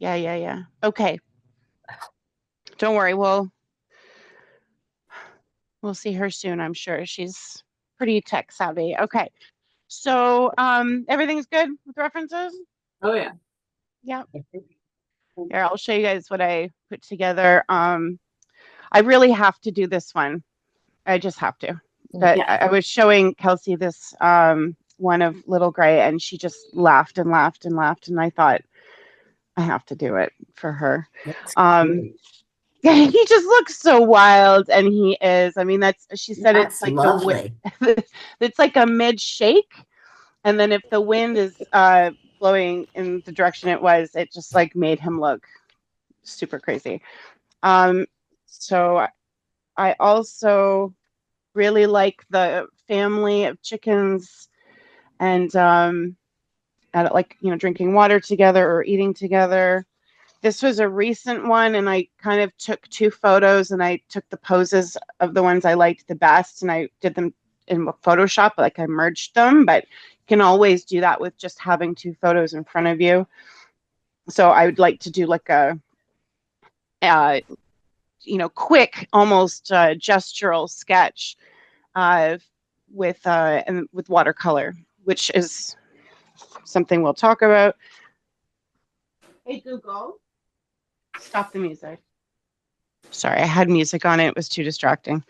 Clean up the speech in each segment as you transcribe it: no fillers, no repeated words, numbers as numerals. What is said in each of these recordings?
Yeah. Okay. Don't worry. We'll see her soon, I'm sure. She's pretty tech savvy. Okay. So, everything's good with references? Oh yeah. Yeah. Here, I'll show you guys what I put together. I really have to do this one. I just have to. But Yeah. I was showing Kelsey this one of Little Gray, and she just laughed and laughed and laughed, and I thought I have to do it for her. Um, he just looks so wild, and he is. I mean, she said it's That's like lovely. it's like a mid shake, and then if the wind is blowing in the direction it was, it just like made him look super crazy. So I also really like the family of chickens and like drinking water together or eating together. This was a recent one, and I kind of took two photos, and I took the poses of the ones I liked the best, and I did them in Photoshop, like I merged them, but you can always do that with just having two photos in front of you. So I would like to do like a quick, almost gestural sketch with watercolor, which is something we'll talk about. Hey Google, stop the music. Sorry, I had music on it. It was too distracting.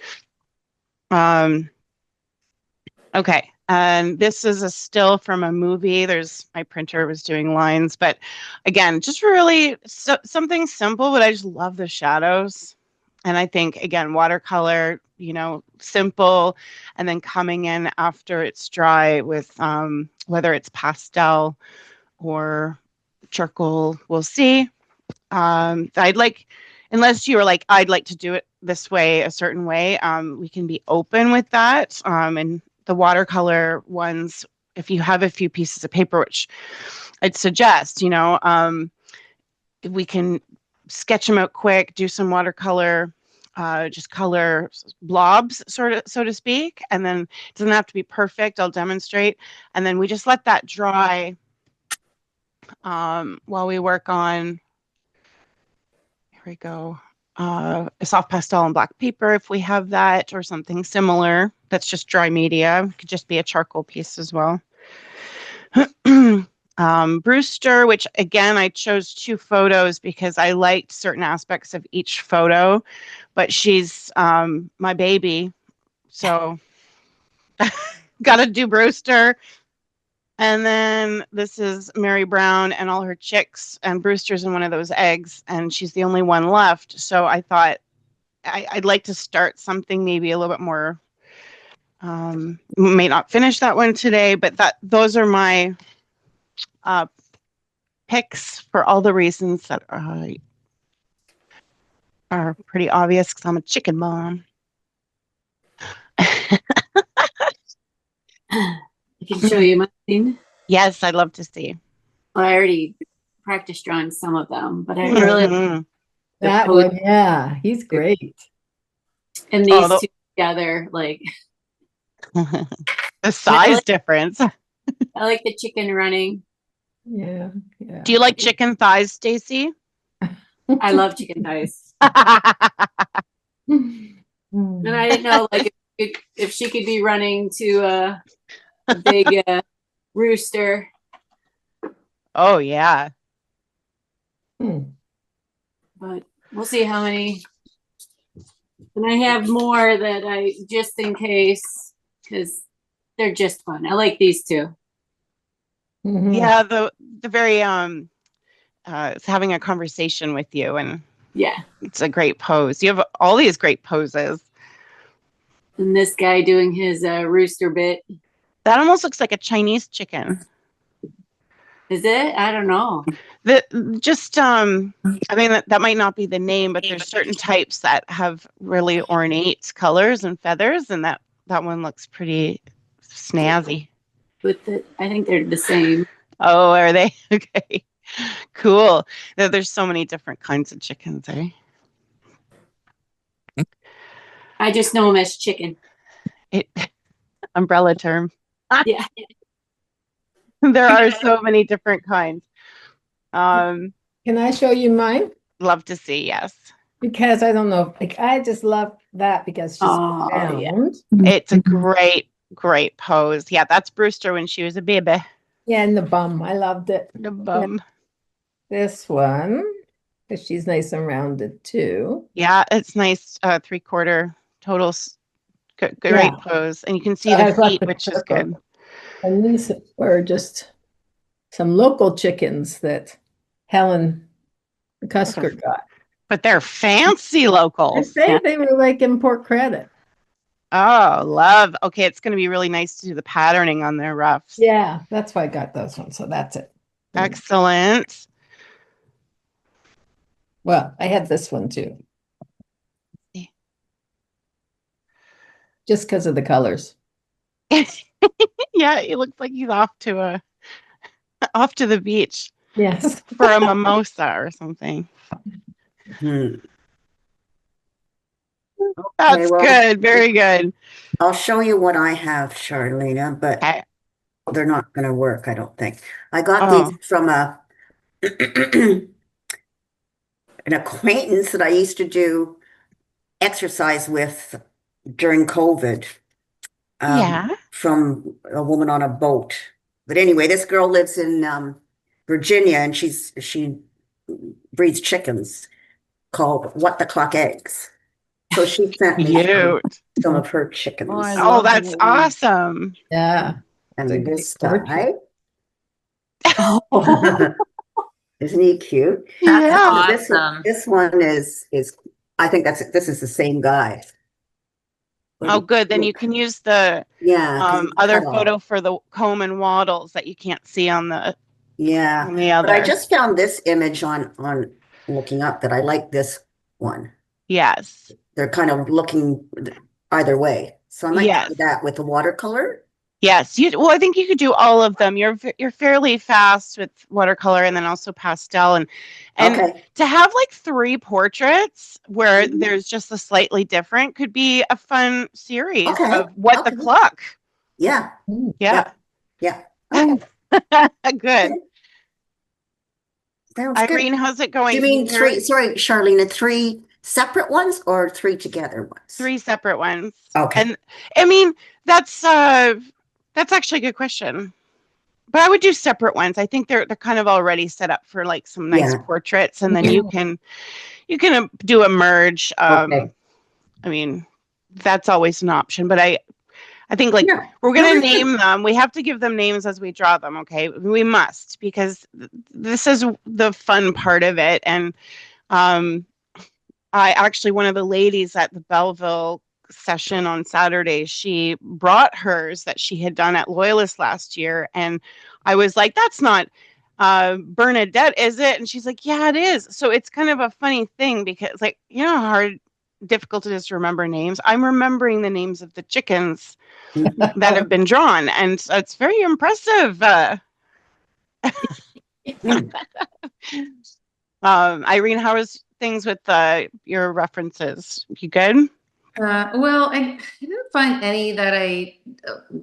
Okay, and this is a still from a movie. My printer was doing lines, but again, just really something simple, but I just love the shadows. And I think, again, watercolor, simple, and then coming in after it's dry with whether it's pastel or charcoal, we'll see. Unless you were like, I'd like to do it this way, a certain way, we can be open with that. And the watercolor ones, if you have a few pieces of paper, which I'd suggest, we can sketch them out quick, do some watercolor, just color blobs, sort of, so to speak. And then it doesn't have to be perfect. I'll demonstrate. And then we just let that dry while we work on, here we go, a soft pastel and black paper if we have that, or something similar. That's just dry media. It could just be a charcoal piece as well. Brewster, which again, I chose two photos because I liked certain aspects of each photo, but she's my baby. So got to do Brewster. And then this is Mary Brown and all her chicks, and Brewster's in one of those eggs, and she's the only one left. So I thought I'd like to start something maybe a little bit more. May not finish that one today, but those are my picks for all the reasons that are pretty obvious because I'm a chicken mom. I can show you mine. Yes, I'd love to see. Well, I already practiced drawing some of them, but I really that one. Yeah, he's great. And these two together, like the size difference. I like the chicken running. Yeah. Do you like chicken thighs, Stacy? I love chicken thighs. And I didn't know, like, if she could be running to a big rooster. Oh yeah. But we'll see how many. And I have more that I, just in case, because they're just fun. I like these two. Yeah, the very it's having a conversation with you, and yeah, it's a great pose. You have all these great poses. And this guy doing his rooster bit. That almost looks like a Chinese chicken. Is it? I don't know. I mean, that might not be the name, but there's certain types that have really ornate colors and feathers, and that one looks pretty snazzy. I think they're the same. Oh, are they? Okay, cool. There's so many different kinds of chickens, eh? I just know them as chicken. Umbrella term. Yeah. There are so many different kinds. Can I show you mine? Love to see, yes. Because I don't know, like I just love that because she's Oh, yeah. round. It's a great, great pose. Yeah, that's Brewster when she was a baby. Yeah, and the bum. I loved it. The bum. This one, because she's nice and rounded too. Yeah, it's nice. 3/4 total. Great Yeah. pose. And you can see So it the has lots feet, of which is purple. good. And these were just some local chickens that Helen Cusker got. But they're fancy I locals. say they were like import credit. Oh, love. Okay, it's going to be really nice to do the patterning on their ruffs. Yeah, that's why I got those ones. So that's it. Excellent. Well, I had this one too. Just because of the colors. Yeah, it looks like he's off to the beach Yes. for a mimosa or something. Hmm. That's Okay, well, good. Very good. I'll show you what I have, Charlena, but Okay. they're not going to work, I don't think. I got Oh, these from an acquaintance that I used to do exercise with during COVID, yeah. from a woman on a boat. But anyway, this girl lives in Virginia, and she breeds chickens called What the Clock Eggs. So she sent me Cute. some of her Oh, chickens. I Oh, love that's that. awesome. Yeah. And It's a this great portrait. guy. Oh, Isn't he cute? Yeah. This one is I think this is the same guy. Oh, good. Then you can use the Yeah, because it's other cut off. photo for the comb and wattles that you can't see on the Yeah, on the but I other. just found this image on looking up that I like this one. Yes. They're kind of looking either way, so I might try Yes. that with the watercolor. Yes. Well, I think you could do all of them. You're fairly fast with watercolor and then also pastel and Okay. to have like 3 portraits where Mhm. there's just a slightly different could be a fun series Okay. of what the Okay. clock. Yeah. Yeah. Yeah. Okay. Good. Sounds good. Irene, how's it Do going? you Can mean you hear three? Sorry, Charlene, 3 separate ones or 3 together ones? 3 separate ones? Okay. And I mean, that's actually a good question. But I would do separate ones. I think they're kind of already set up for like some nice Yeah. portraits, and then Yeah. you can do a merge. Okay. I mean, that's always an option. But I think like Yeah. we're No, gonna that's good. name them. We have to give them names as we draw them. Okay, we must because this is the fun part of it. And I actually one of the ladies at the Belleville session on Saturday, she brought hers that she had done at Loyalist last year, and I was like, "That's not Bernadette, is it?" And she's like, "Yeah, it is." So it's kind of a funny thing because, like, you know how hard, difficult it is to remember names. I'm remembering the names of the chickens Mhm. that have been drawn, and so it's very impressive. Mm. Irene, how is things with your references? You good? Well, I didn't find any that I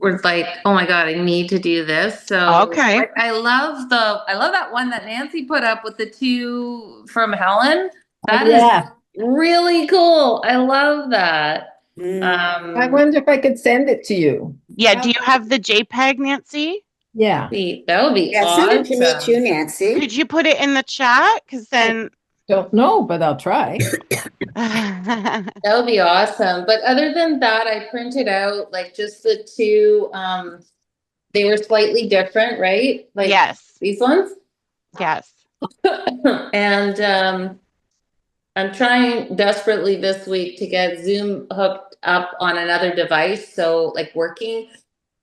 was like, oh my God, I need to do this. So Okay. I love that one that Nancy put up with the 2 from Helen. That is Yeah. really cool. I love that. Mm. I wonder if I could send it to you. Yeah. Do you have the JPEG, Nancy? Yeah. That would be Yeah, send it to me awesome. too, Nancy. Could you put it in the chat? Because then. Don't know, but I'll try. That would be awesome. But other than that, I printed out like just the 2, they were slightly different, right? Like Yes. these ones. Yes. And I'm trying desperately this week to get Zoom hooked up on another device, so like working,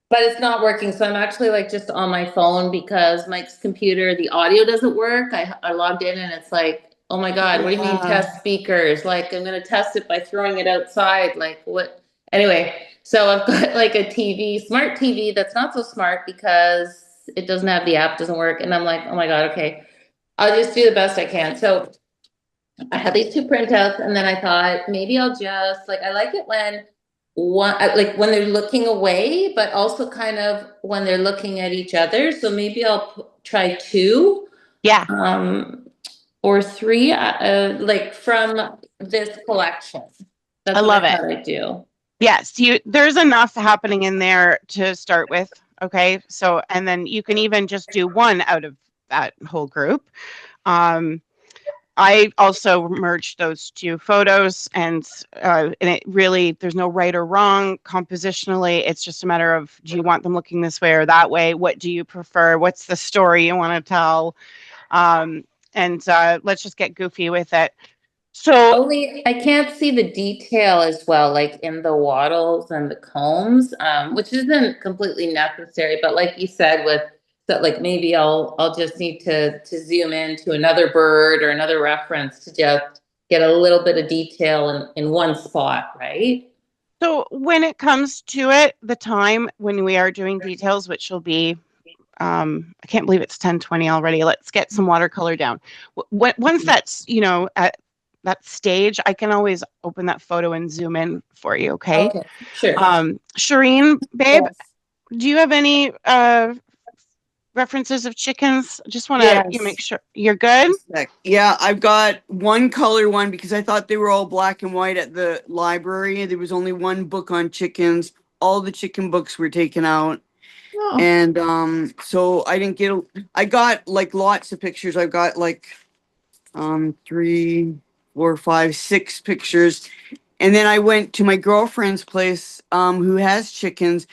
but it's not working. So I'm actually like just on my phone because Mike's computer, the audio doesn't work. I logged in and it's like, oh my God, what do you mean test speakers? Like I'm gonna test it by throwing it outside. Like what? Anyway, so I've got like a TV, smart TV that's not so smart because it doesn't have the app, doesn't work. And I'm like, oh my God, okay, I'll just do the best I can. So I had these 2 printouts, and then I thought maybe I'll just like I like it when like when they're looking away, but also kind of when they're looking at each other. So maybe I'll try 2. Yeah. or three, like from this collection. That's I what love I it. thought I'd do. Yes, there's enough happening in there to start with. Okay. So, and then you can even just do one out of that whole group. I also merged those two photos, and it really, there's no right or wrong compositionally. It's just a matter of, do you want them looking this way or that way? What do you prefer? What's the story you want to tell? And let's just get goofy with it. So Only I can't see the detail as well, like in the wattles and the combs, which isn't completely necessary. But like you said, with that, like maybe I'll just need to zoom in to another bird or another reference to just get a little bit of detail in one spot, right? So when it comes to it, the time when we are doing details, which will be, I can't believe it's 10:20 already. Let's get some watercolor down. Once that's, at that stage, I can always open that photo and zoom in for you. Okay. Okay, sure. Shireen, babe, Yes. do you have any references of chickens? Just want to Yes. make sure you're good. Yeah, I've got one color one because I thought they were all black and white at the library. There was only one book on chickens. All the chicken books were taken out. Oh, And so I didn't get I got like lots of pictures. I've got like 3, 4, 5, 6 pictures. And then I went to my girlfriend's place who has chickens,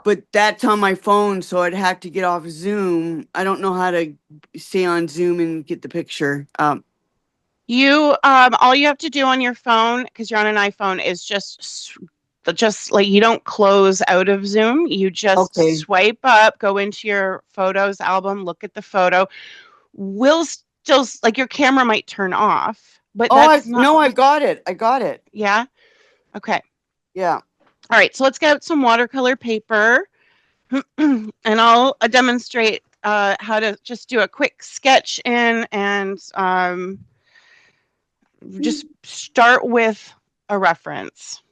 but that's on my phone, so I'd have to get off Zoom. I don't know how to stay on Zoom and get the picture. You all you have to do on your phone, because you're on an iPhone, is just like, you don't close out of Zoom. You just Okay. swipe up, go into your photos album, look at the photo. Will still, like, your camera might turn off, but Oh, that's not. no, I got it. I got it. Yeah. Okay. Yeah. All right. So let's get out some watercolor paper, and I'll demonstrate how to just do a quick sketch in, and just start with a reference.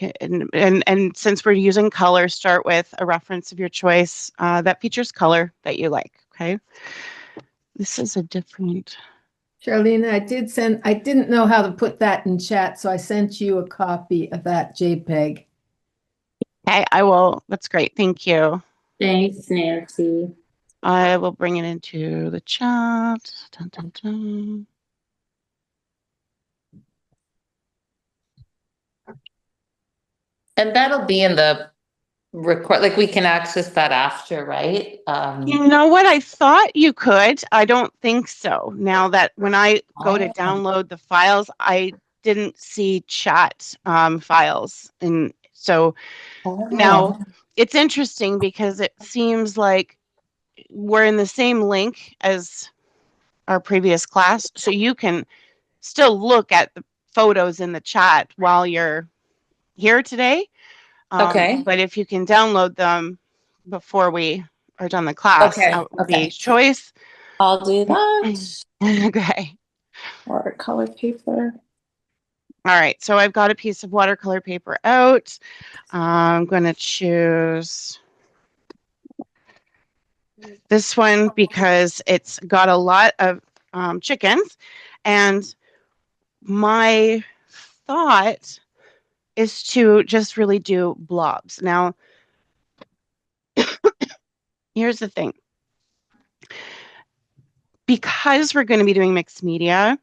Okay, and since we're using color, start with a reference of your choice that features color that you like. Okay. This is a different. Charlene, I didn't know how to put that in chat, so I sent you a copy of that JPEG. Okay, I will. That's great. Thank you. Thanks, Nancy. I will bring it into the chat. Dun, dun, dun. And that'll be in the record, like we can access that after, right? You know what? I thought you could. I don't think so. Now that when I go to download the files, I didn't see chat files. And so now it's interesting because it seems like we're in the same link as our previous class. So you can still look at the photos in the chat while you're here today. Okay. But if you can download them before we are done the class, Okay, that would okay. be choice. I'll do that. Okay. Watercolor paper. All right. So I've got a piece of watercolor paper out. I'm going to choose this one because it's got a lot of chickens. And my thought is to just really do blobs. Now, here's the thing. Because we're going to be doing mixed media,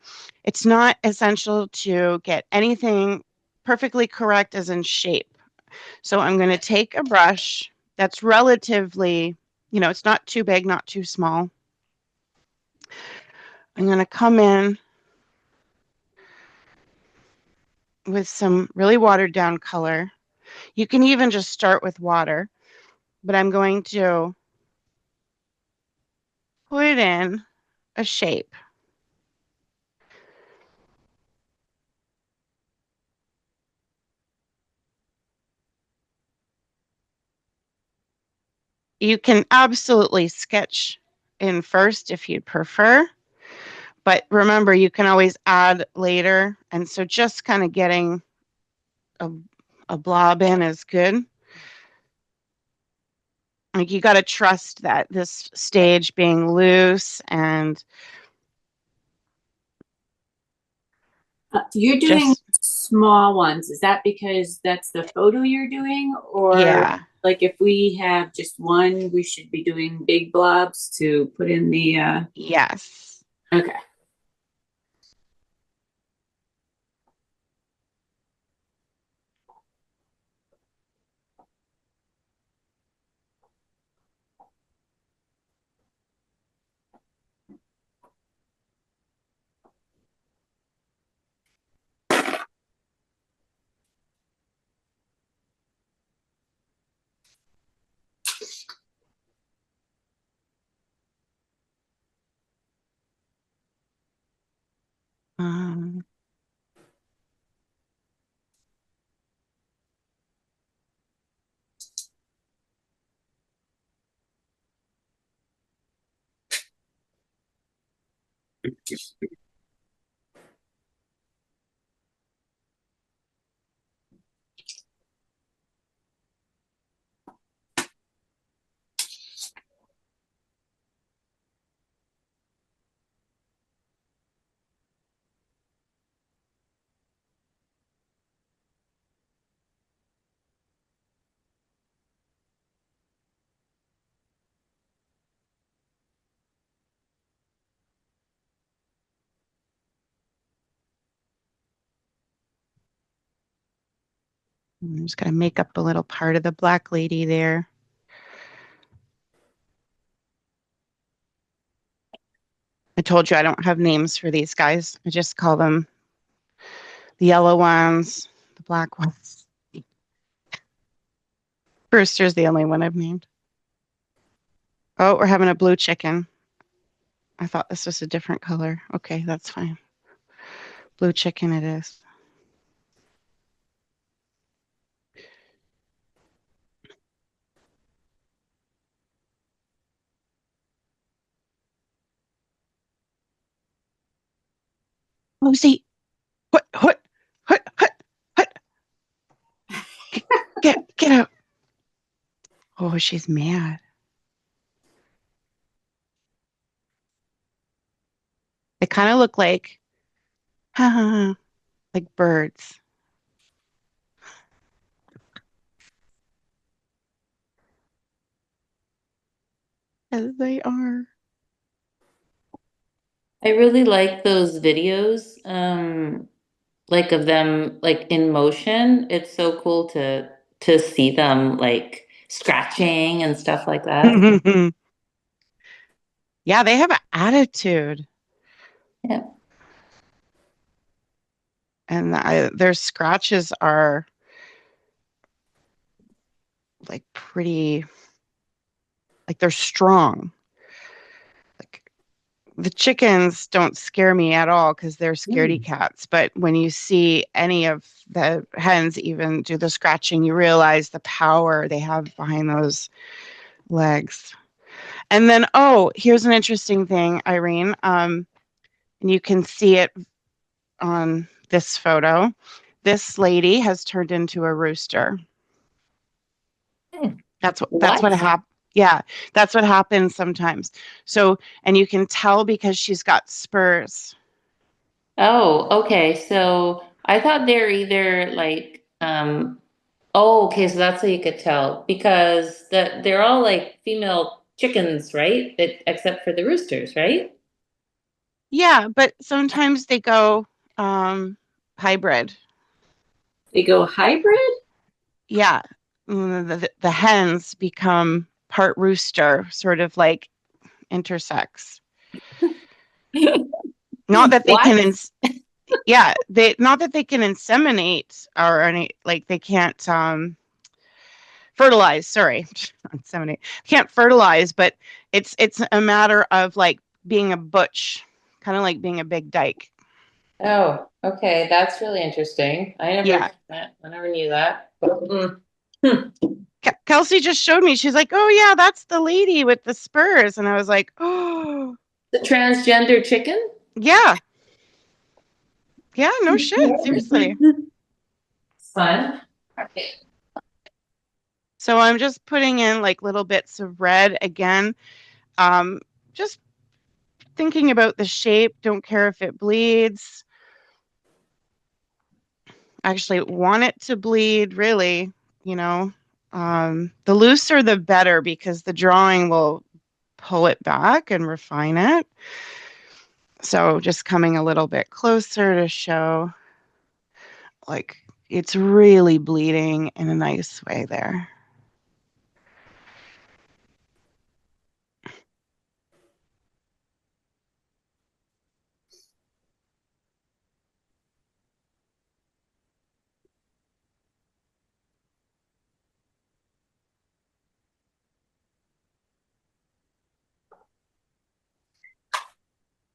it's not essential to get anything perfectly correct as in shape. So I'm going to take a brush that's relatively, it's not too big, not too small. I'm going to come in with some really watered down color. You can even just start with water, but I'm going to put in a shape. You can absolutely sketch in first if you'd prefer, but remember, you can always add later. And so just kind of getting a blob in is good. Like, you got to trust that this stage being loose and You're doing Just small ones. Is that because that's the photo you're doing? Or yeah. like if we have just one, we should be doing big blobs to put in the Yes. okay. Um, I'm just gonna make up a little part of the black lady there. I told you I don't have names for these guys. I just call them the yellow ones, the black ones. Brewster's the only one I've named. Oh, we're having a blue chicken. I thought this was a different color. Okay, that's fine. Blue chicken it is. Lucy, what, what? Get out. Oh, she's mad. They kind of look like, like birds. As they are. I really like those videos, like of them like in motion. It's so cool to see them like scratching and stuff like that. Yeah, they have an attitude. Yeah. And their scratches are like pretty, like they're strong. Like the chickens don't scare me at all because they're scaredy cats. But when you see any of the hens even do the scratching, you realize the power they have behind those legs. And then, oh, here's an interesting thing, Irene. And you can see it on this photo. This lady has turned into a rooster. That's what What? happened. Yeah, that's what happens sometimes. So, and you can tell because she's got spurs. Oh, okay. So I thought they're either like oh, okay, so that's how you could tell because they're all like female chickens, right? Except for the roosters, right? Yeah, but sometimes they go hybrid. They go hybrid? Yeah, the hens become part rooster, sort of like intersex. Not that they What? can, yeah, they not that they can inseminate or any like they can't fertilize. Sorry, inseminate. Can't fertilize, but it's a matter of like being a butch, kind of like being a big dyke. Oh, okay, that's really interesting. Yeah. I never knew that. Hmm. Kelsey just showed me. She's like, "Oh yeah, that's the lady with the spurs," and I was like, "Oh, The transgender chicken? yeah, yeah, no shit, seriously." Fun. So I'm just putting in like little bits of red again. Um, just thinking about the shape. Don't care if it bleeds. actually want it to bleed, really, you know. The looser the better because the drawing will pull it back and refine it. So just coming a little bit closer to show like it's really bleeding in a nice way there.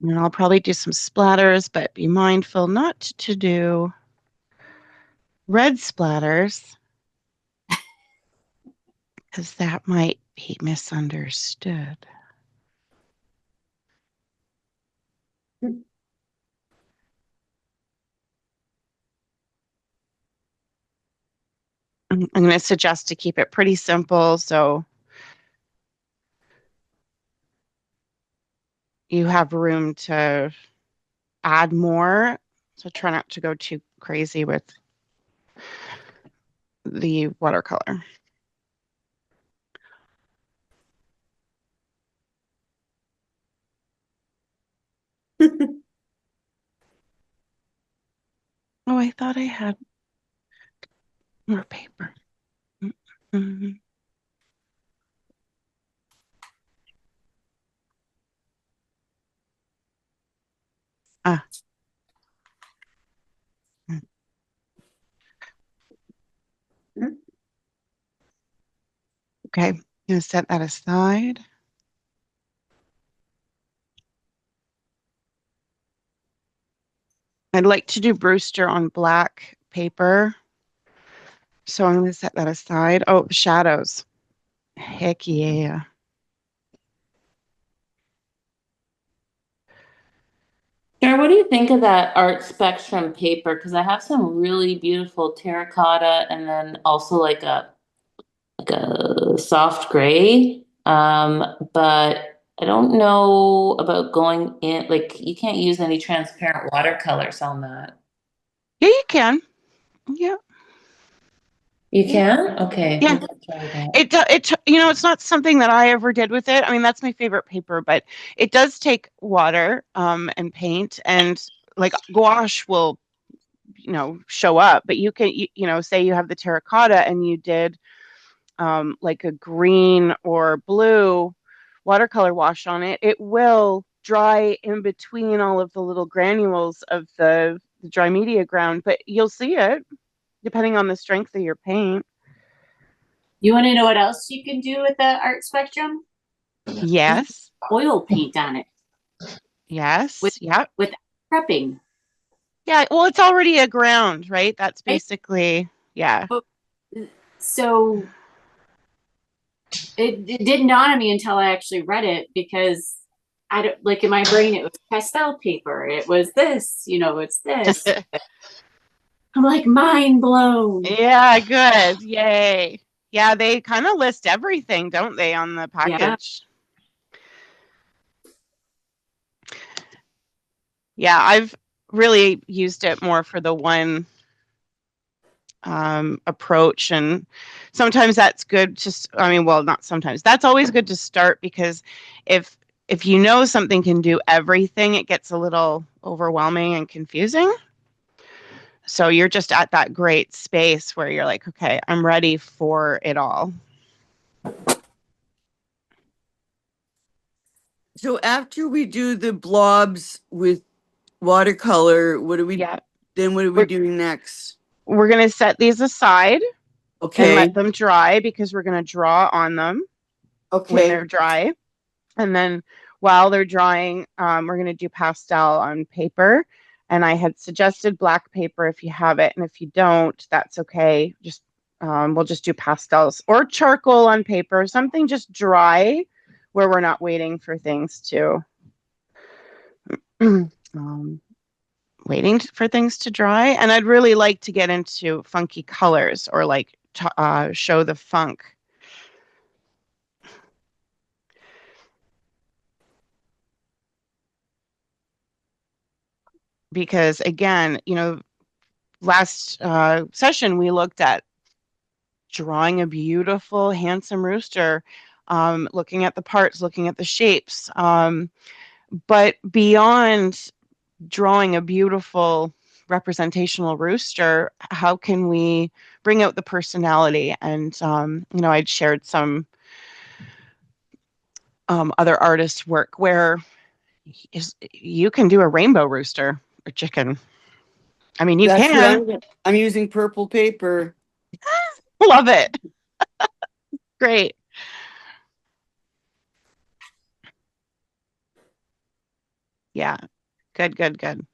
And I'll probably do some splatters, but be mindful not to do red splatters because that might be misunderstood. I'm going to suggest to keep it pretty simple so you have room to add more. So try not to go too crazy with the watercolor. Oh, I thought I had more paper. Mm-hmm. Ah. Okay, I'm gonna set that aside. I'd like to do Brewster on black paper. So I'm gonna set that aside. Oh, shadows. Heck yeah. Sarah, what do you think of that art spectrum paper? Because I have some really beautiful terracotta and then also like a soft gray. But I don't know about going in, like you can't use any transparent watercolors on that. Yeah, you can. Yeah. You Yeah. can? Okay, Yeah. maybe I'll try that. It's not something that I ever did with it. I mean, that's my favorite paper, but it does take water and paint, and like gouache will, show up. But say you have the terracotta and you did like a green or blue watercolor wash on it, it will dry in between all of the little granules of the dry media ground, but you'll see it depending on the strength of your paint. You want to know what else you can do with the art spectrum? Yes. Oil paint on it with Yes. Yep. with prepping. Yeah. Well, it's already a ground, right? That's Right? basically, yeah. So it didn't dawn on me until I actually read it because I don't like in my brain it was pastel paper. It was this, it's this. I'm like mind blown. Yeah, good. Yay. Yeah, they kind of list everything, don't they, on the Yeah. package? Yeah, I've really used it more for the one approach, and sometimes that's good. Well, not sometimes. That's always good to start because if you know something can do everything, it gets a little overwhelming and confusing. So you're just at that great space where you're like, okay, I'm ready for it all. So after we do the blobs with watercolor, Yeah, what are we we're, doing next? we're going to set these aside and Okay. let them dry because we're going to draw on them when Okay. they're dry. And then while they're drying, we're going to do pastel on paper. And I had suggested black paper if you have it. And if you don't, that's okay. We'll just do pastels or charcoal on paper, something just dry where we're not waiting for things to um, for things to dry. And I'd really like to get into funky colors or like show the funk. Because again, last session, we looked at drawing a beautiful, handsome rooster, looking at the parts, looking at the shapes. But beyond drawing a beautiful representational rooster, how can we bring out the personality? And, I'd shared some other artists' work where you can do a rainbow rooster or chicken. I mean, you That's what can. I'm using purple paper. Love it. Great. Yeah. Good, good, good.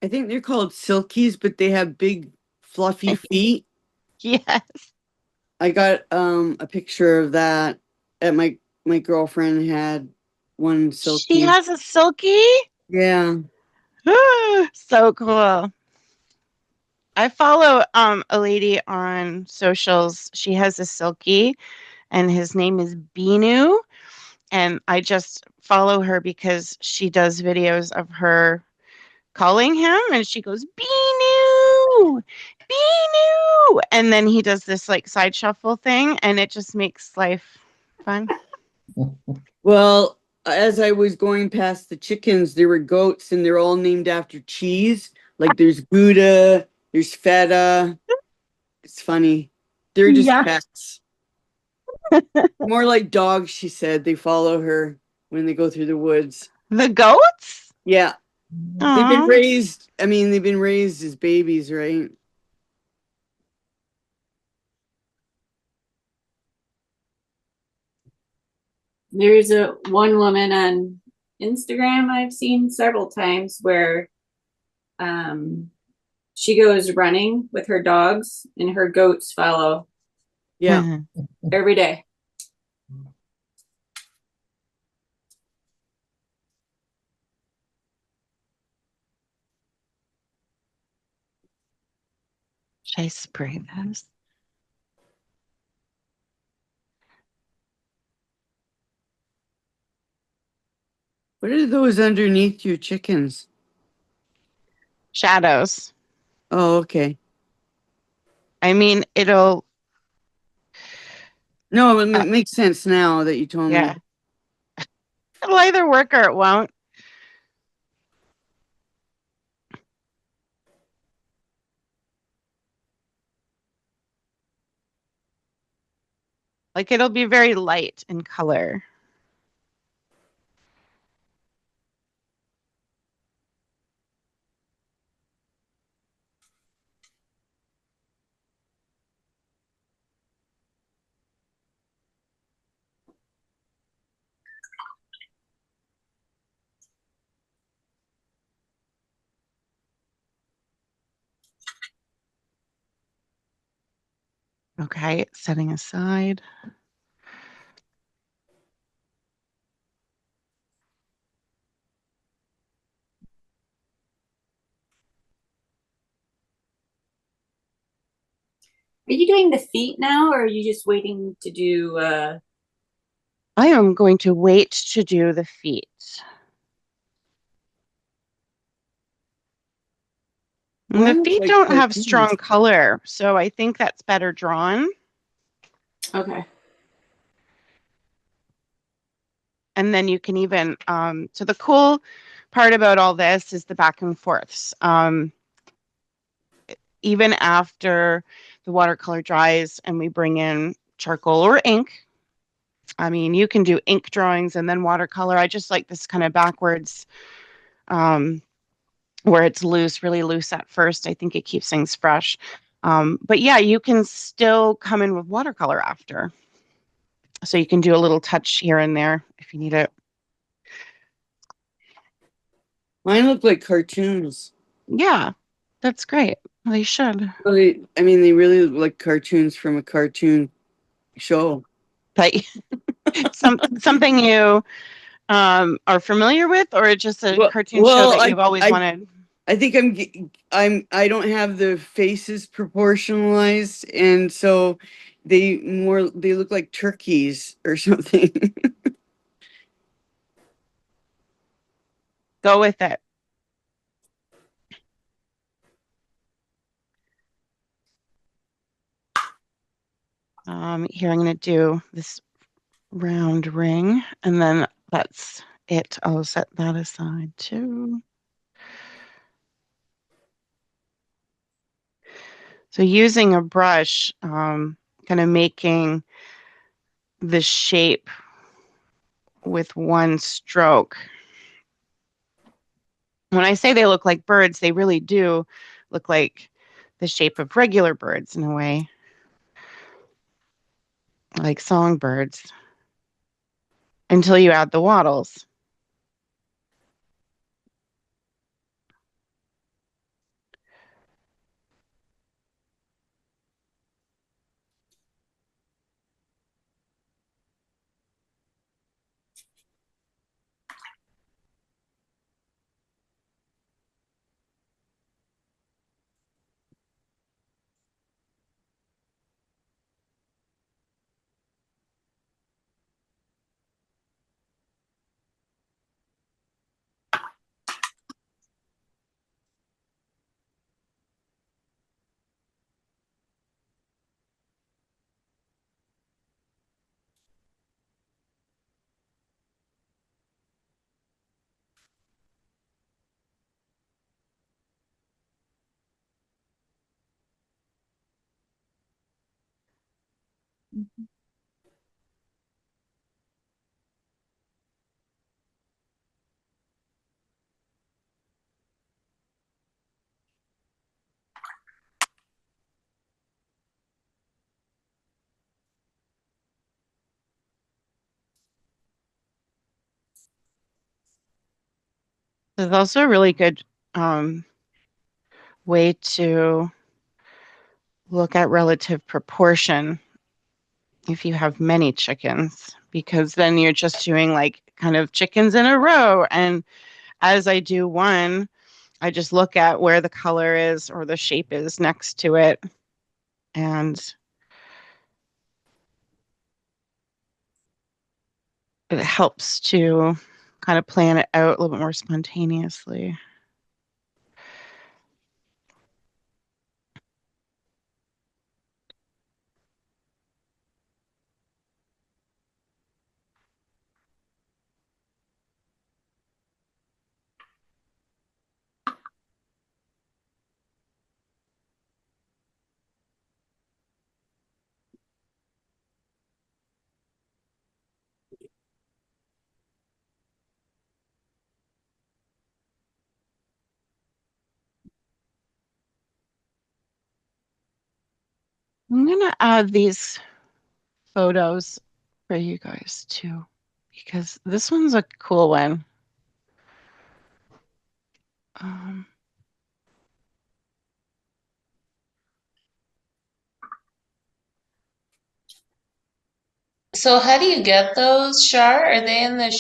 I think they're called silkies, but they have big fluffy feet. Yes. I got a picture of that at my girlfriend had one She silky. has a silky. Yeah. So cool. I follow a lady on socials. She has a silky and his name is Binu. And I just follow her because she does videos of her calling him and she goes, Binu, Binu. And then he does this like side shuffle thing and it just makes life fun. Well, as I was going past the chickens, there were goats and they're all named after cheese. Like there's Gouda, there's feta. It's funny. They're just Yeah. pets. More like dogs, she said. They follow her when they go through the woods. The goats? Yeah. They've been Aw. raised, I mean, they've been raised as babies, right? There's a one woman on Instagram I've seen several times where she goes running with her dogs and her goats follow Yeah. every day. Should I spray this? What are those underneath your chickens? Shadows. Oh, okay. I mean, it'll, No, it makes sense now that you told yeah. me. It'll either work or it won't. Like it'll be very light in color. Okay, setting aside. Are you doing the feet now, or are you just waiting to do I am going to wait to do the feet. And the Mine looks feet like don't have strong cartoons. color, so I think that's better drawn. okay. And then you can even, so the cool part about all this is the back and forths. Even after the watercolor dries and we bring in charcoal or ink, I mean, you can do ink drawings and then watercolor. I just like this kind of backwards, where it's loose, really loose at first. I think it keeps things fresh. But yeah, you can still come in with watercolor after. So you can do a little touch here and there if you need it. Mine look like cartoons. Yeah, that's great. They should. Well, I mean, they really look like cartoons from a cartoon show. But something you are familiar with, or just a Well, cartoon show well, that you've always wanted? I think I don't have the faces proportionalized, and so they look like turkeys or something. Go with it. Here I'm going to do this round ring, and then that's it. I'll set that aside too. So using a brush, kind of making the shape with one stroke. When I say they look like birds, they really do look like the shape of regular birds in a way, like songbirds, until you add the wattles. There's also a really good way to look at relative proportion if you have many chickens, because then you're just doing like kind of chickens in a row. And as I do one, I just look at where the color is or the shape is next to it. And it helps to kind of plan it out a little bit more spontaneously. I'm going to add these photos for you guys too, because this one's a cool one. Um, So how do you get those, Shar? Are they in the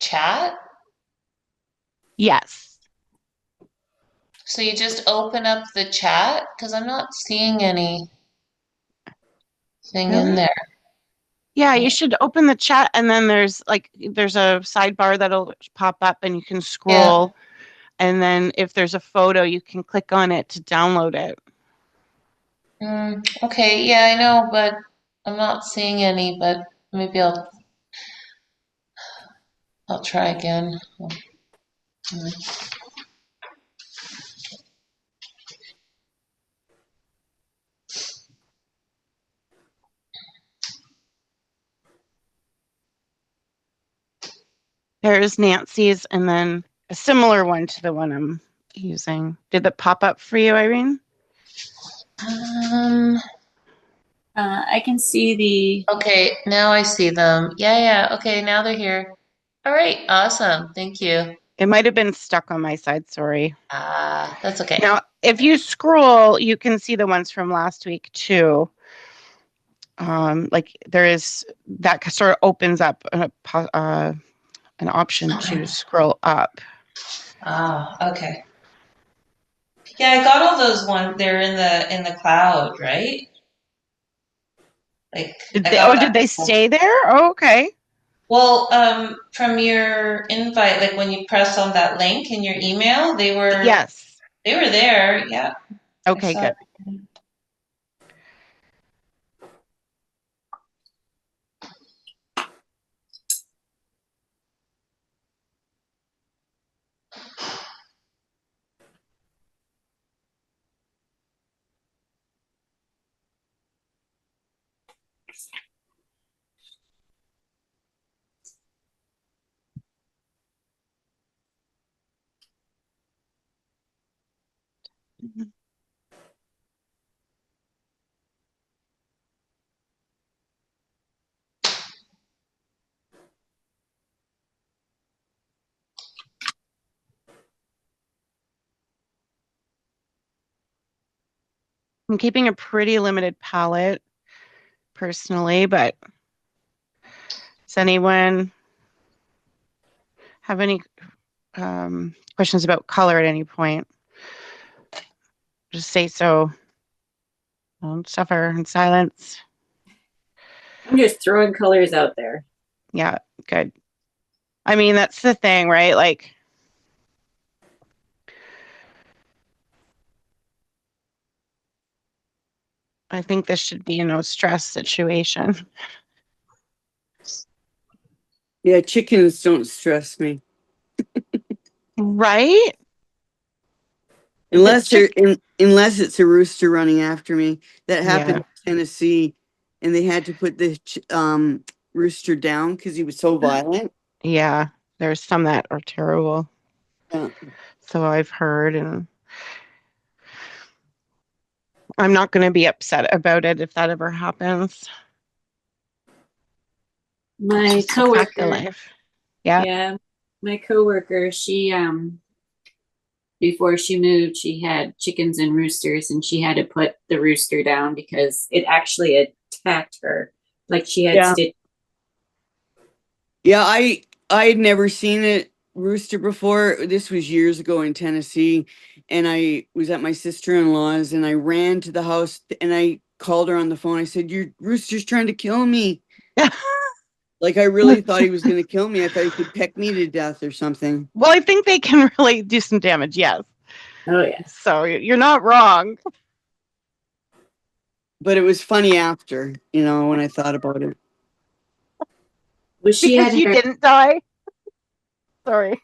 chat? Yes. So you just open up the chat? Because I'm not seeing anything in Really? there. Yeah, you should open the chat and then there's a sidebar that'll pop up and you can scroll. And then if there's a photo, you can click on it to download it. Okay, yeah, I know, but I'm not seeing any, but maybe I'll try again. There's Nancy's and then a similar one to the one I'm using. Did that pop up for you, Irene? I can see the. Okay, now I see them. Yeah. Okay, now they're here. All right, awesome. Thank you. It might have been stuck on my side, sorry. That's okay. Now, if you scroll, you can see the ones from last week too. Like there is that sort of opens up an option to scroll up. Okay. Yeah, I got all those ones. They're in the cloud, right? Like Did I they, got did that. they stay there? Oh, okay. Well, from your invite, like when you press on that link in your email, Yes. they were there. Yeah. Okay, good. I'm keeping a pretty limited palette personally, but does anyone have any questions about color at any point? Just say so. Don't suffer in silence. I'm just throwing colors out there. Yeah, good. I mean, that's the thing, right? Like, I think this should be a no stress situation. Yeah, chickens don't stress me. Right? Unless unless it's a rooster running after me. That happened Yeah. in Tennessee, and they had to put the rooster down because he was so violent. Yeah. There's some that are terrible. Yeah. So I've heard, and I'm not going to be upset about it if that ever happens. My Just a fact of coworker, life. Yeah. yeah, my coworker, she before she moved, she had chickens and roosters, and she had to put the rooster down because it actually attacked her. Like she had Yeah. stitch. Yeah, I had never seen a rooster before. This was years ago in Tennessee, and I was at my sister-in-law's, and I ran to the house and I called her on the phone. I said, "Your rooster's trying to kill me." Like I really thought he was going to kill me. I thought he could peck me to death or something. Well, I think they can really do some damage. Yes. Oh yeah. So you're not wrong. But it was funny after, when I thought about it. Well, she Because had you her. didn't die. Sorry.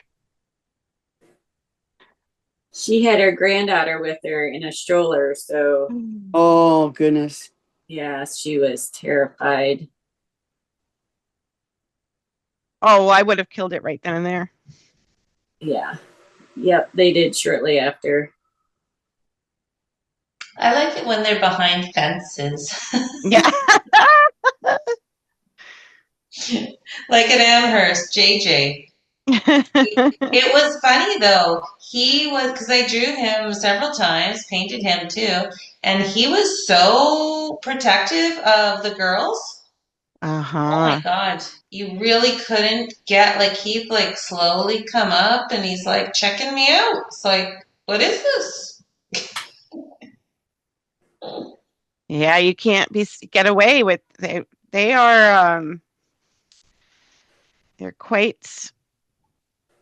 She had her granddaughter with her in a stroller, so Oh, goodness. yeah, she was terrified. Oh, I would have killed it right then and there. Yeah. Yep, they did shortly after. I like it when they're behind fences. Yeah. Like at Amherst, JJ. It was funny though. He was, because I drew him several times, painted him too, and he was so protective of the girls. Oh Uh-huh. my God. You really couldn't get, like, he'd like slowly come up and he's like checking me out. It's like, what is this? Yeah, you can't get away with they are they're quite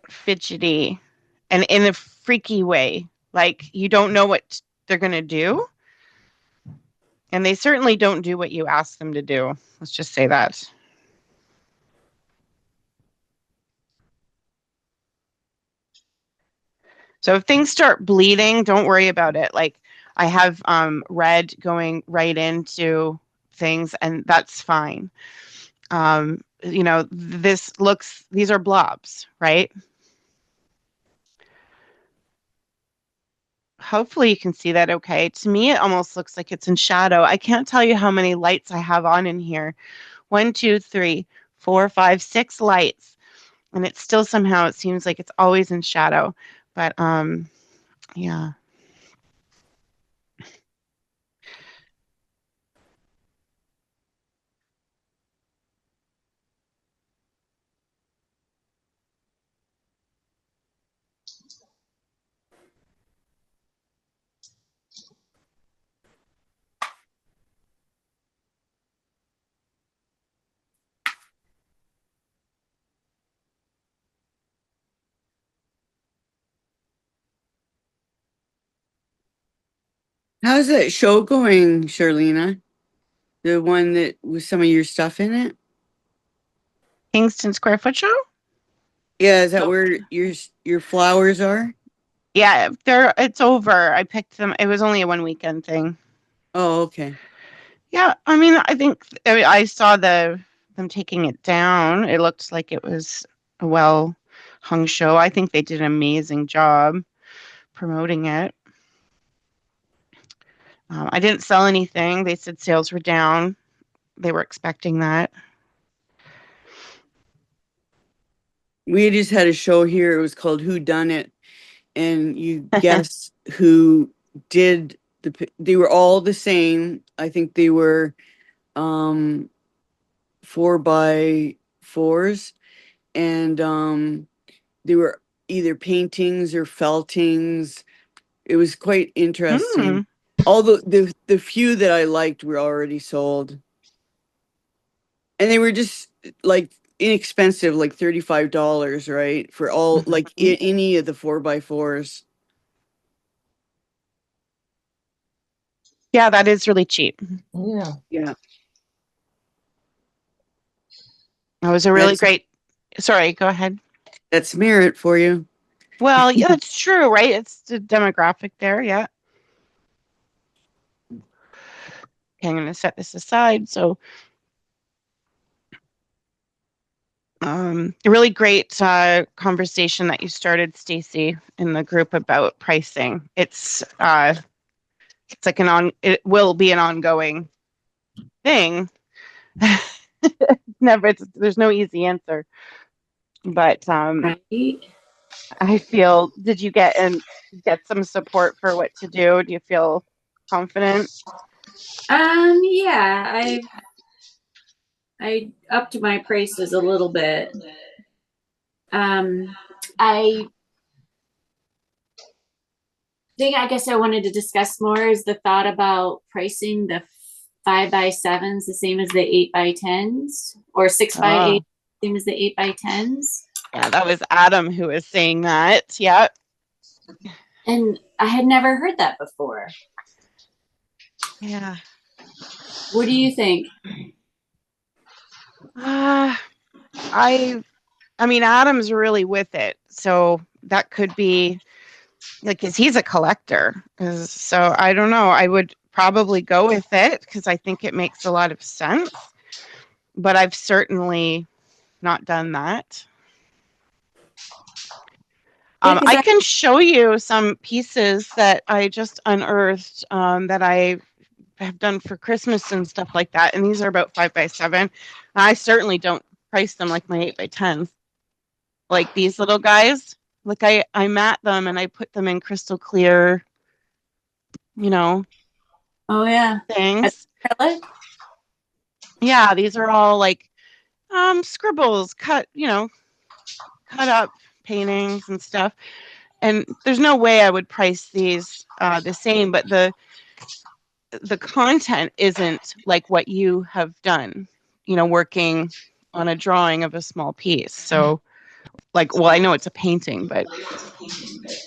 fidgety and in a freaky way. Like you don't know what they're going to do, and they certainly don't do what you ask them to do. Let's just say that. So if things start bleeding, don't worry about it. Like I have red going right into things, and that's fine. These are blobs, right? Hopefully you can see that okay. To me, it almost looks like it's in shadow. I can't tell you how many lights I have on in here. 1, 2, 3, 4, 5, 6 lights. And it still somehow it seems like it's always in shadow. But yeah. How's that show going, Charlena? The one that with some of your stuff in it? Kingston Square Foot Show? Yeah, is that where your flowers are? Yeah, it's over. I picked them. It was only a one weekend thing. Oh, okay. Yeah, I saw them taking it down. It looked like it was a well hung show. I think they did an amazing job promoting it. I didn't sell anything. They said sales were down. They were expecting that. We just had a show here. It was called Who Done It, and you guess who did they were all the same. I think they were 4x4s, and they were either paintings or feltings. It was quite Hmm. interesting. All the few that I liked were already sold, and they were just like inexpensive, like $35, right? For all like any of the 4x4s. Yeah, that is really cheap. Yeah. Yeah, That was a really that's great. Sorry, go ahead. that's merit for you. Well, yeah, that's true, right? It's the demographic there. Yeah. Okay, I'm going to set this aside. So, a really great conversation that you started, Stacy, in the group about pricing. It's like it will be an ongoing thing. There's no easy answer, but Right? I feel. Did you get some support for what to do? Do you feel confident? Yeah, I upped my prices a little bit. I thing I guess I wanted to discuss more is the thought about pricing the 5x7s the same as the 8x10s, or six by Oh, eight same as the 8x10s. yeah, that was Adam who was saying that. Yeah. And I had never heard that before. Yeah. What do you think? Uh, I I mean Adam's really with it. So that could be like cuz he's a collector. So I don't know. I would probably go with it cuz I think it makes a lot of sense, but I've certainly not done that. Yeah, because I can show you some pieces that I just unearthed that I have done for Christmas and stuff like that. And these are about 5x7. I certainly don't price them like my 8x10s. Like these little guys. Like I mat them and I put them in crystal clear, you know, oh yeah, things. acrylic. Yeah, these are all like scribbles, cut up paintings and stuff. And there's no way I would price these the same, but the content isn't like what you have done, working on a drawing of a small piece. So like, well, I know it's a painting, but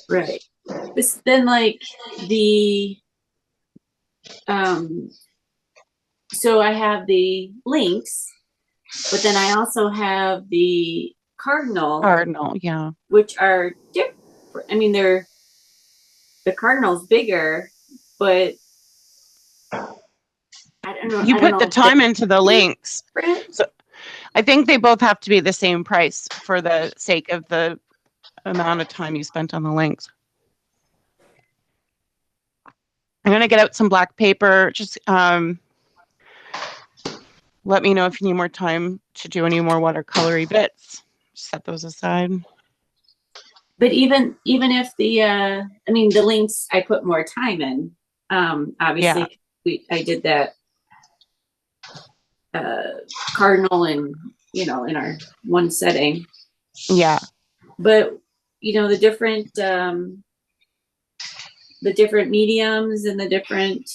Right. But then like the so I have the links, but then I also have the cardinal, yeah. which are different. I mean, the cardinal's bigger, but I don't know. You I don't put know the if they're time into the links. different. So I think they both have to be the same price for the sake of the amount of time you spent on the links. I'm going to get out some black paper. Just let me know if you need more time to do any more watercolory bits. Set those aside. But even if the I mean the links I put more time in. Obviously I did that cardinal and in our one setting. Yeah. But the different mediums and the different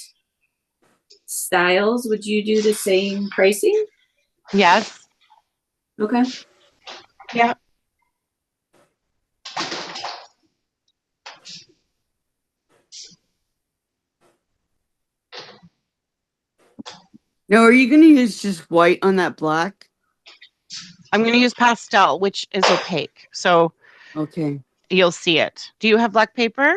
styles, would you do the same pricing? Yes. Okay. Yeah. Now, are you going to use just white on that black? I'm going to use pastel, which is opaque. So Okay. you'll see it. Do you have black paper?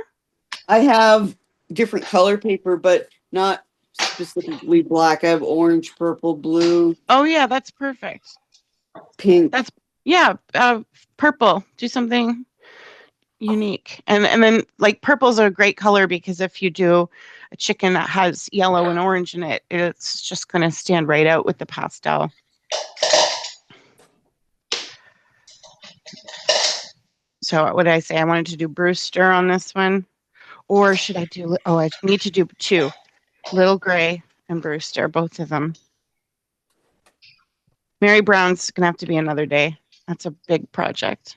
I have different color paper, but not specifically black. I have orange, purple, blue, Oh, yeah, that's perfect. pink. Purple. Do something unique. And then like purple's a great color because if you do a chicken that has yellow and orange in it, it's just going to stand right out with the pastel. So what did I say? I wanted to do Brewster on this one. Or should I do, I need to do two. Little Gray and Brewster, both of them. Mary Brown's going to have to be another day. That's a big project.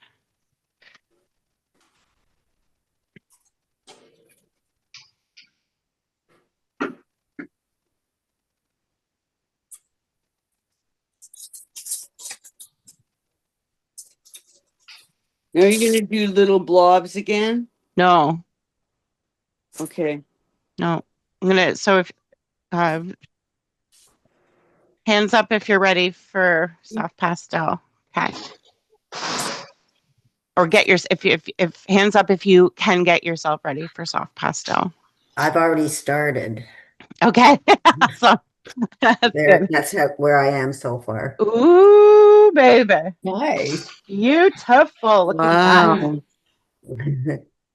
Now, are you going to do little blobs again? No, Okay. no. I'm going to, so if, hands up if you're ready for soft pastel. Okay. Or get your, if hands up if you can get yourself ready for soft pastel. I've already started. Okay. So that's good. That's where I am so far. Ooh, baby. Nice. Beautiful. Look at that. Wow.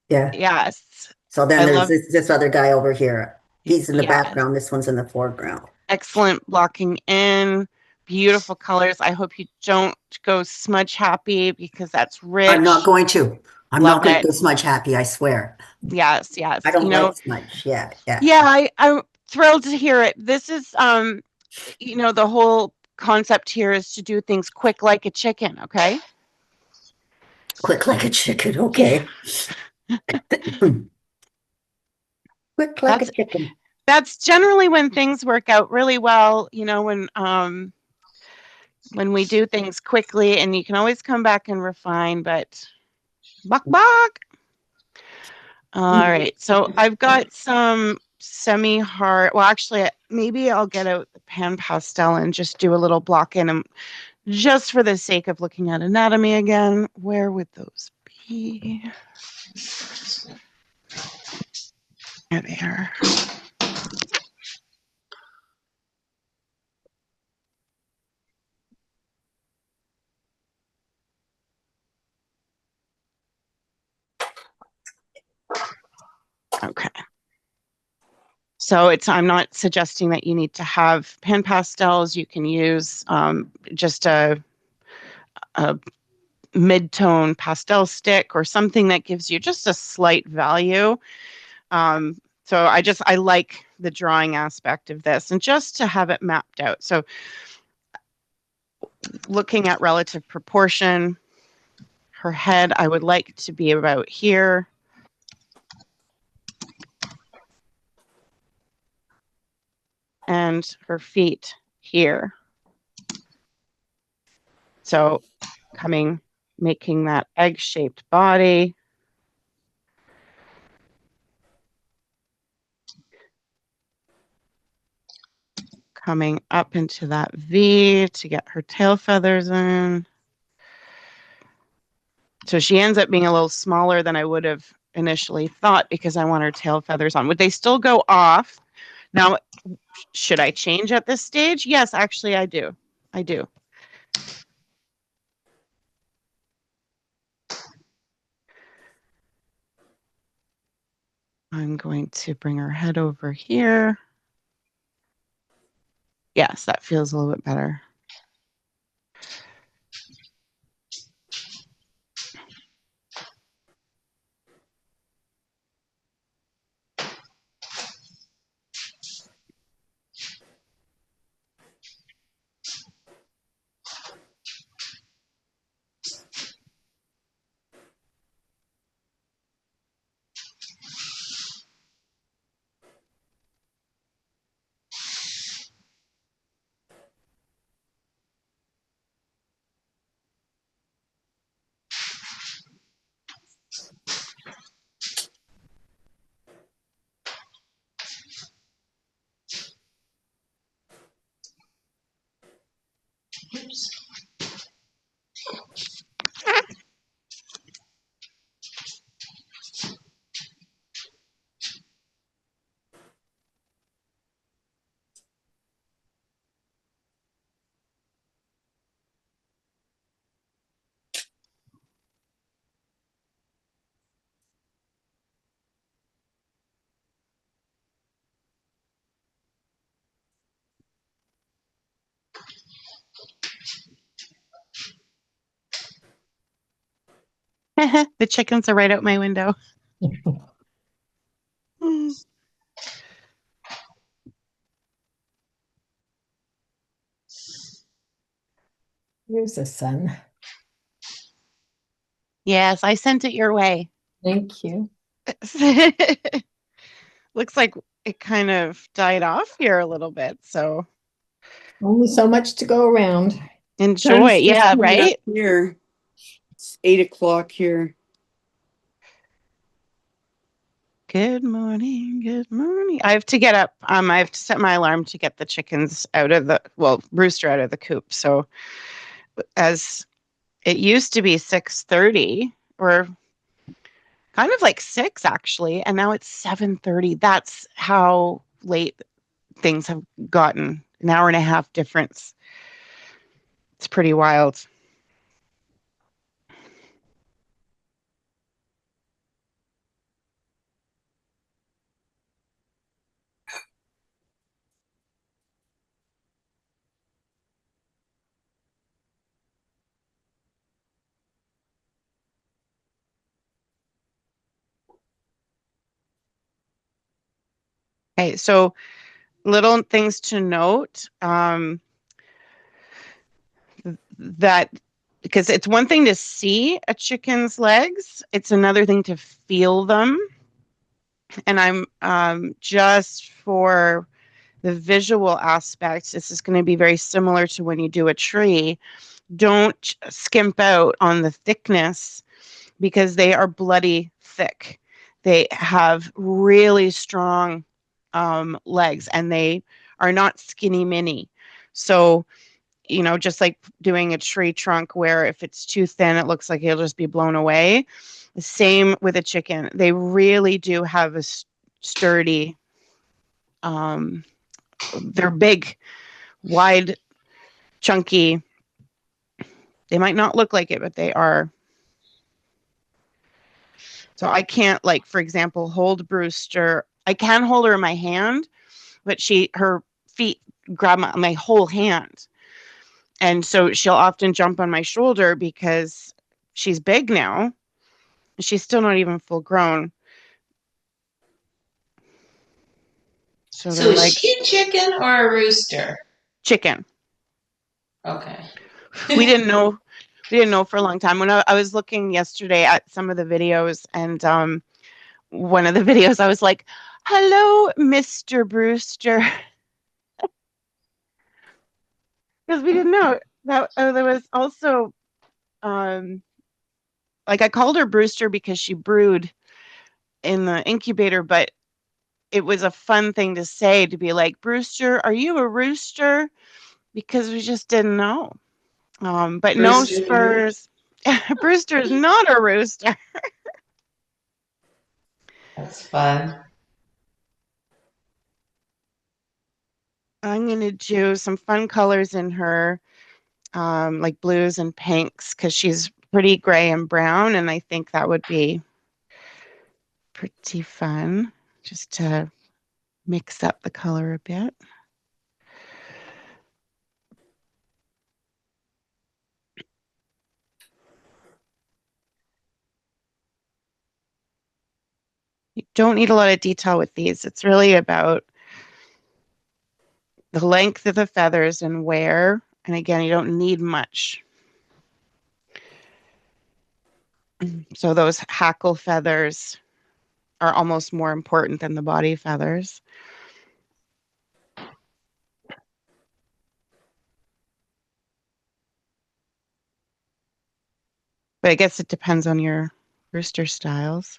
Yeah. Yes. So then I there's love this other guy over here. He's in the Yes. background. This one's in the foreground. Excellent blocking in. Beautiful colors. I hope you don't go smudge happy because that's rich. I'm not going to. I'm Love not going it. to go smudge happy, I swear. Yes. I don't like smudge. Yeah. Yeah, I'm thrilled to hear it. This is the whole concept here is to do things quick like a chicken, okay? Quick like a chicken, okay. Quick like a chicken. That's generally when things work out really well, when we do things quickly, and you can always come back and refine, but bok. All right, so I've got some semi-hard, well, actually, maybe I'll get out the pan pastel and just do a little block in them just for the sake of looking at anatomy again. Where would those be? There they are. Okay. So I'm not suggesting that you need to have pan pastels. You can use just a mid-tone pastel stick or something that gives you just a slight value. So I like the drawing aspect of this and just to have it mapped out. So looking at relative proportion, her head, I would like to be about here. And her feet here. So making that egg-shaped body. Coming up into that V to get her tail feathers in. So she ends up being a little smaller than I would have initially thought because I want her tail feathers on. Would they still go off? Now, should I change at this stage? Yes, actually I do. I do. I'm going to bring her head over here. Yes, that feels a little bit better. The chickens are right out my window. Here's the sun. Yes, I sent it your way. Thank you. Looks like it kind of died off here a little bit. So Only so much to go around. enjoy. Sun's just Yeah, coming up right? here. It's 8 o'clock here. Good morning. Good morning. I have to get up. I have to set my alarm to get the chickens out of rooster out of the coop. So as it used to be 6:30 or kind of like 6 actually, and now it's 7:30. That's how late things have gotten. An hour and a half difference. It's pretty wild. Okay, so little things to note that because it's one thing to see a chicken's legs, it's another thing to feel them. And I'm just for the visual aspects, this is going to be very similar to when you do a tree. Don't skimp out on the thickness because they are bloody thick. They have really strong legs and they are not skinny mini. So, just like doing a tree trunk where if it's too thin, it looks like it'll just be blown away. The same with a chicken. They really do have a sturdy, they're big, wide, chunky. They might not look like it, but they are. So I can't, like, for example, hold Brewster. I can hold her in my hand, but her feet grab my whole hand. And so she'll often jump on my shoulder because she's big now. She's still not even full grown. So So they're is like she a chicken or a rooster? chicken. Okay. we didn't know. We didn't know for a long time. When I was looking yesterday at some of the videos, and one of the videos, I was like, "Hello, Mr. Brewster," because we didn't know that there was also um, like I called her Brewster because she brewed in the incubator, but it was a fun thing to say to be like, "Brewster, are you a rooster?" Because we just didn't know. But no Brewster the spurs. Brewster's not a rooster. That's fun. I'm going to do some fun colors in her, like blues and pinks, because she's pretty gray and brown, and I think that would be pretty fun just to mix up the color a bit. You don't need a lot of detail with these. It's really about the length of the feathers and where. And again, you don't need much. So those hackle feathers are almost more important than the body feathers. But I guess it depends on your rooster styles.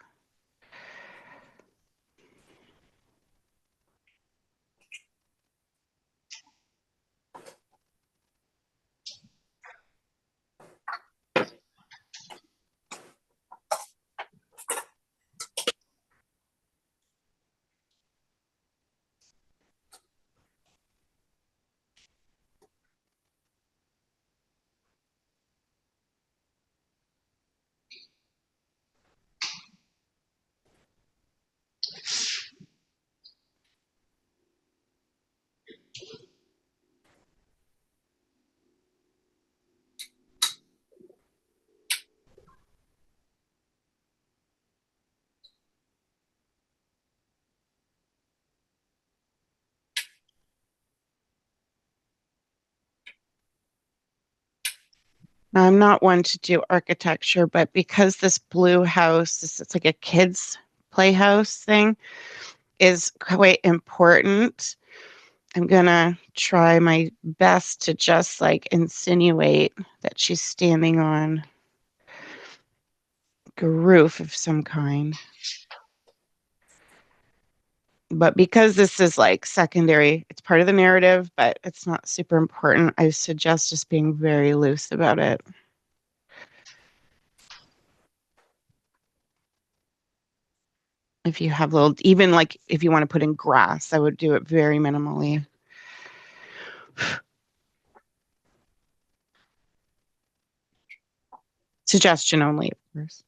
Now, I'm not one to do architecture, but because this blue house, it's like a kids' playhouse thing, is quite important, I'm gonna try my best to just like insinuate that she's standing on a roof of some kind. But because this is like secondary, it's part of the narrative, but it's not super important. I suggest just being very loose about it. If you have little, even like if you want to put in grass, I would do it very minimally. Suggestion only, of course.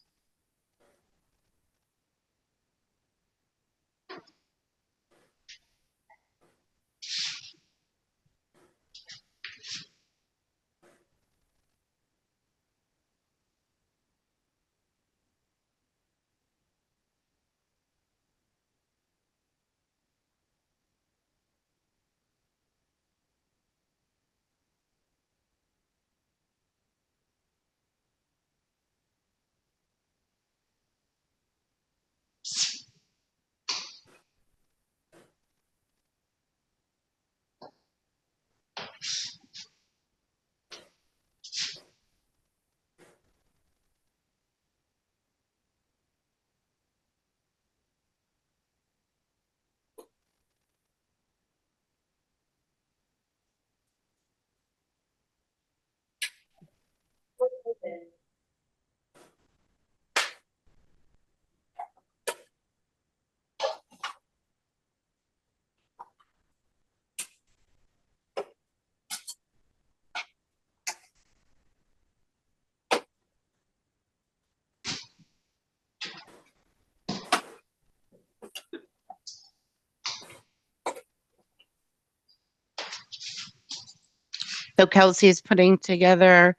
So Kelsey's putting together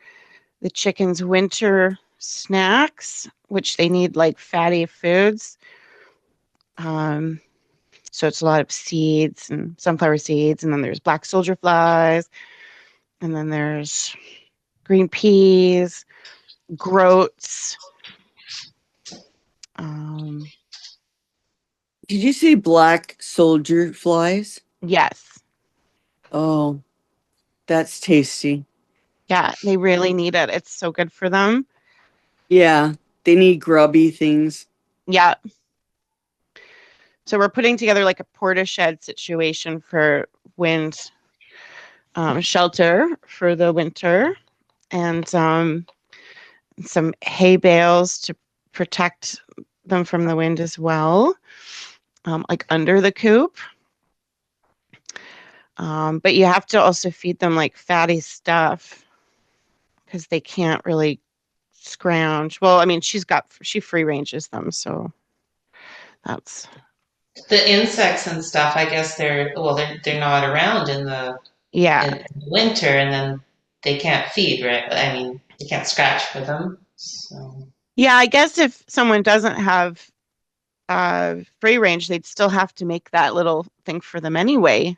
the chicken's winter snacks, which they need like fatty foods. Um, so it's a lot of seeds and sunflower seeds, and then there's black soldier flies, and then there's green peas, groats. Um, Did you say black soldier flies? yes. Oh, that's tasty. Yeah, they really need it. It's so good for them. Yeah, they need grubby things. Yeah. So we're putting together like a porta-shed situation for wind shelter for the winter, and some hay bales to protect them from the wind as well, like under the coop. But you have to also feed them like fatty stuff because they can't really scrounge. Well, I mean, she free ranges them, so that's The insects and stuff, I guess they're not around yeah. in winter, and then they can't feed, right? I mean, they can't scratch for them. So. Yeah, I guess if someone doesn't have free range, they'd still have to make that little thing for them anyway,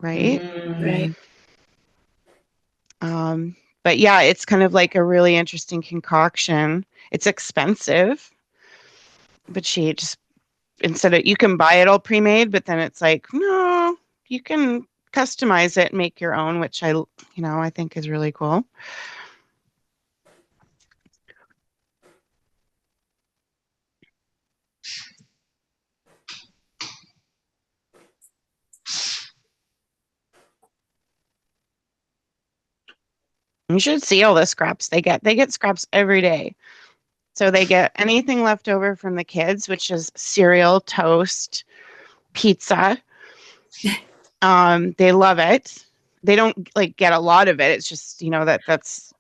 right? Right. But yeah, it's kind of like a really interesting concoction. It's expensive, but she just instead of you can buy it all pre-made, but then it's like, no, you can customize it and make your own, which I think is really cool. You should see all the scraps they get. They get scraps every day. So they get anything left over from the kids, which is cereal, toast, pizza. They love it. They don't like get a lot of it. It's just, that's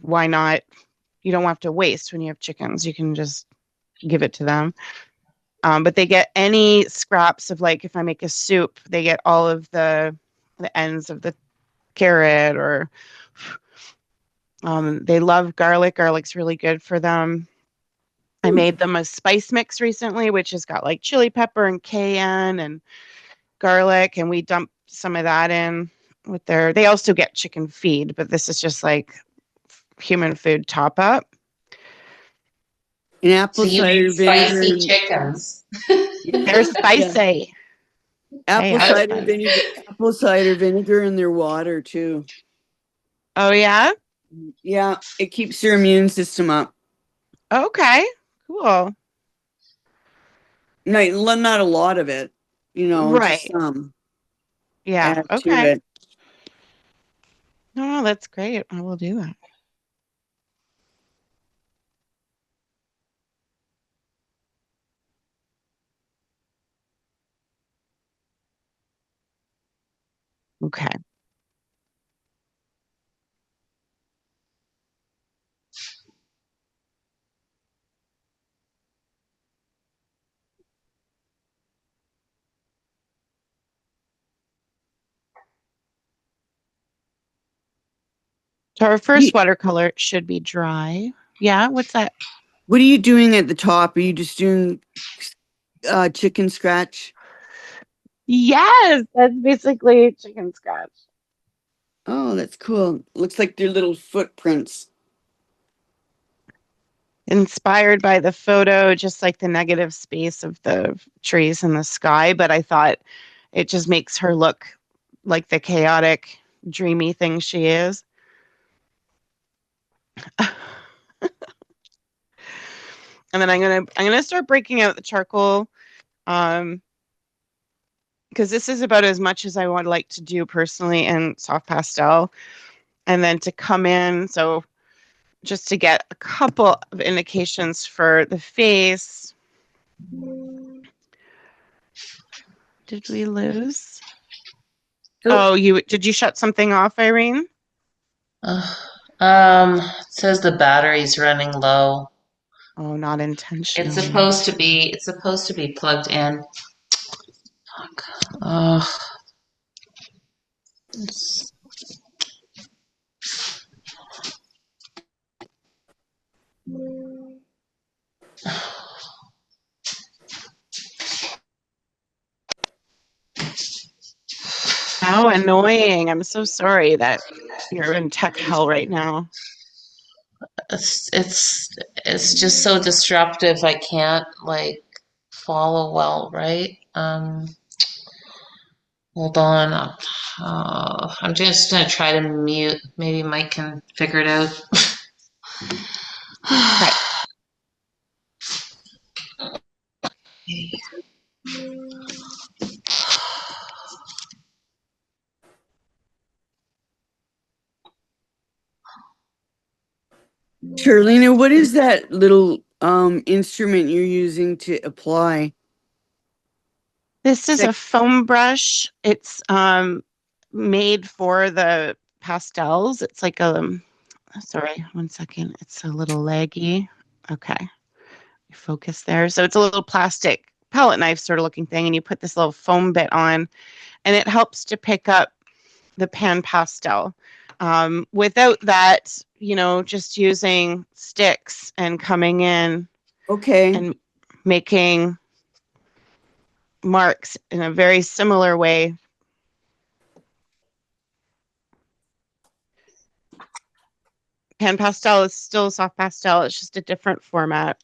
why not? You don't have to waste when you have chickens. You can just give it to them. But they get any scraps of like if I make a soup, they get all of the ends of the carrot or they love garlic. Garlic's really good for them. I made them a spice mix recently, which has got like chili pepper and cayenne and garlic, and we dump some of that in with they also get chicken feed, but this is just like human food top up. And So apple you make cider vinegar. spicy chickens. They're Yeah, spicy. Hey, apple That's cider fun. vinegar. Apple cider vinegar in their water too. oh yeah? Yeah, it keeps their immune system up. Okay, cool. Not a lot of it, just Right. some. Yeah, Add to okay. it. No, that's great. I will do that. Okay. So our first watercolor should be dry. Yeah, what's that? What are you doing at the top? Are you just doing chicken scratch? Yes, that's basically chicken scratch. Oh, that's cool. Looks like they're little footprints. Inspired by the photo, just like the negative space of the trees in the sky, but I thought it just makes her look like the chaotic, dreamy thing she is. And then I'm gonna start breaking out the charcoal, um, because this is about as much as I would like to do personally in soft pastel, and then to come in. So just to get a couple of indications for the face. Did we lose? Oh, did you shut something off, Irene? It says the battery's running low. Oh, not It's intentionally. supposed to be plugged in. Fuck. Oh, How annoying. I'm so sorry that you're in tech hell right now. It's just so disruptive. I can't like follow well, right? Hold on. I'm just gonna try to mute. Maybe Mike can figure it out. Right. Charlena, what is that little instrument you're using to apply? This is Like, a foam brush. It's made for the pastels. It's like a, sorry, one second. It's a little laggy. Okay. Focus there. So it's a little plastic palette knife sort of looking thing, and you put this little foam bit on, and it helps to pick up the pan pastel. Without that, just using sticks and coming in okay. and making marks in a very similar way. Pan pastel is still soft pastel. It's just a different format.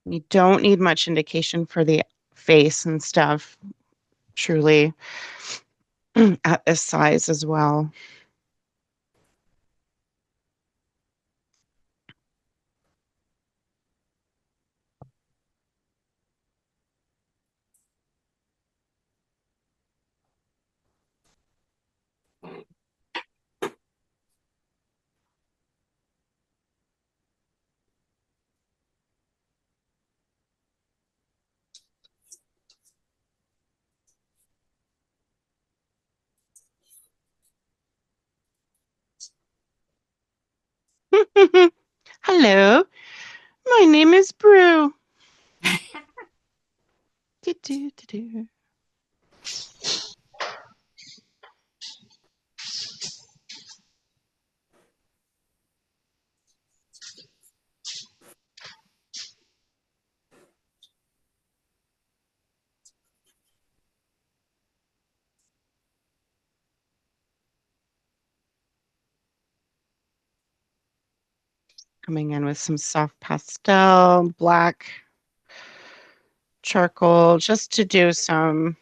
You don't need much indication for the face and stuff, truly, at this size as well. Hello, my name is Brew. Do. Coming in with some soft pastel, black, charcoal, just to do some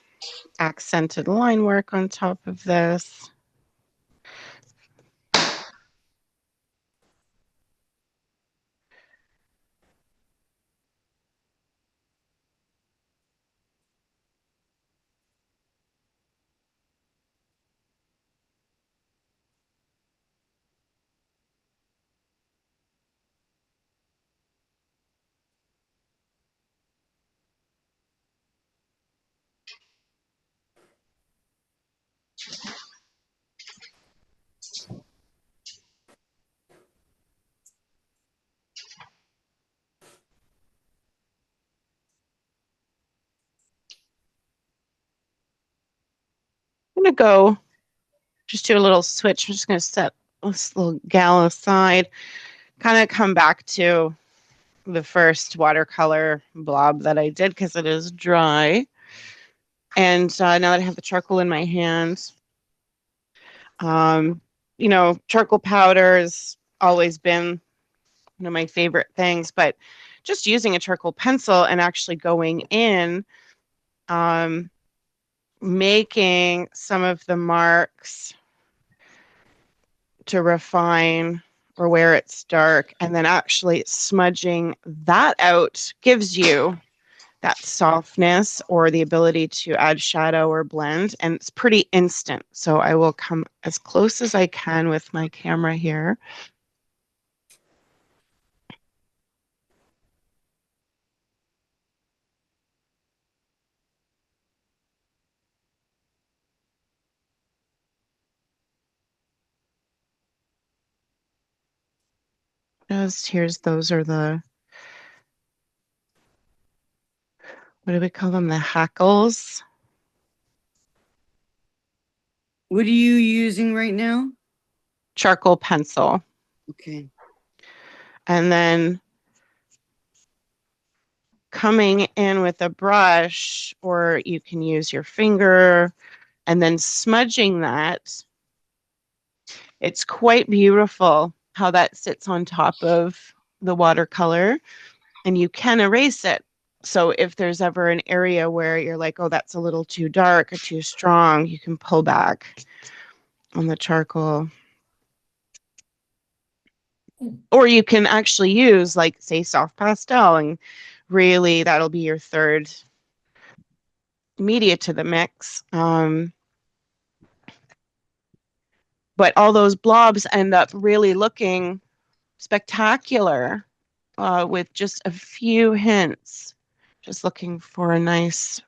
accented line work on top of this. I'm going to go just do a little switch. I'm just going to set this little gal aside, kind of come back to the first watercolor blob that I did because it is dry. And now that I have the charcoal in my hands, charcoal powder has always been one of my favorite things, but just using a charcoal pencil and actually going in, making some of the marks to refine or where it's dark, and then actually smudging that out gives you that softness or the ability to add shadow or blend, and it's pretty instant. So I will come as close as I can with my camera here. those are the, what do we call them? The hackles. What are you using right now? Charcoal pencil. Okay. And then coming in with a brush, or you can use your finger, and then smudging that. It's quite beautiful how that sits on top of the watercolor, and you can erase it. So if there's ever an area where you're like, oh, that's a little too dark or too strong, you can pull back on the charcoal. Or you can actually use, like, say, soft pastel, and really that'll be your third media to the mix. But all those blobs end up really looking spectacular with just a few hints. Just looking for a nice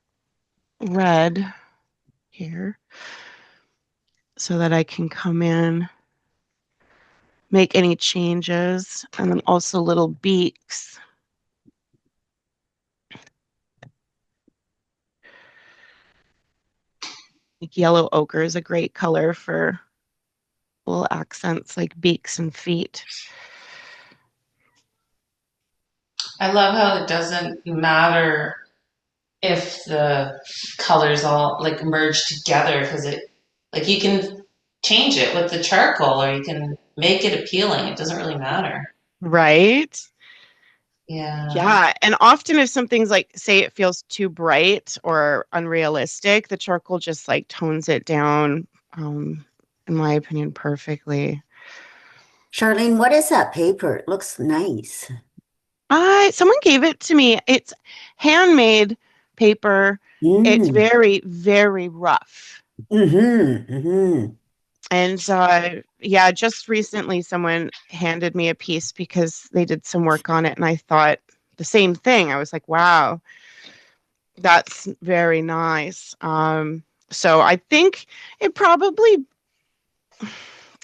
red here so that I can come in, make any changes, and then also little beaks. Like yellow ochre is a great color for little accents like beaks and feet. I love how it doesn't matter if the colors all like merge together because it like you can change it with the charcoal or you can make it appealing. It doesn't really matter. Right? Yeah. Yeah. And often if something's like, say it feels too bright or unrealistic, the charcoal just like tones it down, in my opinion, perfectly. Charlene, what is that paper? It looks nice. Someone gave it to me. It's handmade paper. It's Mm. very, very rough. Mm-hmm. Mm-hmm. And yeah, just recently someone handed me a piece because they did some work on it, and I thought the same thing. I was like, wow, that's very nice. So it probably,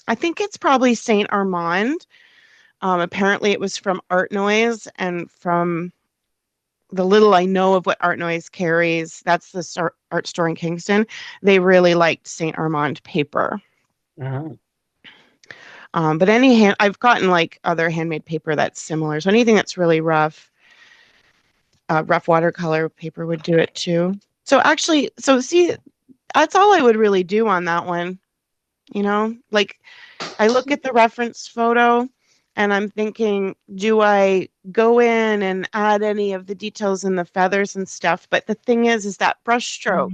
I think it's probably Saint Armand. Apparently, it was from Art Noise, and from the little I know of what Art Noise carries, that's the art store in Kingston. They really liked Saint Armand paper. Uh-huh. But I've gotten like other handmade paper that's similar. So anything that's really rough, rough watercolor paper would do it too. So actually, so see, that's all I would really do on that one. Like I look at the reference photo and I'm thinking, do I go in and add any of the details in the feathers and stuff? But the thing is that brush stroke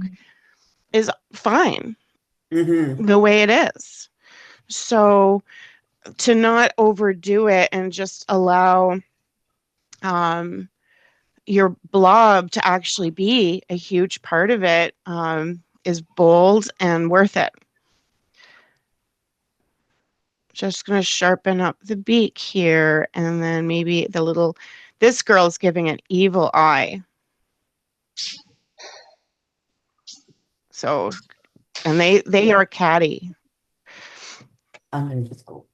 is fine Mm-hmm. the way it is. So to not overdo it and just allow um, your blob to actually be a huge part of it is bold and worth it. Just going to sharpen up the beak here, and then maybe this girl's giving an evil eye. So, and they are catty. I'm gonna just go.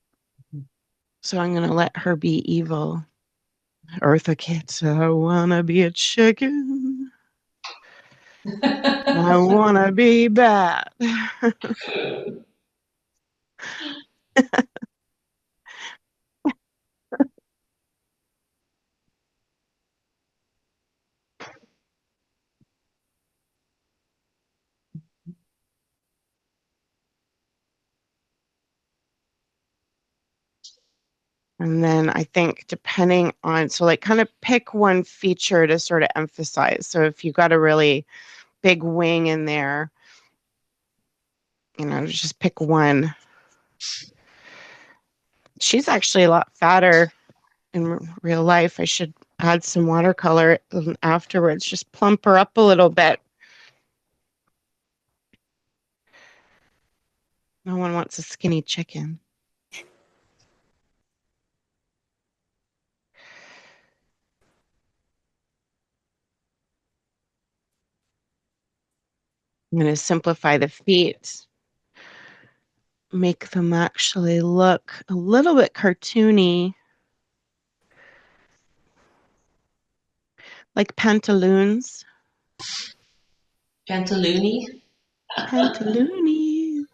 So I'm going to let her be evil. Eartha Kitt, I want to be a chicken. I want to be bad. And then I think depending on, so like kind of pick one feature to sort of emphasize. So if you got a really big wing in there, just pick one. She's actually a lot fatter in real life. I should add some watercolor afterwards, just plump her up a little bit. No one wants a skinny chicken. I'm going to simplify the feet, make them actually look a little bit cartoony. Like pantaloons. Pantaloony. Pantaloonies.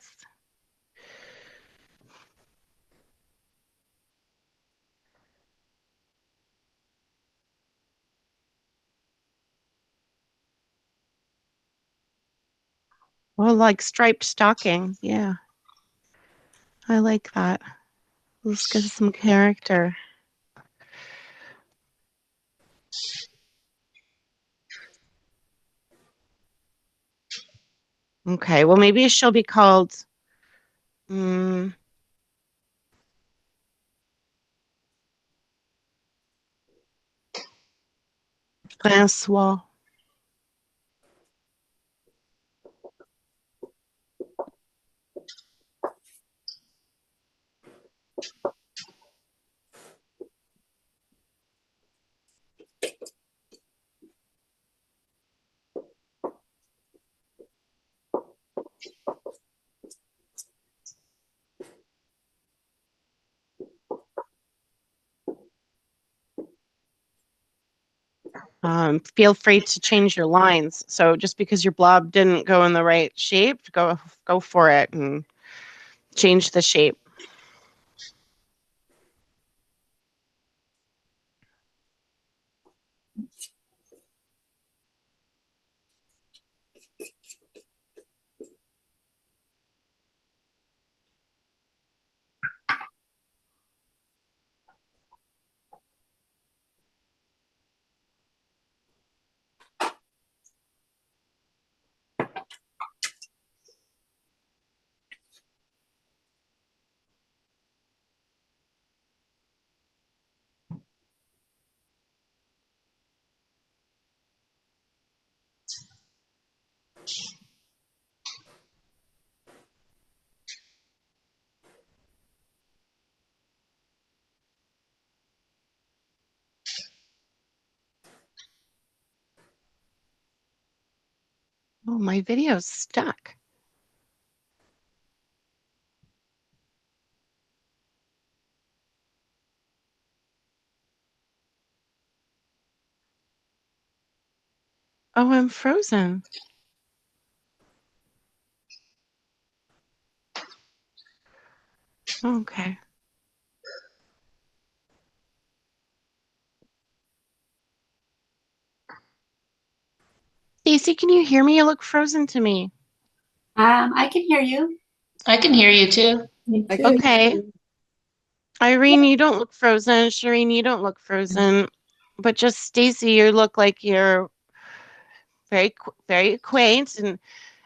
Well, like striped stockings. Yeah. I like that. Let's get some character. Okay, well, maybe she'll be called Francois. Feel free to change your lines. So just because your blob didn't go in the right shape, go for it and change the shape. Oh, my video's stuck. Oh, I'm frozen. Okay. Stacy, can you hear me? You look frozen to me. I can hear you. I can hear you too. Me I too. can- Okay. Irene, you don't look frozen. Shireen, you don't look frozen. But just Stacy, you look like you're very quaint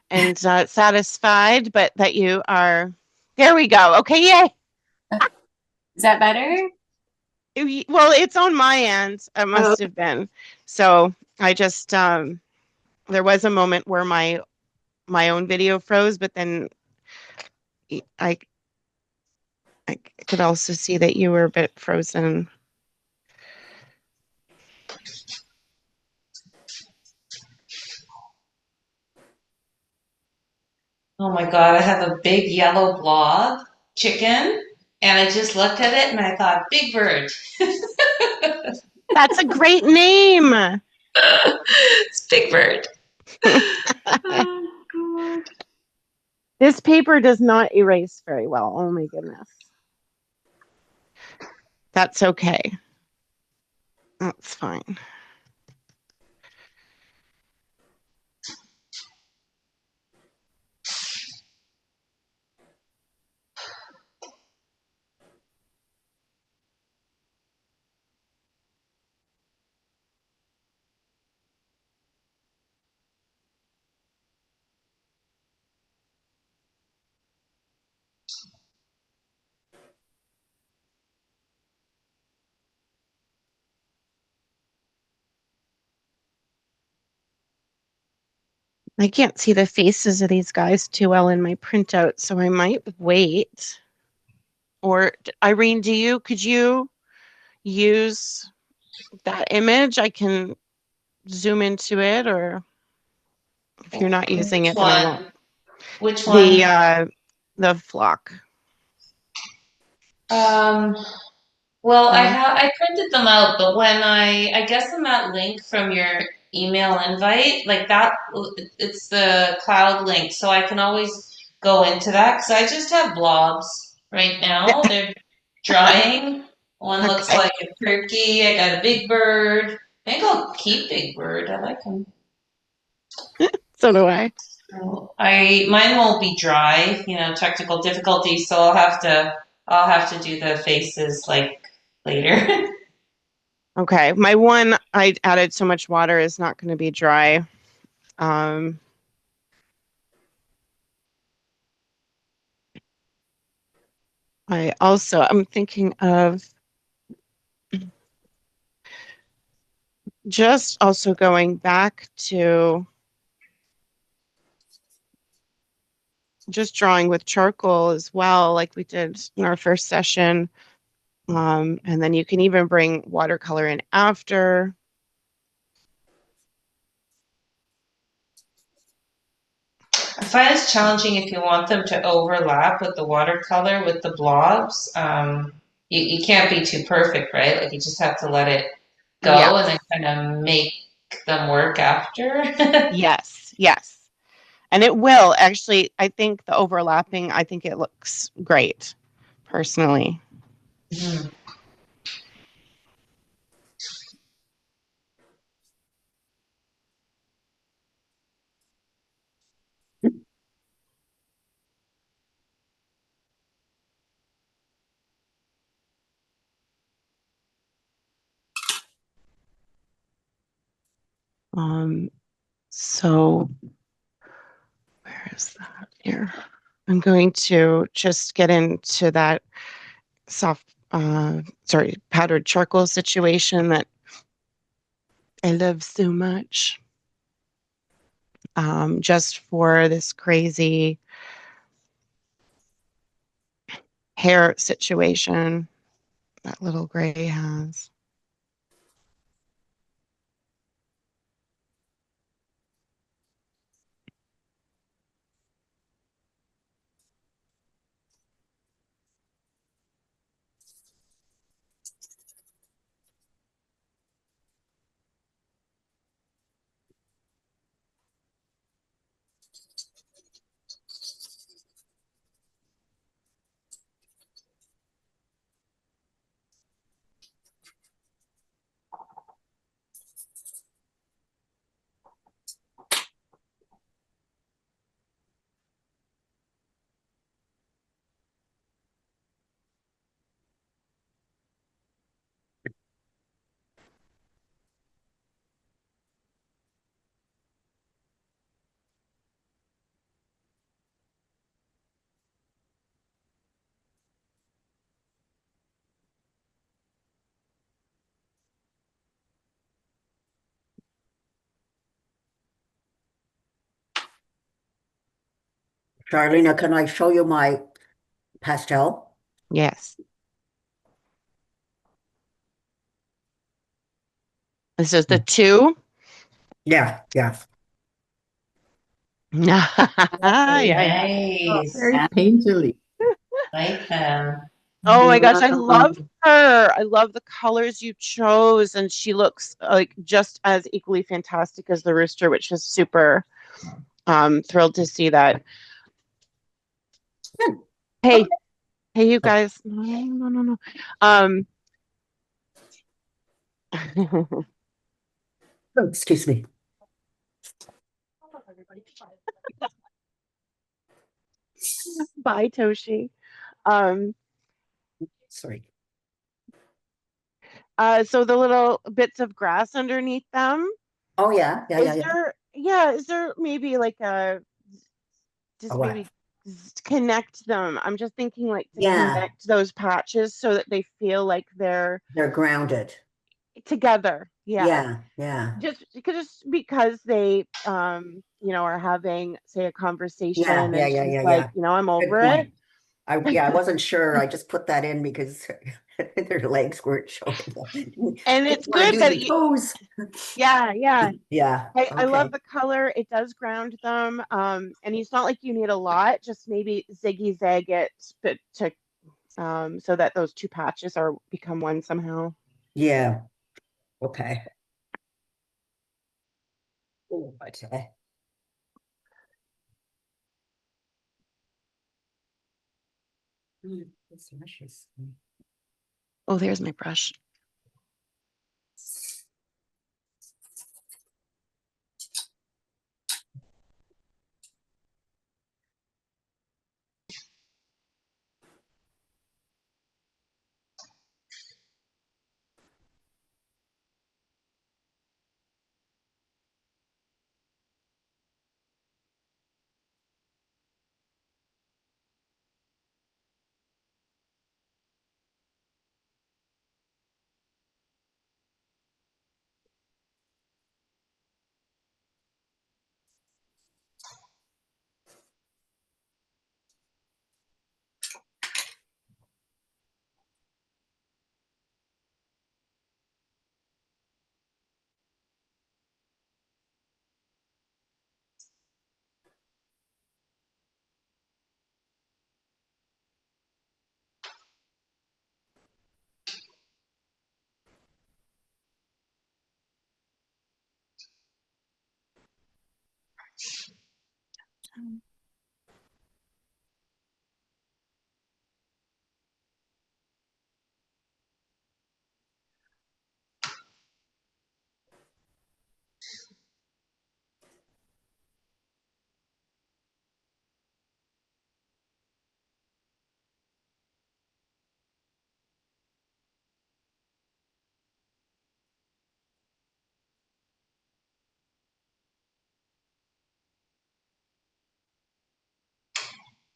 and satisfied, but that you are. There we go. Okay, yay. Is that better? Well, it's on my end. It must Oh, have been. So I just there was a moment where my own video froze, but then I I could also see that you were a bit frozen. Oh my God, I have a big yellow blob chicken, and I just looked at it and I thought, Big Bird. That's a great name. It's Big Bird. oh God. This paper does not erase very well. Oh my goodness. That's okay. That's fine. I can't see the faces of these guys too well in my printout, so I might wait. Or Irene, could you use that image? I can zoom into it, or if you're not using Which it, then I won't. one? Which one? The flock. Um, Well, Um, I printed them out, but when I guess in that link from your email invite, like that, it's the cloud link, so I can always go into that because I just have blobs right now. They're drying. One looks okay. like a turkey. I got a big bird. I think I'll keep Big Bird. I like him. So do I. So mine won't be dry, technical difficulties, so I'll have to do the faces like later. Okay. My one I added so much water is not going to be dry. Um, I'm thinking of just also going back to just drawing with charcoal as well, like we did in our first session. And then you can even bring watercolor in after. I find it's challenging if you want them to overlap with the watercolor with the blobs. You can't be too perfect, right? Like you just have to let it Yeah. go and then kind of make them work after. Yes. Yes. And it will actually, I think the overlapping, I think it looks great personally. Mhm. Um, so where is that here? I'm going to just get into that powdered charcoal situation that I love so much. Just for this crazy hair situation that little gray has. Charlena, can I show you my pastel? Yes. This is the two. Yeah, yeah. Yeah, yeah. Nice. Very painterly. Like them. Oh my gosh, I love Um, her. I love the colors you chose, and she looks like just as equally fantastic as the rooster, which is super thrilled to see that. good. Hey, Okay. hey, you guys. No, no, no, no. Um, Oh, excuse me. bye, Toshi. Um, Sorry. so the little bits of grass underneath them, Oh, yeah, yeah, yeah, is yeah. there maybe like a Oh, just what? maybe connect them? I'm just thinking like to Yeah, connect those patches so that they feel like they're they're grounded. together. Yeah. Yeah, yeah, Just because they are having say a yeah, conversation yeah, and yeah, she's yeah, like, yeah. I'm Good over it. point. I wasn't sure. I just put that in because their legs weren't showing. And Didn't it's want to good do that the toes. yeah. Yeah, I love okay. the color. It does ground them. And it's not like you need a lot, just maybe ziggy zag it but to so that those two patches are become one somehow. Yeah. Okay. Oh, okay. This luscious. Oh, there's my brush.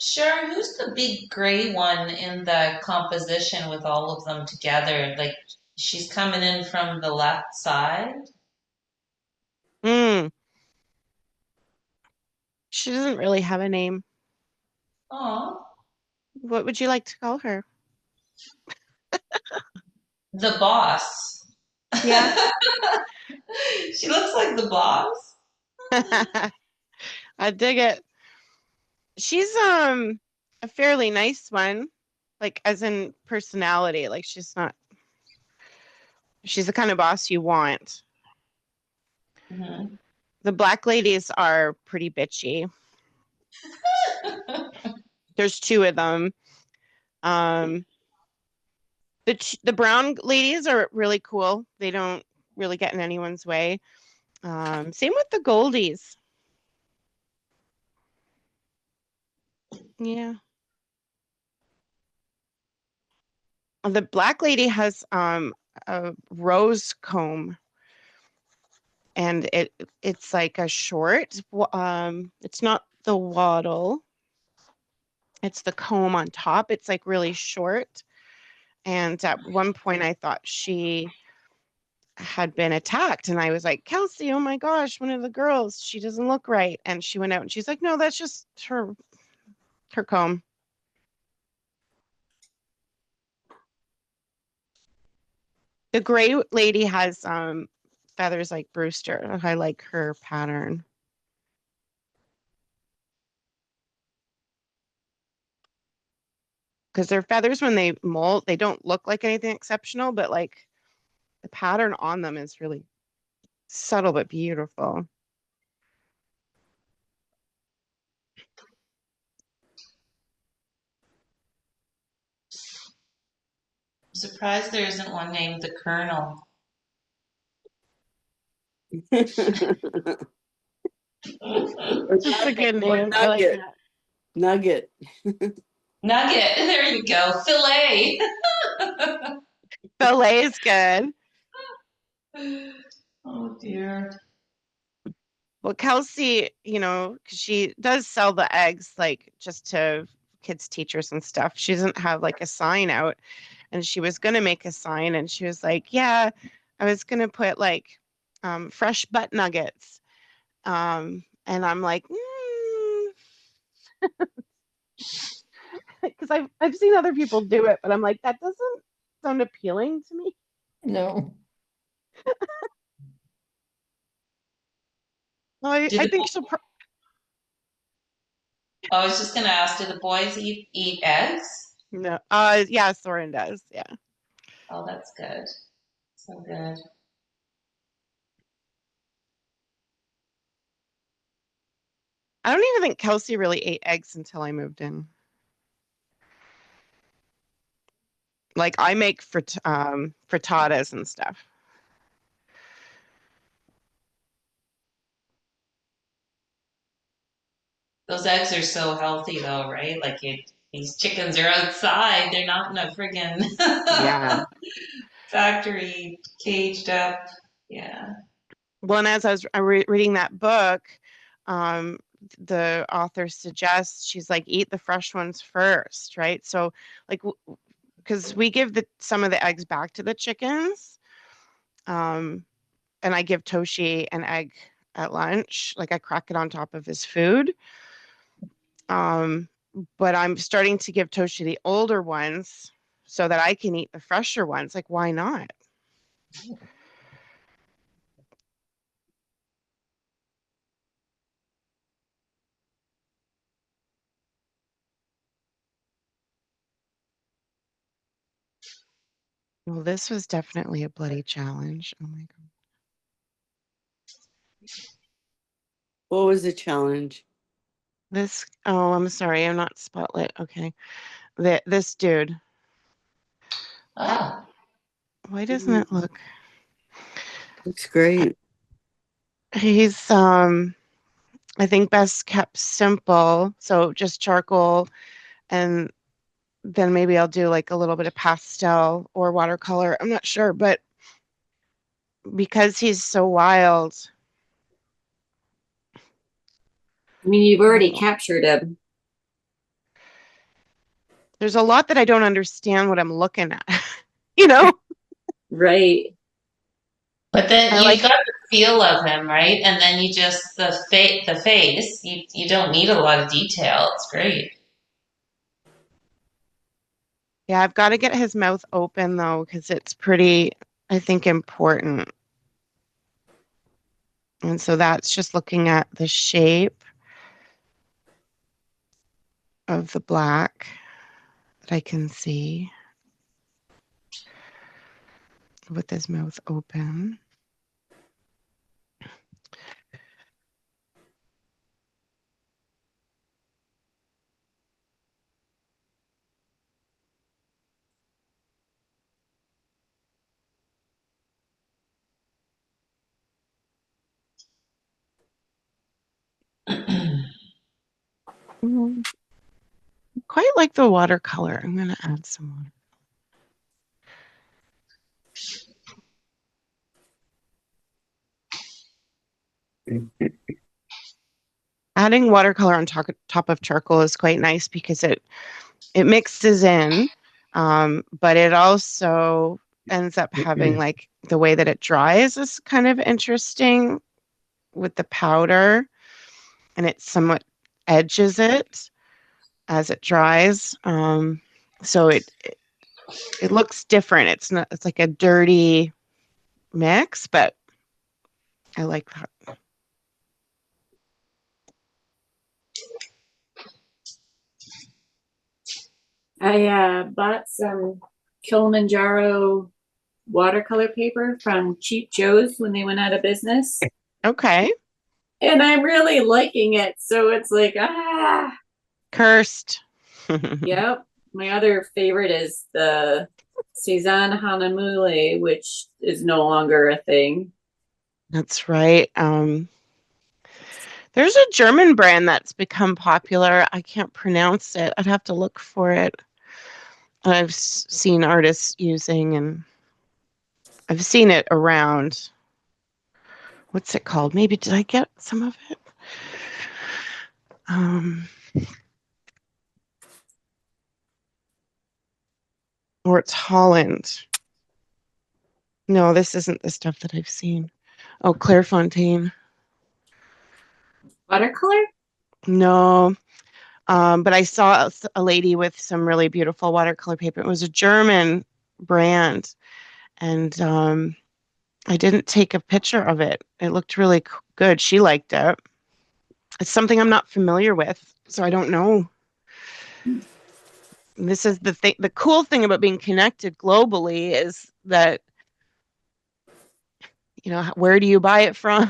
Sharon, who's the big gray one in the composition with all of them together? Like she's coming in from the left side. Mm. She doesn't really have a name. Oh, What would you like to call her? the boss. Yeah. She looks like the boss. I dig it. She's a fairly nice one, like as in personality. Like she's the kind of boss you want. Mhm. The black ladies are pretty bitchy. There's two of them. Um, the brown ladies are really cool. They don't really get in anyone's way. Same with the goldies. Yeah. The black lady has a rose comb, and it's like a short. It's not the waddle. It's the comb on top. It's like really short. And at one point, I thought she had been attacked, and I was like, Kelsey, oh my gosh, one of the girls, she doesn't look right. And she went out, and she's like, no, that's just her comb. The gray lady has feathers like Brewster. I like her pattern. Because their feathers, when they molt, they don't look like anything exceptional, but like the pattern on them is really subtle but beautiful. I'm surprised there isn't one named the Colonel. That's a good Or name. I like Nugget. that. Nugget. Nugget. There you go. Filet. Ballet is good. Oh dear. Well, Kelsey, because she does sell the eggs like just to kids, teachers, and stuff. She doesn't have like a sign out, and she was gonna make a sign, and she was like, "Yeah, I was gonna put like fresh butt nuggets," and I'm like, because I've seen other people do it, but I'm like, that doesn't sound appealing to me. No. Well, I, Do I the think she'll. I was just gonna ask, do the boys eat eggs? No. Yeah, Soren does. Yeah. Oh, that's good. So good. I don't even think Kelsey really ate eggs until I moved in. Like I make frittatas and stuff. Those eggs are so healthy though, right? Like these chickens are outside. They're not in a friggin' Yeah. factory caged up. Yeah. Well, and as I was reading that book, um, the author suggests she's like eat the fresh ones first, right? So like because we give some of the eggs back to the chickens, um, and I give Toshi an egg at lunch, like I crack it on top of his food. Um, but I'm starting to give Toshi the older ones so that I can eat the fresher ones. Like, why not? Well, this was definitely a bloody challenge. Oh my God. What was the challenge? Oh, I'm sorry. I'm not spotlit. Okay. This dude. Oh. Why doesn't it look? Looks great. He's, I think best kept simple. So just charcoal, and then maybe I'll do like a little bit of pastel or watercolor. I'm not sure, but because he's so wild. I mean, you've already Oh. captured him. There's a lot that I don't understand what I'm looking at. You know? Right. But then I you like, got the feel of him, right? And then you just the face. You don't need a lot of detail. It's great. yeah, I've got to get his mouth open though, because it's pretty, I think, important. And so that's just looking at the shape of the black that I can see with his mouth open. Mm, quite like the watercolor. I'm going to add some water. Adding watercolor on top of charcoal is quite nice because it mixes in, but it also ends up having like the way that it dries is kind of interesting with the powder, and it somewhat edges it as it dries. So it looks different. It's like a dirty mix, but I like that. I bought some Kilimanjaro watercolor paper from Cheap Joe's when they went out of business. Okay. And I'm really liking it. So it's like, Cursed. yep. My other favorite is the Cezanne Hanamule, which is no longer a thing. That's right. There's a German brand that's become popular. I can't pronounce it. I'd have to look for it. I've seen artists using, and I've seen it around. What's it called? Maybe did I get some of it? Or it's Holland. No, this isn't the stuff that I've seen. Oh, Clairefontaine. Watercolor? No, but I saw a lady with some really beautiful watercolor paper. It was a German brand, and I didn't take a picture of it. It looked really good. She liked it. It's something I'm not familiar with, so I don't know. This is the thing. The cool thing about being connected globally is that, where do you buy it from?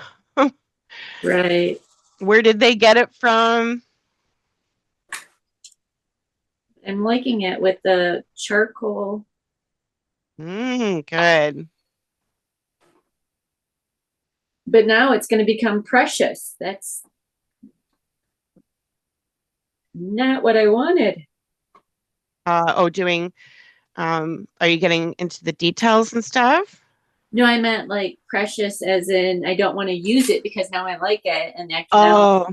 Right. Where did they get it from? I'm liking it with the charcoal. Good. But now it's going to become precious. That's not what I wanted. Doing, are you getting into the details and stuff? No, I meant like precious as in I don't want to use it because now I like it and I can Oh,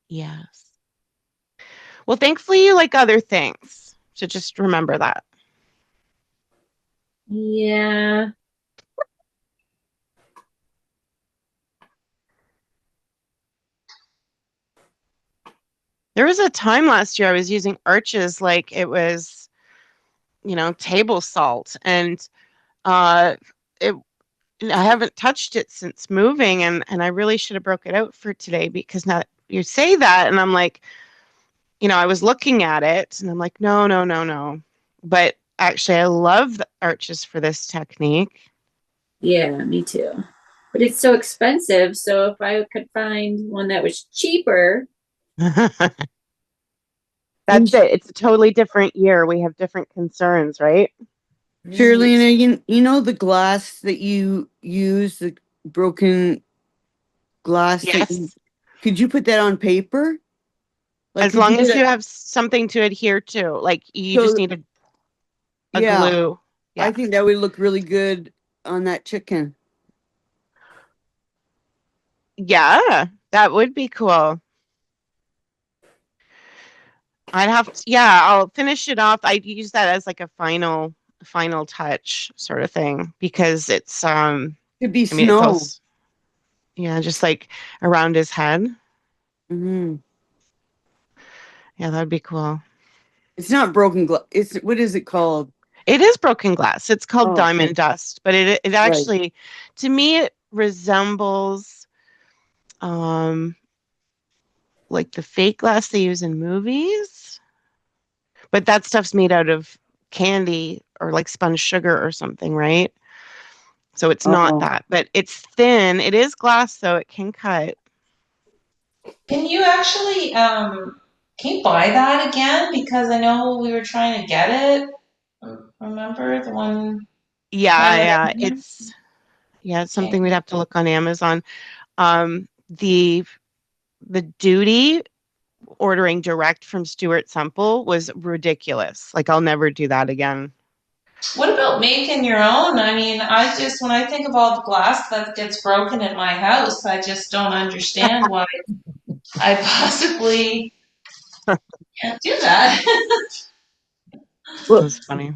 yes. Well, thankfully you like other things. So just remember that. Yeah. There was a time last year I was using arches like it was, table salt, and it I haven't touched it since moving, and I really should have broke it out for today, because now you say that and I'm like, I was looking at it and I'm like, no, no, no, no. But actually I love the arches for this technique. Yeah, me too. But it's so expensive. So if I could find one that was cheaper. That's it. It's a totally different year. We have different concerns, right? Shirley, you know the glass that you use, the broken glass Yes. could you put that on paper? Like, As could you long get as you it? have something to adhere to, like you just So, need a yeah, glue. Yeah. I think that would look really good on that chicken. Yeah, that would be cool. I'll finish it off. I use that as like a final touch sort of thing, because it's Could be I mean, it's snow. also, yeah, just like around his head. Hmm. Yeah, that'd be cool. It's not broken glass. It's what is it called? It is broken glass. It's called Oh, okay. diamond dust, but it Right. actually, to me, it resembles um like the fake glass they use in movies. But that stuff's made out of candy or like spun sugar or something, right? So it's not Oh, that, but it's thin. It is glass, so it can cut. Can you actually can you buy that again? Because I know we were trying to get it. Remember the one Yeah, trying to yeah. get it? It's Okay. something we'd have to look on Amazon. The duty ordering direct from Stuart Semple was ridiculous. Like, I'll never do that again. What about making your own? I mean, I just when I think of all the glass that gets broken in my house, I just don't understand why I possibly can't do that. That well, was funny.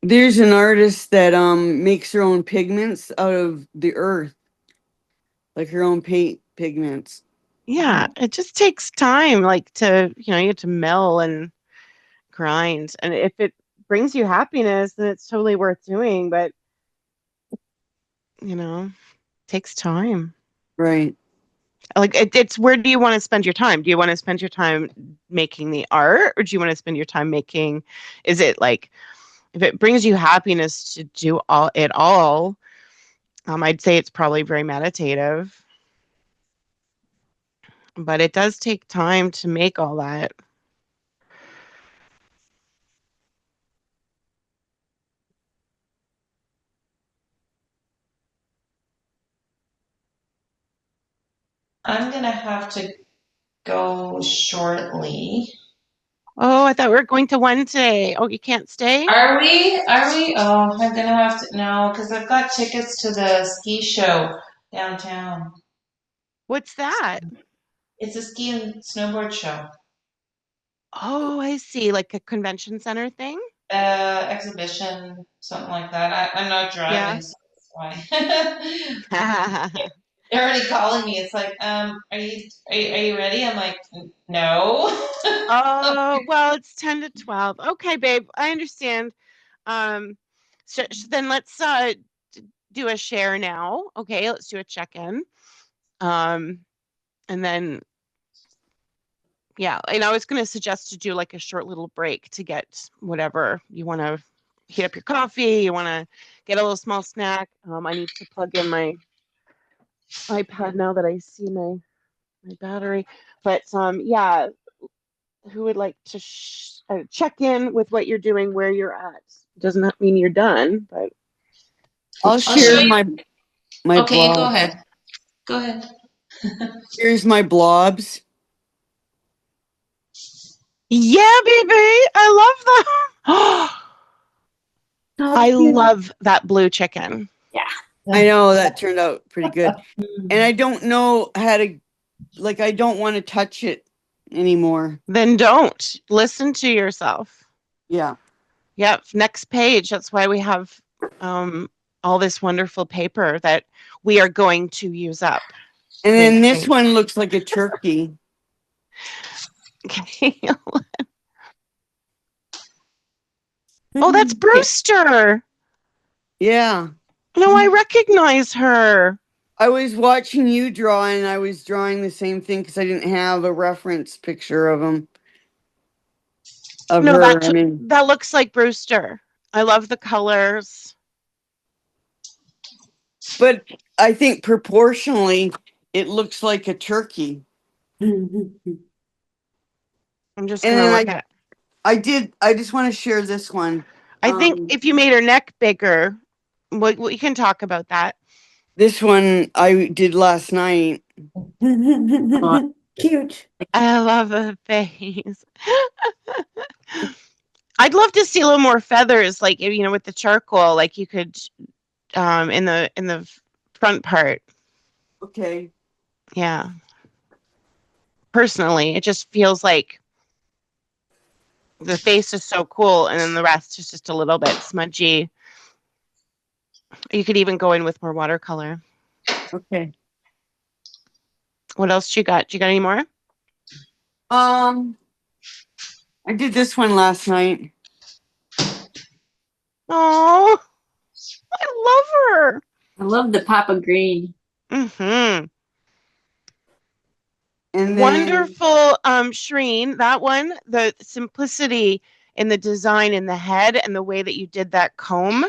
there's an artist that makes her own pigments out of the earth, like her own paint pigments. Yeah, it just takes time, like you have to mill and grind. And if it brings you happiness, then it's totally worth doing. But, it takes time. Right. Like, it's where do you want to spend your time? Do you want to spend your time making the art, or do you want to spend your time making, is it like, if it brings you happiness to do all, I'd say it's probably very meditative, but it does take time to make all that. I'm gonna have to go shortly. Oh, I thought we were going to Wednesday. Oh, you can't stay? Are we? Are we? Oh, I'm gonna have to no, because I've got tickets to the ski show downtown. What's that? It's a ski and snowboard show. Oh, I see. Like a convention center thing? Exhibition, something like that. I'm not Yeah. driving, so that's why. They're already calling me. It's like, are you ready? I'm like, no. Oh, well, it's 10 to 12. Okay, babe, I understand. Um, then let's do a share now. Okay, let's do a check-in. Um, and then Yeah, and I was going to suggest to do like a short little break to get whatever you want to heat up your coffee, you want to get a little small snack. I need to plug in my iPad now that I see my battery. But yeah, who would like to check in with what you're doing, where you're at? Doesn't that mean you're done, but I'll I'll show share you. my Okay, go blobs. ahead. Go ahead. Here's my blobs. yeah, baby, I love that. Oh, I cute. love that blue chicken. I know that turned out pretty good. And I don't know how to, like, I don't want to touch it anymore. Then don't listen to yourself. Yeah. Yep, next page. That's why we have all this wonderful paper that we are going to use up. And then Wink, this wink. one looks like a turkey. Okay. Oh, that's Brewster. Yeah. No, I recognize her. I was watching you draw and I was drawing the same thing because I didn't have a reference picture of him. Of No, her. I mean, that looks like Brewster. I love the colors. but I think proportionally it looks like a turkey. I'm just And gonna then look at. I just want to share this one. I think if you made her neck bigger, we can talk about that. This one I did last night. Cute. I love the face. I'd love to see a little more feathers, like with the charcoal, like you could in the front part. Okay. Yeah. Personally, it just feels like the face is so cool, and then the rest is just a little bit smudgy. You could even go in with more watercolor. Okay. What else you got? You got any more? I did this one last night. Oh, I love her. I love the pop of green. Mm-hmm. And then Wonderful, Shreen. That one, the simplicity in the design in the head and the way that you did that comb,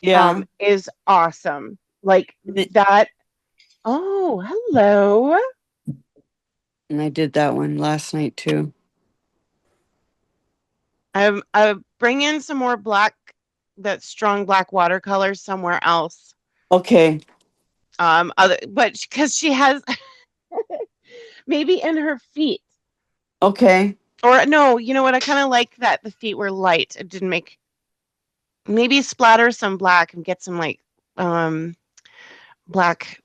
yeah. is awesome. Like that. Oh, hello. And I did that one last night too. I bring in some more that strong black watercolors somewhere else. Okay. But because she has maybe in her feet. Okay. Or no, you know what? I kind of like that the feet were light. It didn't make maybe splatter some black and get some like black More black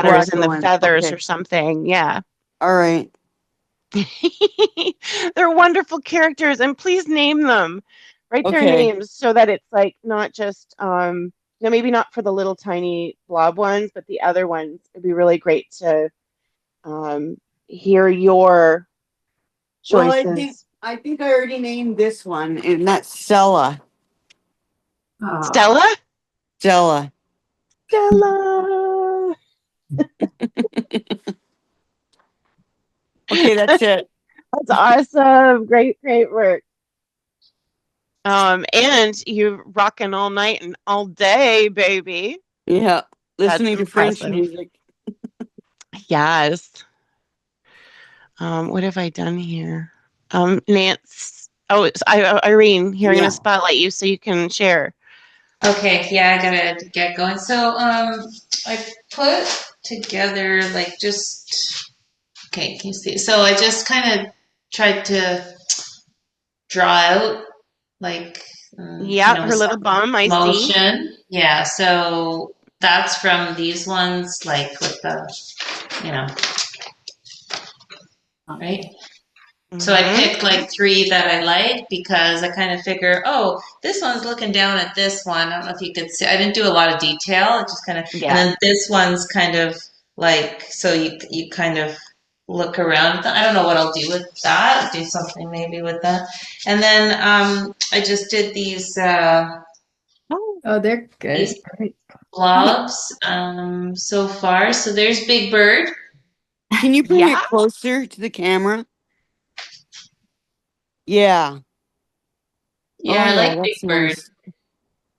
splatters in the going. feathers Okay. or something. Yeah. All right. They're wonderful characters, and please name them. Write their Okay. names so that it's like not just maybe not for the little tiny blob ones, but the other ones. It'd be really great to hear your Well, choices. I think I already named this one, and that's Stella. Stella? Stella. Stella. Okay, that's it. That's awesome. Great work. And you rocking all night and all day, baby. Yeah. Listening to French impressive. music. Yes. What have I done here? Nance. Oh, it's Irene. Here, I'm Yeah. gonna spotlight you so you can share. Okay, yeah, I gotta get going. So, I put together like just okay, can you see? So I just kind of tried to draw out like Yeah, her little bum. I see. motion. Yeah, so that's from these ones, like with the, you know, right? So I Mhm. picked like three that I like because I kind of figure, oh, this one's looking down at this one. I don't know if you could see. I didn't do a lot of detail. It just kind of, and Yeah. then this one's kind of like, so you kind of look around. I don't know what I'll do with that. Do something maybe with that. And then I just did these Oh, they're good. these blobs so far. So there's Big Bird. Can you bring Yeah. it closer to the camera? Yeah. Yeah, Oh I yeah, like Big that's Bird. nice.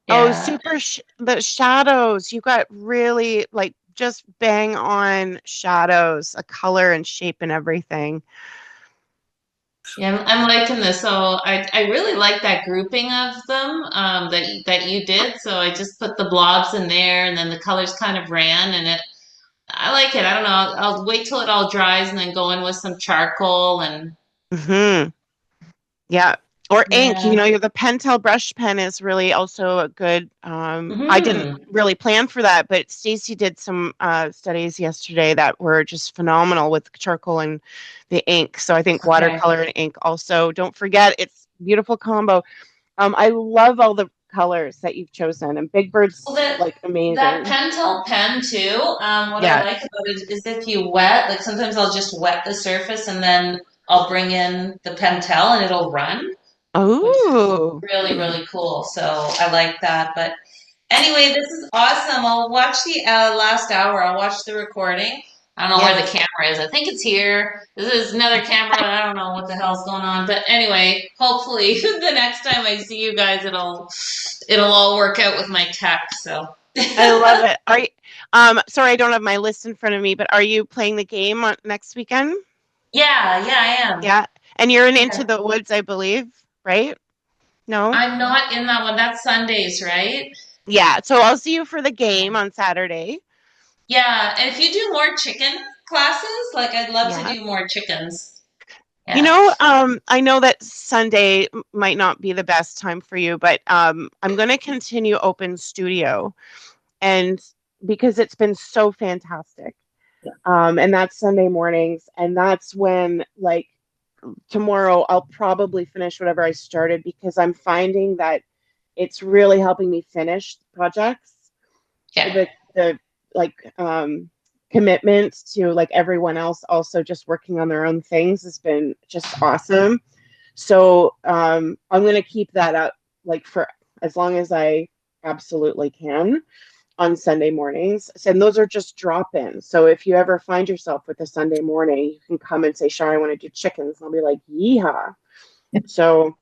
Oh, Yeah. the shadows. You got really like just bang on shadows, a color and shape and everything. Yeah, I'm liking this. So I really like that grouping of them that you did. So I just put the blobs in there, and then the colors kind of ran, and I like it. I don't know. I'll wait till it all dries and then go in with some charcoal and Hmm. Yeah. Or ink, yeah. the Pentel brush pen is really also a good. I didn't Hmm. really plan for that, but Stacy did some studies yesterday that were just phenomenal with charcoal and the ink. So I think Okay. watercolor and ink also. Don't forget, it's beautiful combo. I love all the colors that you've chosen, and Big Well, Bird's like that amazing. Pentel pen too. What I Yeah. like about it is if you wet, like sometimes I'll just wet the surface and then I'll bring in the Pentel and it'll run, which is Oh, really, really cool. So I like that. But anyway, this is awesome. I'll watch the last hour. I'll watch the recording. I don't know where the yes. camera is. I think it's here. This is another camera. I don't know what the hell's going on. But anyway, hopefully the next time I see you guys, it'll all work out with my tech. So I love it. Sorry, I don't have my list in front of me, but are you playing the game next weekend? yeah, I am. Yeah. And you're in Into Yeah. the Woods, I believe, right? No? I'm not in that one. That's Sundays, right? Yeah. So I'll see you for the game on Saturday. Yeah. And if you do more chicken classes, like I'd love to Yeah. do more chickens. Yeah. I know that Sunday might not be the best time for you, but I'm going to continue Open Studio, and because it's been so fantastic. And that's Sunday mornings, and that's when like tomorrow I'll probably finish whatever I started because I'm finding that it's really helping me finish projects. Yeah. The like commitment to like everyone else also just working on their own things has been just awesome. So I'm going to keep that up like for as long as I absolutely can on Sunday mornings. And those are just drop-ins. So if you ever find yourself with a Sunday morning, you can come and say, Shar, I want to do chickens. And I'll be like, yeehaw. So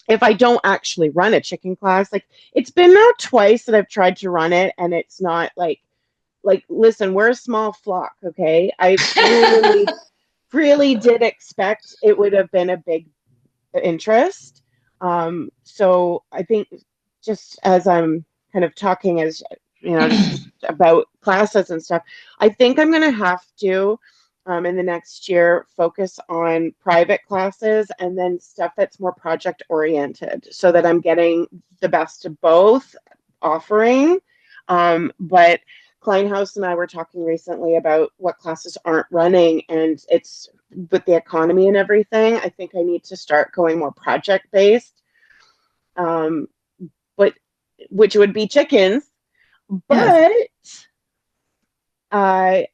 if I don't actually run a chicken class, like it's been now twice that I've tried to run it and it's not like listen, we're a small flock, okay? I really did expect it would have been a big interest. So I think just as I'm kind of talking as just about classes and stuff, I think I'm going to have to in the next year focus on private classes and then stuff that's more project oriented so that I'm getting the best of both offering. But Kleinhaus and I were talking recently about what classes aren't running, and it's with the economy and everything. I think I need to start going more project based, um, but which would be chickens. Yes. But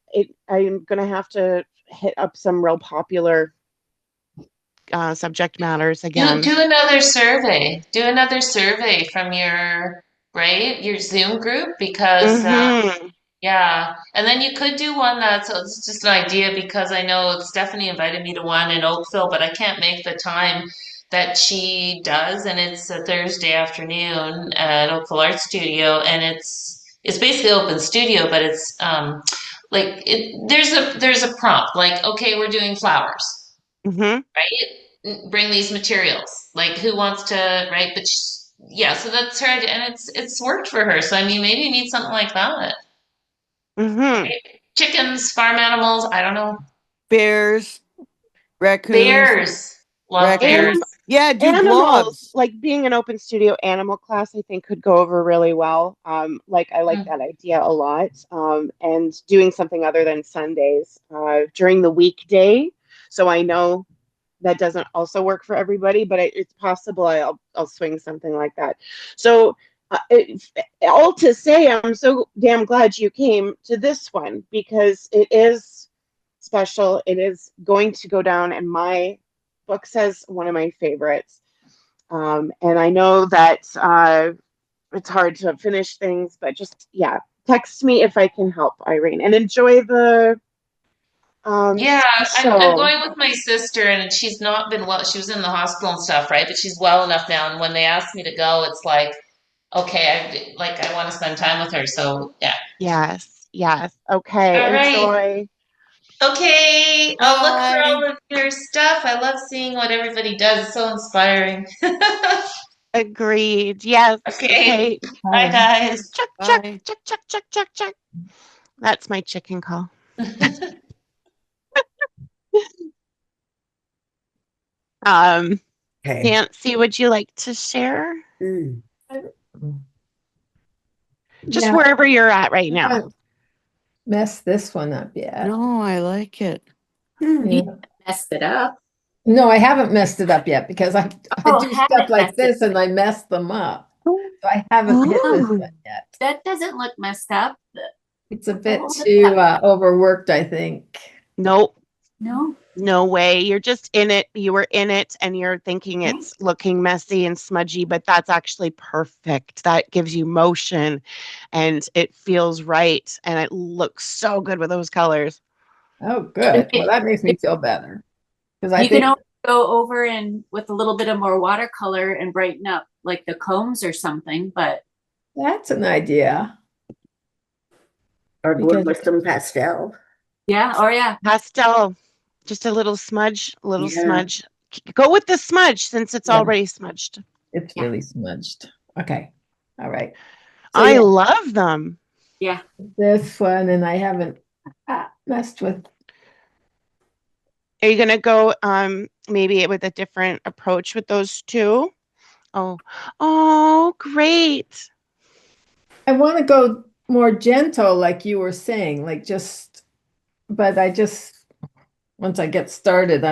I'm gonna have to hit up some real popular subject matters again. Do another survey. Do another survey from your Zoom group because Mm-hmm. yeah, and then you could do one that's so it's just an idea because I know Stephanie invited me to one in Oakville, but I can't make the time that she does, and it's a Thursday afternoon at Oakville Art Studio, and it's basically open studio, but it's like there's a prompt like okay, we're doing flowers, Mm-hmm. right? Bring these materials. Like who wants to, right? But yeah, so that's her idea, and it's worked for her. So I mean, maybe you need something like that. Mm-hmm. Chickens, farm animals, I don't know. Bears, raccoons, Bears. Love Anim- raccoons. bears. Yeah, do Animals, blobs. like being an open studio animal class, I think could go over really well. Like I like Mm. that idea a lot. And doing something other than Sundays during the weekday. So I know that doesn't also work for everybody, but it's possible I'll swing something like that. So all to say, I'm so damn glad you came to this one because it is special. It is going to go down in my books as one of my favorites. And I know that it's hard to finish things, but just, yeah, text me if I can help, Irene. And enjoy Yeah, I'm So going with my sister, and she's not been well. She was in the hospital and stuff, right? But she's well enough now. And when they ask me to go, it's like, okay, I want to spend time with her. So yeah. yes, yes. Okay, All right. enjoy. Okay, I'll look for Bye. all of your stuff. I love seeing what everybody does. It's so inspiring. Agreed. Yes. Okay, Okay. bye Bye. guys. Chuck, chuck, Bye. chuck, chuck, chuck, chuck, chuck. That's my chicken call. Um, Okay. Nancy, would you like to share? Mm. Just Yeah, wherever you're at right I now. haven't messed this one up yet. No, I like it. Mm. Yeah. You messed it up. No, I haven't messed it up yet because I Oh, do haven't stuff like messed it this and I mess them up. So I haven't hit this Oh, one yet. That doesn't look messed up. It's a bit Oh, look too at that. overworked, I think. nope. No. No way. You're just in it. You were in it and you're thinking it's looking messy and smudgy, but that's actually perfect. That gives you motion and it feels right. And it looks so good with those colors. Oh, good. Well, that makes me feel better because I You can think always go over and with a little bit of more watercolor and brighten up like the combs or something, but that's an idea Or go because with some pastel. yeah, or yeah. Pastel, just a little smudge, a little Yeah. smudge. Go with the smudge since it's Yeah. already smudged. it's Yeah. really smudged. Okay. All right. So I yeah, love them. Yeah. this one, and I haven't messed with. Are you gonna go maybe with a different approach with those two? Oh, oh, great. I want to go more gentle, like you were saying, like just, but I just, once I get started,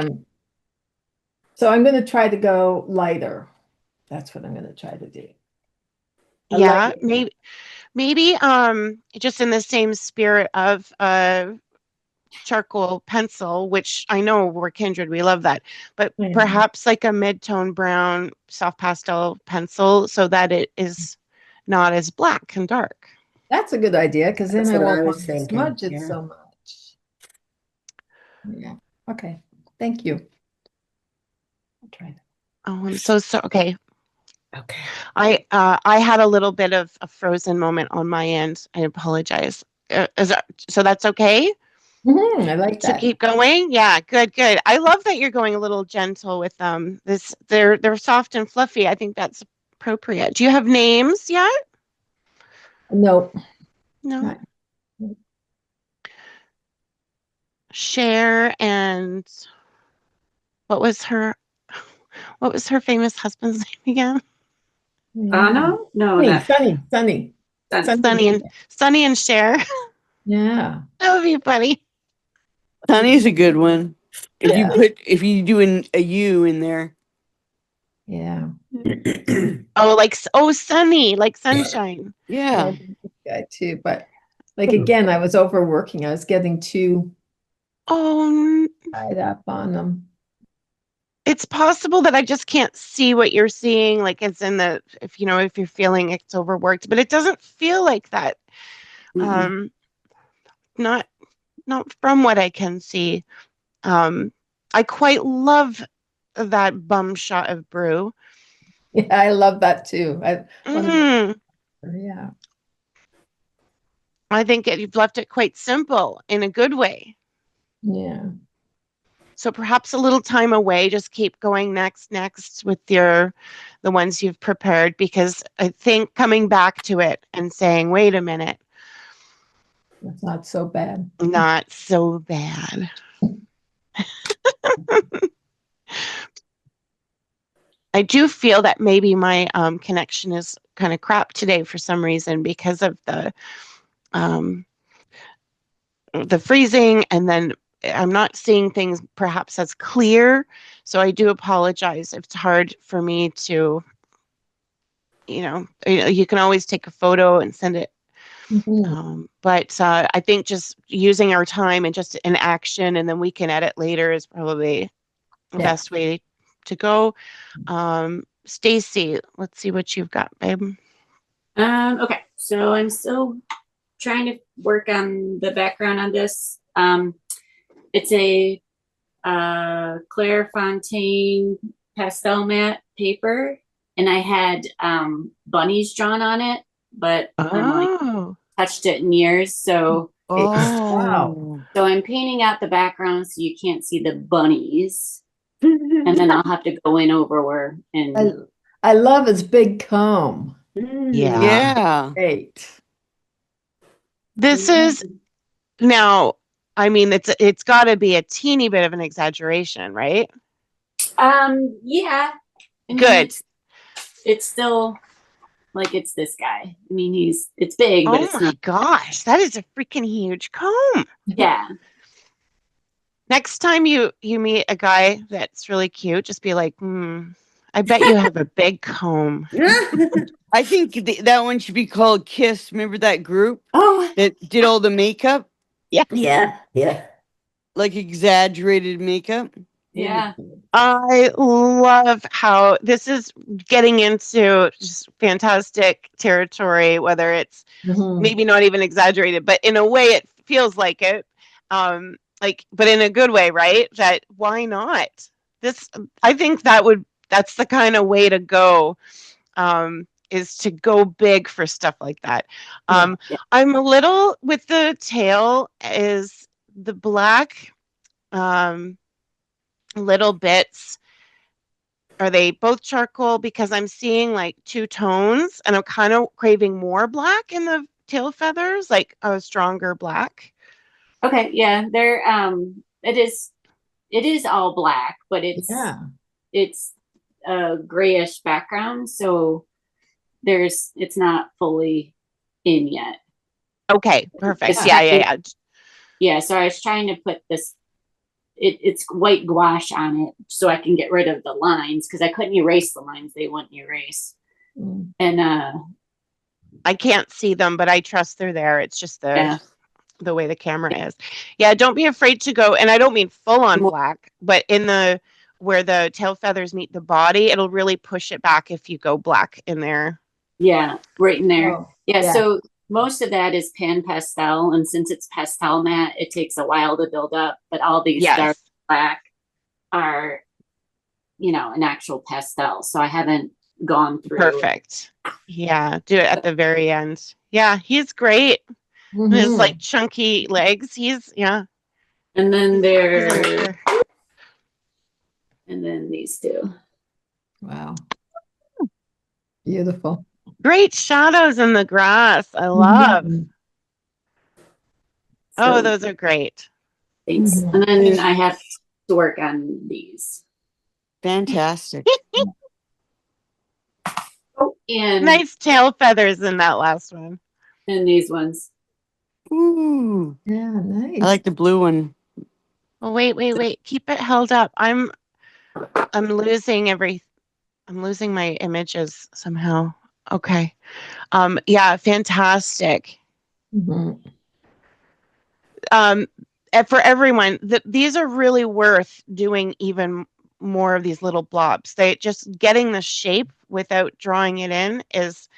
so I'm going to try to go lighter. That's what I'm going to try to do. I like Yeah, maybe just in the same spirit of charcoal pencil, which I know we're kindred, we love that, but Yeah. perhaps like a mid-tone brown soft pastel pencil so that it is not as black and dark. That's a good idea because then That's I what I won't was want to thinking. smudge it Yeah. so much. Yeah. Okay. Thank you. I'll try that. Oh, I'm so okay. Okay. I had a little bit of a frozen moment on my end. I apologize. So that's okay I like to that. keep going? Yeah, good, good. I love that you're going a little gentle with them. They're soft and fluffy. I think that's appropriate. Do you have names yet? No. No. Not- Cher and what was her famous husband's name again? yeah. No, no, Sunny, not Sunny. Sunny and Cher. Yeah. That would be funny. Sunny's a good one. Yeah. If you do a U in there. Yeah. Oh, sunny, like sunshine. Yeah, Yeah. this guy too. But like again, I was overworking. I was getting too Oh, tied up on them. it's possible that I just can't see what you're seeing, like it's in the if you're feeling it's overworked, but it doesn't feel like that. Mm-mm. Um, not not from what I can see. Um, I quite love that bum shot of Brew. Yeah, I love that too. Mm, Yeah. I think you've left it quite simple in a good way. Yeah. So perhaps a little time away, just keep going next with the ones you've prepared, because I think coming back to it and saying, wait a minute, That's not so bad. not so bad. I do feel that maybe my connection is kind of crap today for some reason because of um, the freezing, and then I'm not seeing things perhaps as clear. So I do apologize if it's hard for me to, you can always take a photo and send it. Mhm. But I think just using our time and just in action, and then we can edit later is probably the Yeah. best way to go. Stacy, let's see what you've got, babe. Okay, so I'm still trying to work on the background on this. It's a Claire Fontaine pastel matte paper, and I had bunnies drawn on it, but I'm like Oh, touched it in years, so it's Oh. so I'm painting out the background so you can't see the bunnies, and then I'll have to go in over and I love his big comb. yeah. Yeah. Great. This is now, I mean, it's got to be a teeny bit of an exaggeration, right? yeah. I mean, Good. it's still like it's this guy. I mean, it's big, but Oh it's my not. gosh, that is a freaking huge comb. Yeah. Next time you meet a guy that's really cute, just be like, I bet you have a big comb. I think that one should be called Kiss. Remember that group Oh, that did all the makeup? Yeah. Yeah. Like exaggerated makeup? yeah. I love how this is getting into just fantastic territory, whether it's Mhm. maybe not even exaggerated, but in a way it feels like it. Like, but in a good way, right? That why not? This, I think that's the kind of way to go, is to go big for stuff like that. Yeah. I'm a little with the tail is the black, little bits. Are they both charcoal? Because I'm seeing like two tones and I'm kind of craving more black in the tail feathers, like a stronger black. Okay, yeah. It is all black, but Yeah. it's a grayish background, so it's not fully in yet. Okay, perfect. It's Yeah, trying yeah, yeah. yeah, so I was trying to put it's white gouache on it so I can get rid of the lines because I couldn't erase the lines, they wouldn't erase. Mm. And I can't see them, but I trust they're there. It's just yeah. the way the camera is. Yeah, don't be afraid to go, and I don't mean full on black, but in the where the tail feathers meet the body, it'll really push it back if you go black in there. Yeah, right in there. Oh, Yeah, yeah. so most of that is pan pastel, and since it's pastel matte, it takes a while to build up. But all these dark Yes. black are, an actual pastel. So I haven't gone through. Perfect. Yeah, do it at the very end. Yeah, he's great. His like chunky legs. Yeah. And then He's a maker. and then these two. Wow. Beautiful. Great shadows in the grass. I love. Mhm. Oh, So those are great. thanks. Mhm. And then I have to work on these. Fantastic. Oh, and Nice tail feathers in that last one. and these ones. Ooh. Yeah, nice. I like the blue one. Oh, wait. Keep it held up. I'm losing I'm losing my images somehow. Okay. Yeah, fantastic. Mhm. And for everyone, these are really worth doing even more of these little blobs. They just getting the shape without drawing it in is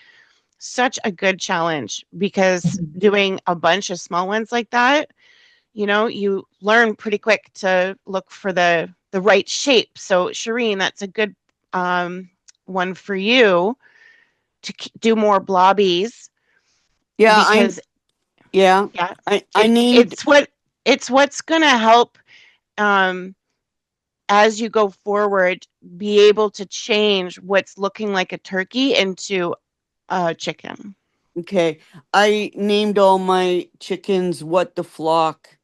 such a good challenge because doing a bunch of small ones like that, you learn pretty quick to look for the right shape. So Shireen, that's a good one for you to do more blobbies Yeah, because yeah. yeah, I named it's what's going to help, as you go forward, be able to change what's looking like a turkey into a chicken. okay. I named all my chickens What the Flock.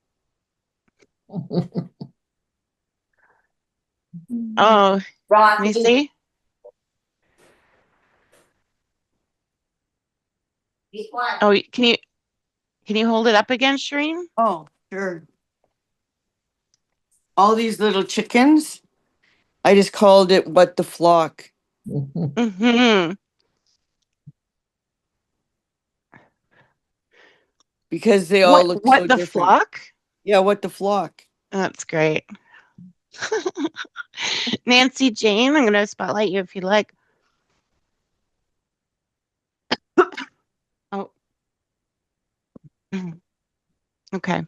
Oh, let me Rocky. see. Oh, can you hold it up again, Shireen? Oh, sure. All these little chickens. I just called it What the Flock Mm-hmm. because they all look so What the different. flock? Yeah, What the Flock. That's great. Nancy Jane, I'm going to spotlight you if you like. Oh. Okay.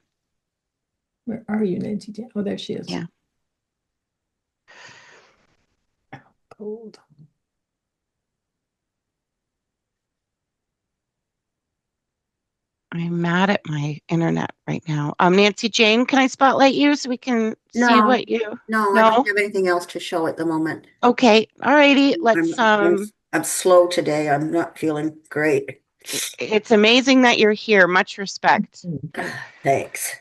Where are you, Nancy? Oh, there she is. Yeah. Cold. I'm mad at my internet right now. Nancy Jane, can I spotlight you so we can see No, what you? no, I don't have anything else to show at the moment. Okay. All righty. Let's I'm slow today. I'm not feeling great. It's amazing that you're here. Much respect. Thanks.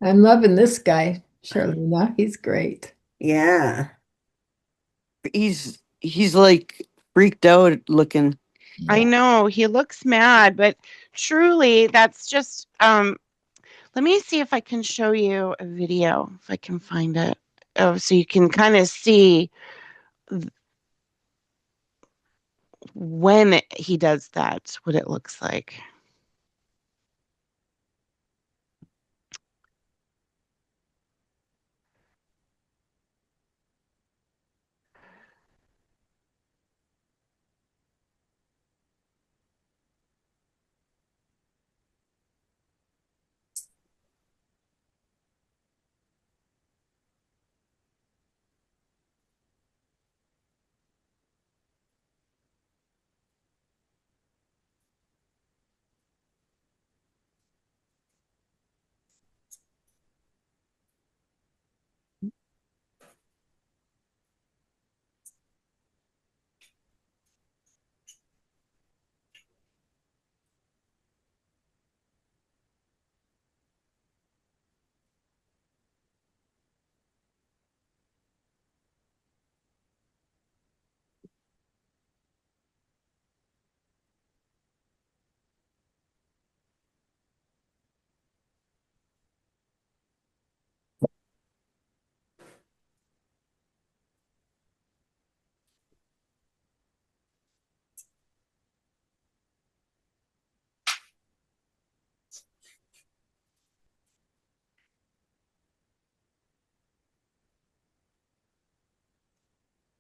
I'm loving this guy, Charlena. He's great. Yeah. He's like freaked out looking. I know he looks mad, but truly that's just let me see if I can show you a video if I can find it. Oh, so you can kind of see when he does that, what it looks like.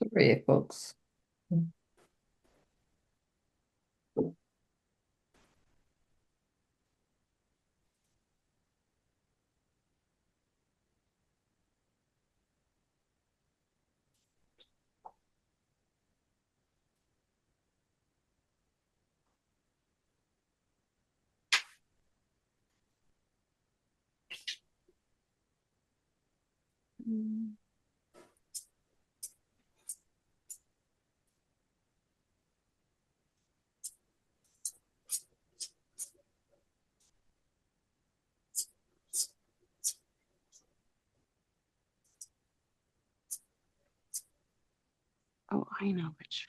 Sorry, folks. Oh, I know which.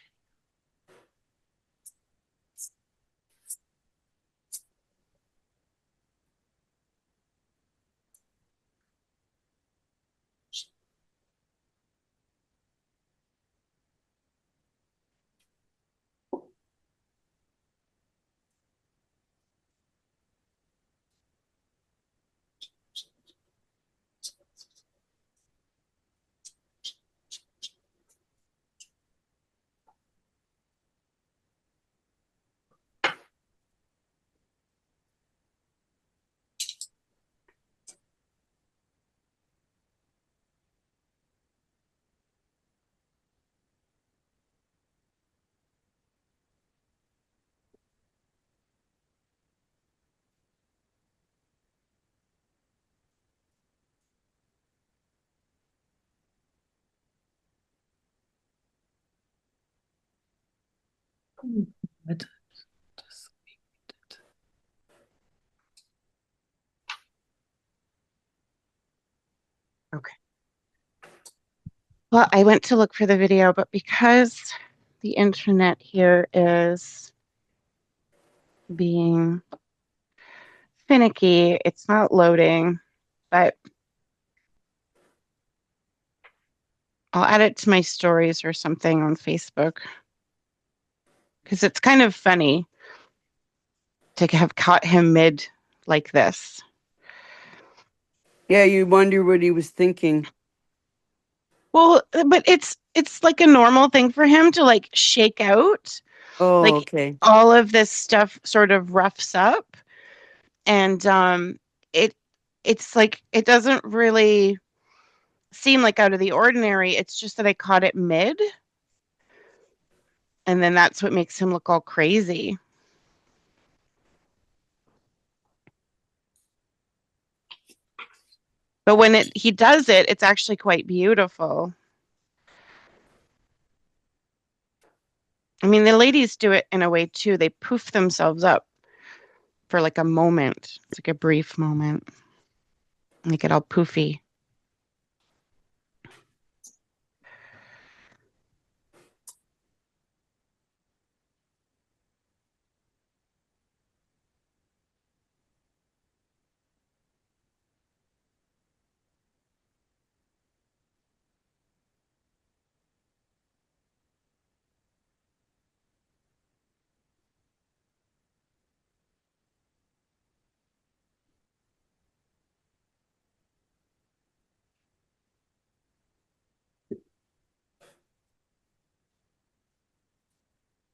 Okay. Well, I went to look for the video, but because the internet here is being finicky, it's not loading, but I'll add it to my stories or something on Facebook because it's kind of funny to have caught him mid like this. Yeah, you wonder what he was thinking. Well, but it's like a normal thing for him to like shake out. Oh, Like okay. all of this stuff sort of roughs up and it it's like it doesn't really seem like out of the ordinary. It's just that I caught it mid, and then that's what makes him look all crazy. But when he does it, it's actually quite beautiful. I mean, the ladies do it in a way too. They poof themselves up for like a moment. It's like a brief moment. They get all poofy.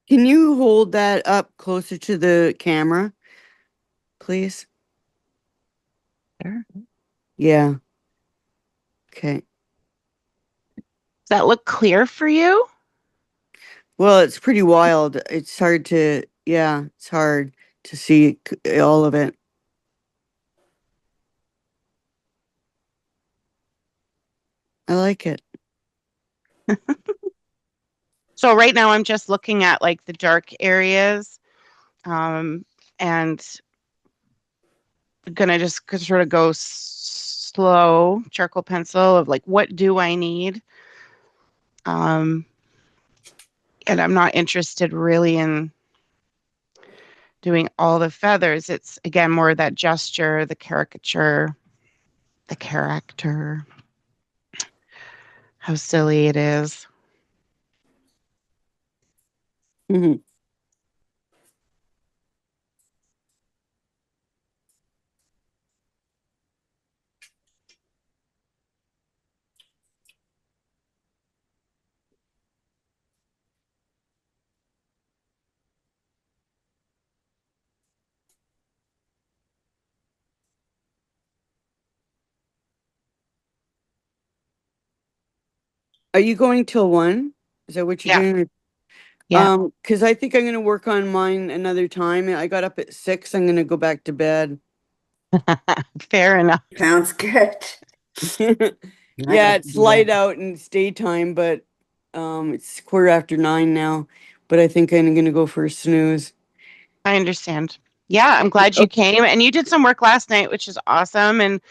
Can you hold that up closer to the camera, please? There. Yeah. Okay. Does that look clear for you? Well, it's pretty wild. It's hard to, yeah, it's hard to see all of it. I like it. So right now I'm just looking at like the dark areas, and gonna just sort of go slow charcoal pencil of like what do I need, and I'm not interested really in doing all the feathers. It's again more that gesture, the caricature, the character, how silly it is. Mhm. Are you going till 1? Is that what you're Yeah, doing? yeah. Because I think I'm gonna work on mine another time. I got up at 6. I'm gonna go back to bed. Fair enough. Sounds good. I Yeah, got to it's do light that. out and it's daytime, but it's 9:15 now. But I think I'm gonna go for a snooze. I understand. Yeah, I'm glad you Okay. came, and you did some work last night, which is awesome. And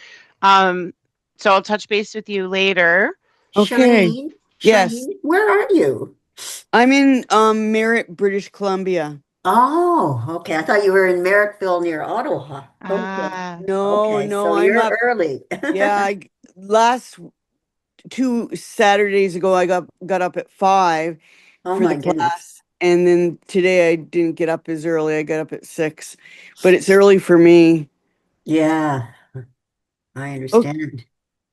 um, so I'll touch base with you later. Okay. Charlene, Yes. Charlene, where are you? I'm in Merritt, British Columbia. Oh, okay. I thought you were in Merrittville near Ottawa. Okay. No, Okay, no, so I'm you're up. early. Yeah, last 2 Saturdays ago I got up at 5 Oh for the my goodness. class. And then today I didn't get up as early. I got up at 6. But it's early for me. Yeah, I Oh, understand.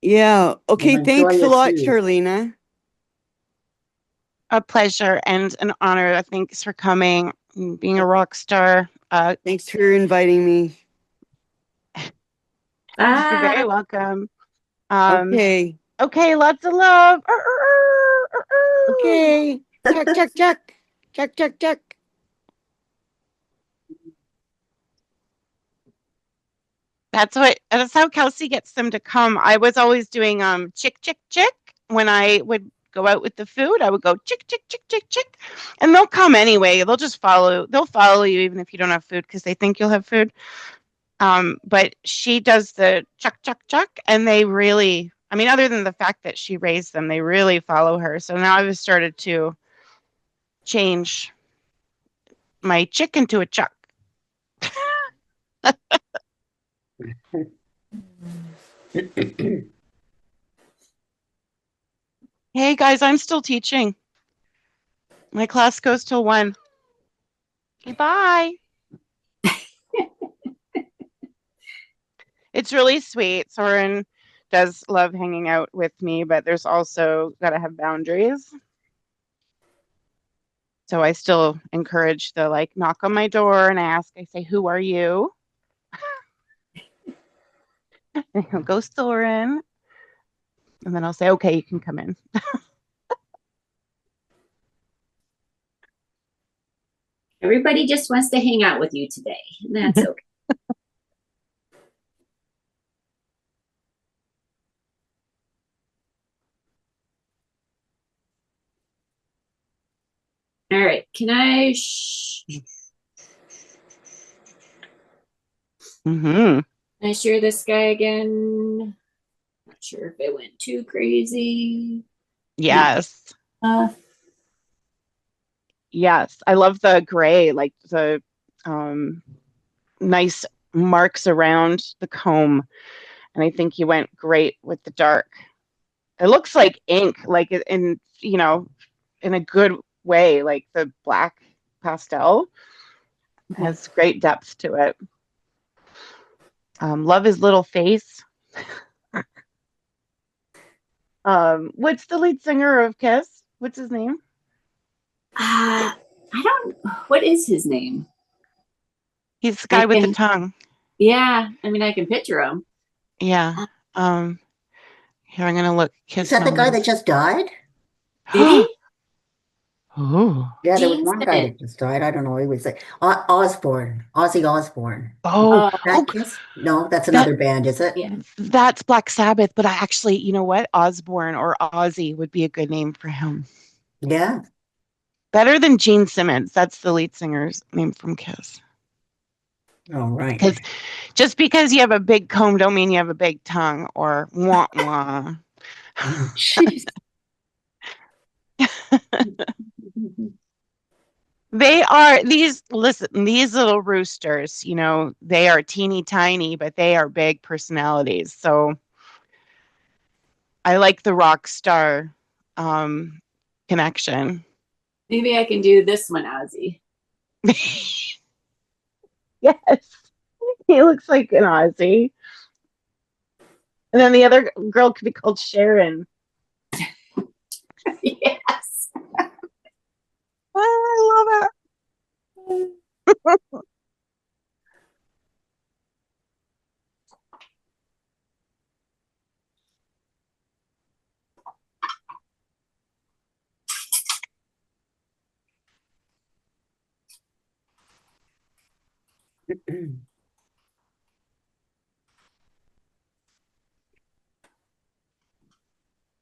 yeah. Well, Okay, enjoy thanks a your lot, snooze. Charlena. A pleasure and an honor. Thanks for coming and being a rock star. Thanks for inviting me. You're very Bye. welcome. Okay. Okay, lots of love. Okay. Chuck, chuck, chuck. Chuck, chuck, chuck. That's how Kelsey gets them to come. I was always doing chick chick chick when I would go out with the food. I would go chick chick chick chick chick, and they'll come anyway. They'll follow you even if you don't have food because they think you'll have food. But she does the chuck chuck chuck, and they really, I mean, other than the fact that she raised them, they really follow her. So now I've started to change my chicken to a chuck. Hey guys, I'm still teaching. My class goes till 1. Okay, bye. It's really sweet. Soren does love hanging out with me, but there's also got to have boundaries. So I still encourage the like knock on my door and ask. I say, "Who are you?" And he'll go soaring. And then I'll say, okay, you can come in. Everybody just wants to hang out with you today. And that's okay. All right. Can I Mm-hmm. can I share this guy again? Not sure if it went too crazy. Yes. Uh, Yes. I love the gray, like the um, nice marks around the comb. And I think you went great with the dark. It looks like ink, like in, in a good way, like the black pastel has great depth to it. Love his little face. What's the lead singer of Kiss? What's his name? I don't. What is his name? He's the I guy with the can. tongue. Yeah. I mean, I can picture him. Yeah. Uh, Here I'm gonna look Is Kiss that the guy that songs. just died? Did he? Oh. Yeah, there was Gene one guy Simmons. that just died. I don't know. He was like Osborne, Ozzy Osborne. Oh, Oh, oh, That Kiss? No, that's that another band, is it? yeah. that's Black Sabbath, but I actually, you know what? Osborne or Ozzy would be a good name for him. Yeah. Better than Gene Simmons. That's the lead singer's name from Kiss. All right. Because just because you have a big comb don't mean you have a big tongue or wah wah. Oh, jeez. They are these little roosters, they are teeny tiny, but they are big personalities. So I like the rock star connection. Maybe I can do this one, Ozzy. Yes, he looks like an Aussie. And then the other girl could be called Sharon. Yes. Oh, I love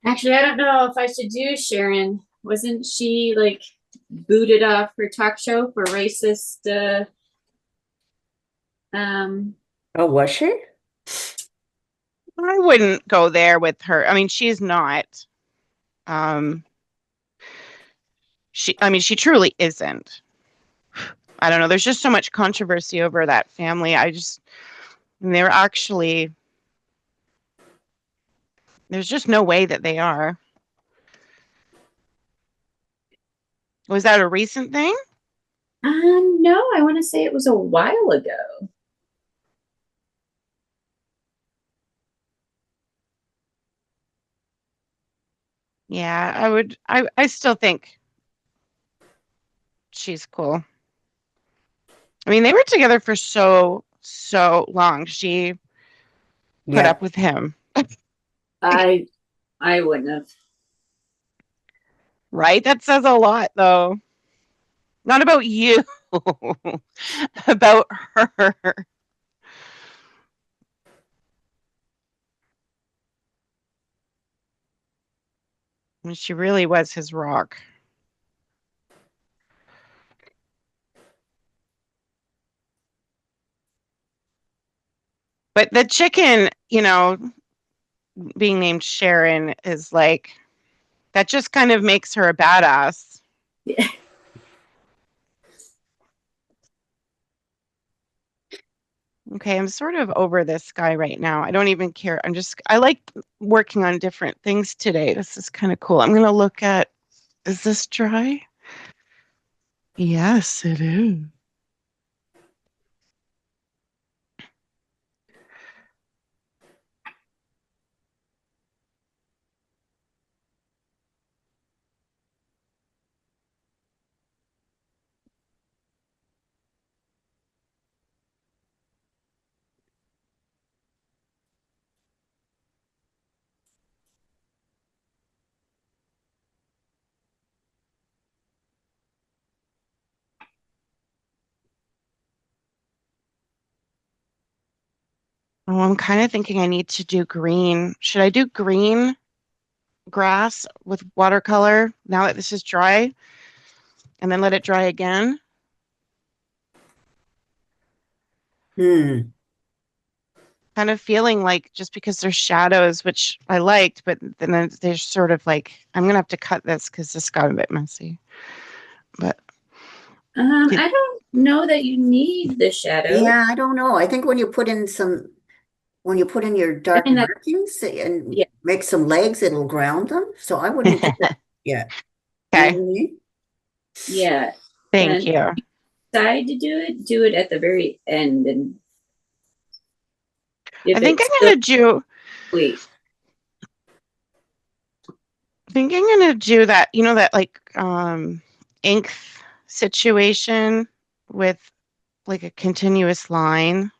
Actually, I don't know if I should do Sharon. Wasn't she like booted off her talk show for racist um Oh, was she? I wouldn't go there with her. I mean, she's not. Um, she truly isn't. I don't know. There's just so much controversy over that family. They're actually, there's just no way that they are. Was that a recent thing? no, I want to say it was a while ago. Yeah, I still think she's cool. I mean, they were together for so long. She put Yeah. up with him, I I wouldn't have. right? That says a lot, though. Not about you, about her. I mean, she really was his rock. But the chicken, being named Sharon is like, that just kind of makes her a badass. Yeah. Okay, I'm sort of over this guy right now. I don't even care. I like working on different things today. This is kind of cool. I'm going to look at, is this dry? Yes, it is. Oh, I'm kind of thinking I need to do green. Should I do green grass with watercolor now that this is dry and then let it dry again? Hmm. Kind of feeling like just because there's shadows, which I liked, but then there's sort of like, I'm gonna have to cut this because this got a bit messy. But I don't know that you need the shadow. Yeah, I don't know. I think when you put in your dark And that, markings and yeah, make some legs, it'll ground them. So I wouldn't do it yet. You know okay, what I mean? yeah. thank And you. decide to do it at the very end. And I if think it's I'm still gonna do. wait, I think I'm gonna do that. You know that like ink situation with like a continuous line.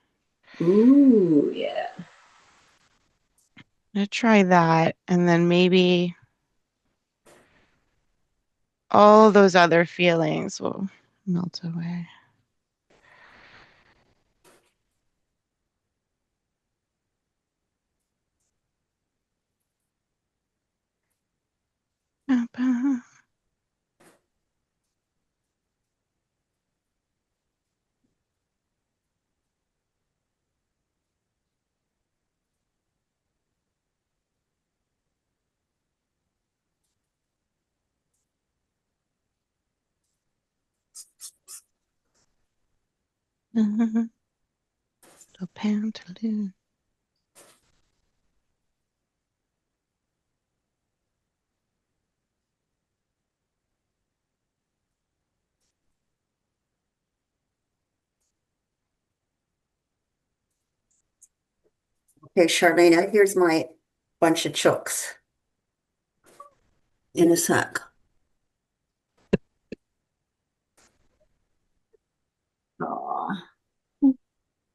ooh, yeah. I'm gonna try that, and then maybe all those other feelings will melt away. The pantaloon. Okay, Charlene, here's my bunch of chooks in a sack. Aw.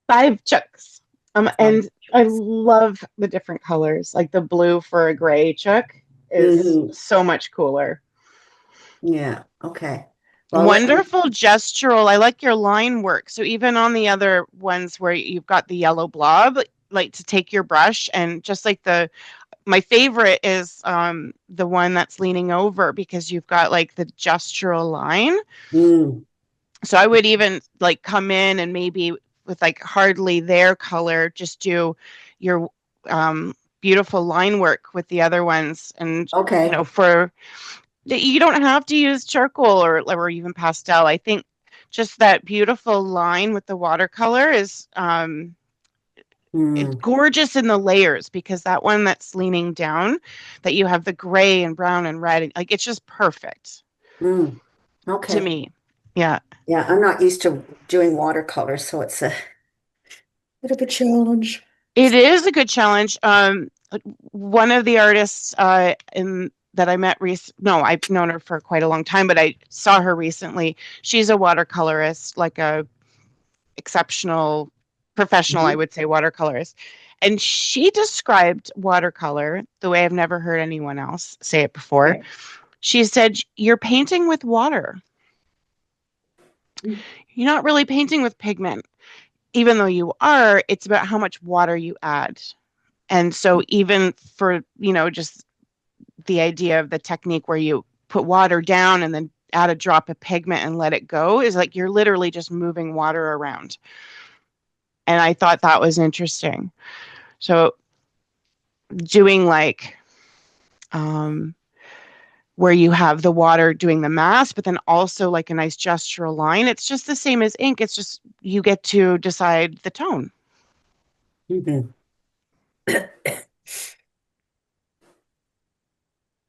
5 chucks. And I love the different colors. Like the blue for a gray chuck is Mhm. so much cooler. Yeah, okay. Well, Wonderful gestural. I like your line work. So even on the other ones where you've got the yellow blob, like to take your brush and just like my favorite is the one that's leaning over because you've got like the gestural line. mm, So I would even like come in and maybe with like hardly their color, just do your beautiful line work with the other ones. And, okay. for you don't have to use charcoal or even pastel. I think just that beautiful line with the watercolor is it's Mm, gorgeous in the layers because that one that's leaning down, that you have the gray and brown and red, and like it's just perfect mm, to okay. me. Yeah. Yeah, I'm not used to doing watercolor, so it's a bit of a challenge. It is a good challenge. One of the artists in that I met no, I've known her for quite a long time, but I saw her recently. She's a watercolorist, like a exceptional professional, I Mhm. would say, watercolorist. And she described watercolor the way I've never heard anyone else say it before. Okay. She said, "You're painting with water. Mm, You're not really painting with pigment. Even though you are, it's about how much water you add." And so even for, just the idea of the technique where you put water down and then add a drop of pigment and let it go is like you're literally just moving water around. And I thought that was interesting. So doing like um, where you have the water doing the mass, but then also like a nice gestural line. It's just the same as ink. It's just you get to decide the tone. mhm.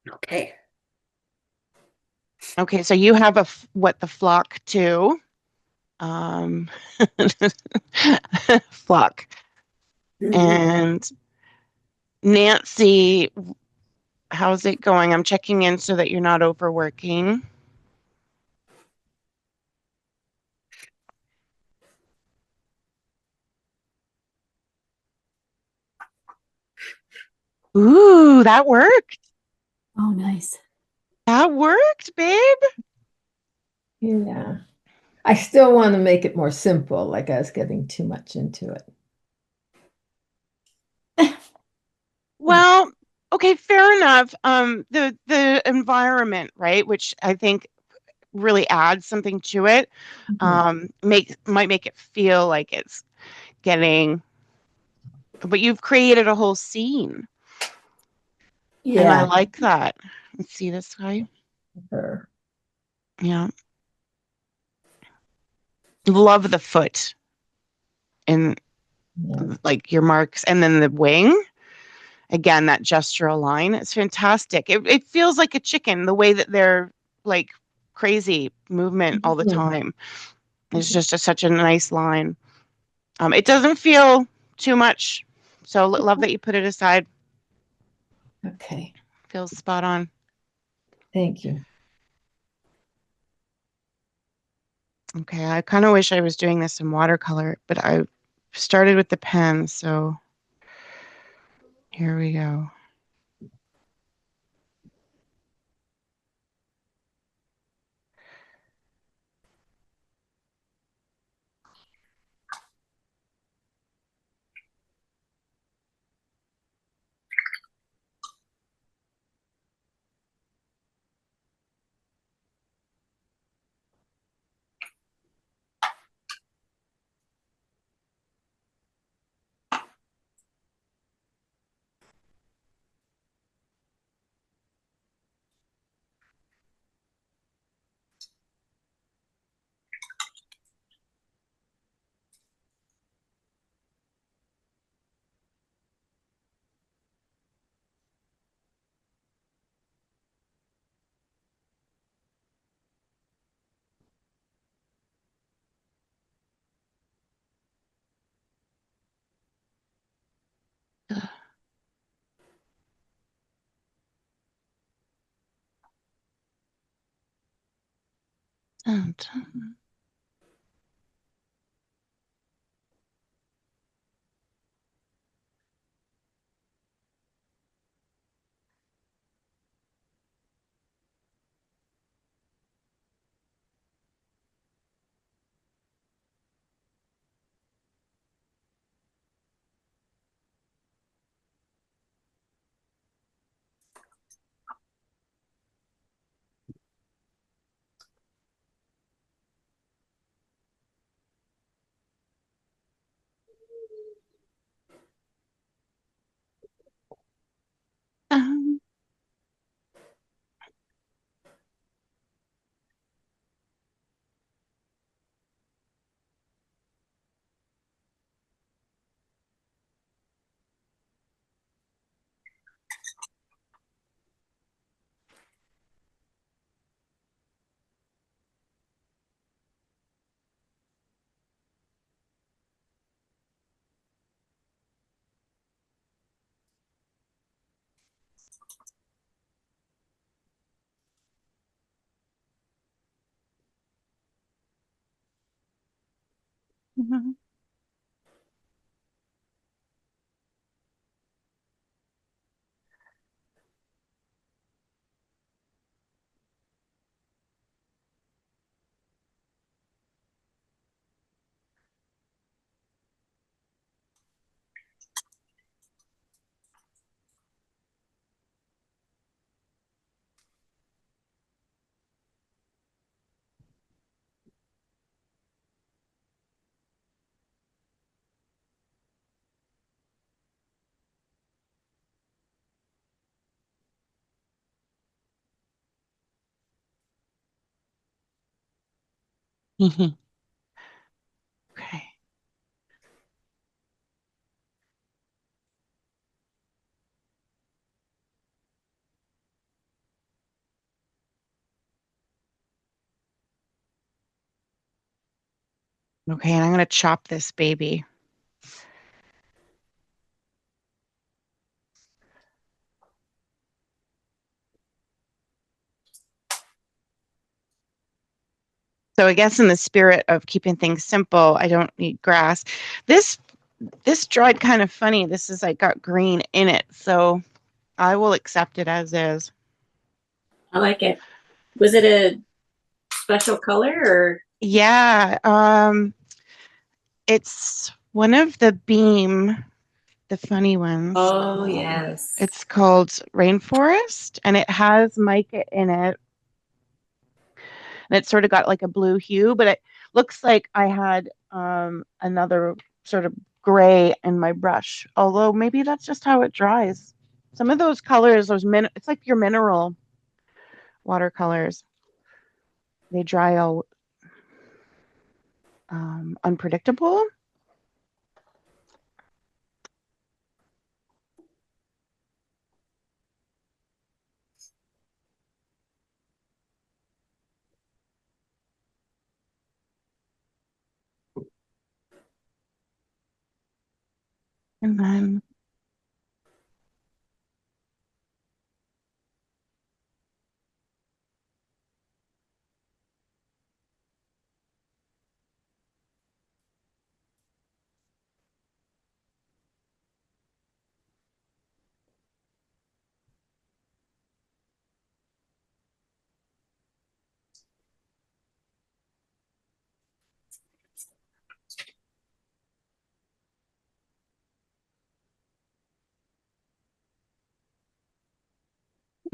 Okay. Okay, so you have what the flock too. Um, flock. Mhm. And Nancy, how's it going? I'm checking in so that you're not overworking. Ooh, that worked. Oh, nice. That worked, babe. Yeah. I still want to make it more simple, like I was getting too much into it. Well, okay, fair enough. The environment, right, which I think really adds something to it, might make it feel like it's getting, but you've created a whole scene, and I Yeah. like that. Let's see this guy. Her. Yeah, love the foot and Yeah. like your marks, and then the wing. Again, that gestural line, it's fantastic. It feels like a chicken, the way that they're like crazy movement all the Mhm. time. It's just such a nice line. It doesn't feel too much, so love that you put it aside. Okay. Feels spot on. Thank you. Okay, I kind of wish I was doing this in watercolor, but I started with the pen, so here we go. Dun, dun. Um, mhm. Okay. Okay, and I'm going to chop this baby. So I guess in the spirit of keeping things simple, I don't need grass. This this dried kind of funny. This is like got green in it, so I will accept it as is. I like it. Was it a special color or? Yeah, it's one of the Beam the funny ones. Oh, yes. It's called Rainforest, and it has mica in it. And it's sort of got like a blue hue, but it looks like I had another sort of gray in my brush. Although maybe that's just how it dries. Some of those colors, it's like your mineral watercolors. They dry out unpredictable. And then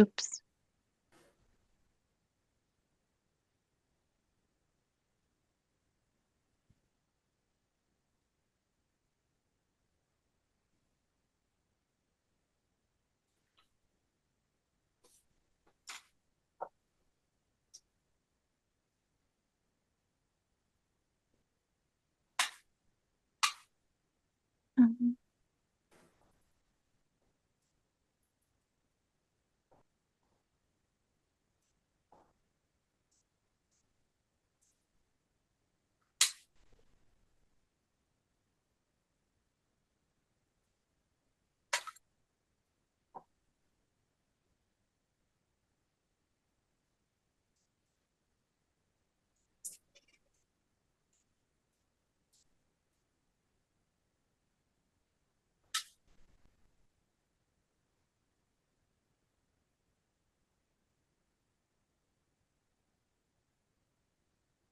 oops. Mhm.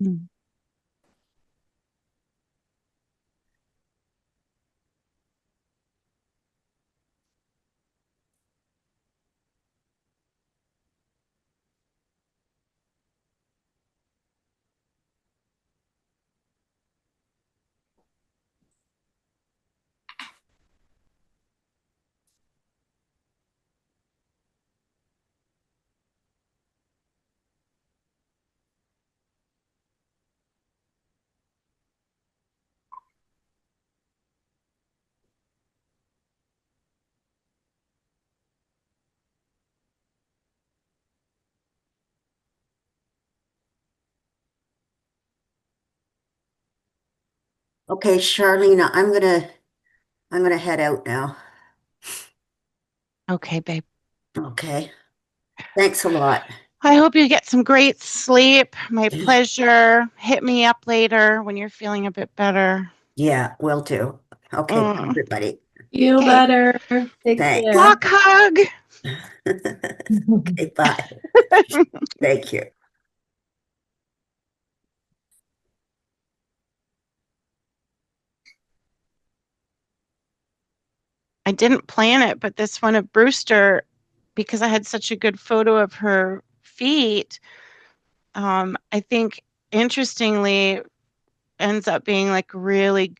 Mm. Okay, Charlene, I'm gonna head out now. Okay, babe. Okay. Thanks a lot. I hope you get some great sleep. My pleasure. Hit me up later when you're feeling a bit better. Yeah, will do. Okay, bye, everybody. Feel Okay. better. Take Thanks. care. Block hug. Okay, bye. Thank you. I didn't plan it, but this one of Brewster, because I had such a good photo of her feet, I think interestingly ends up being like really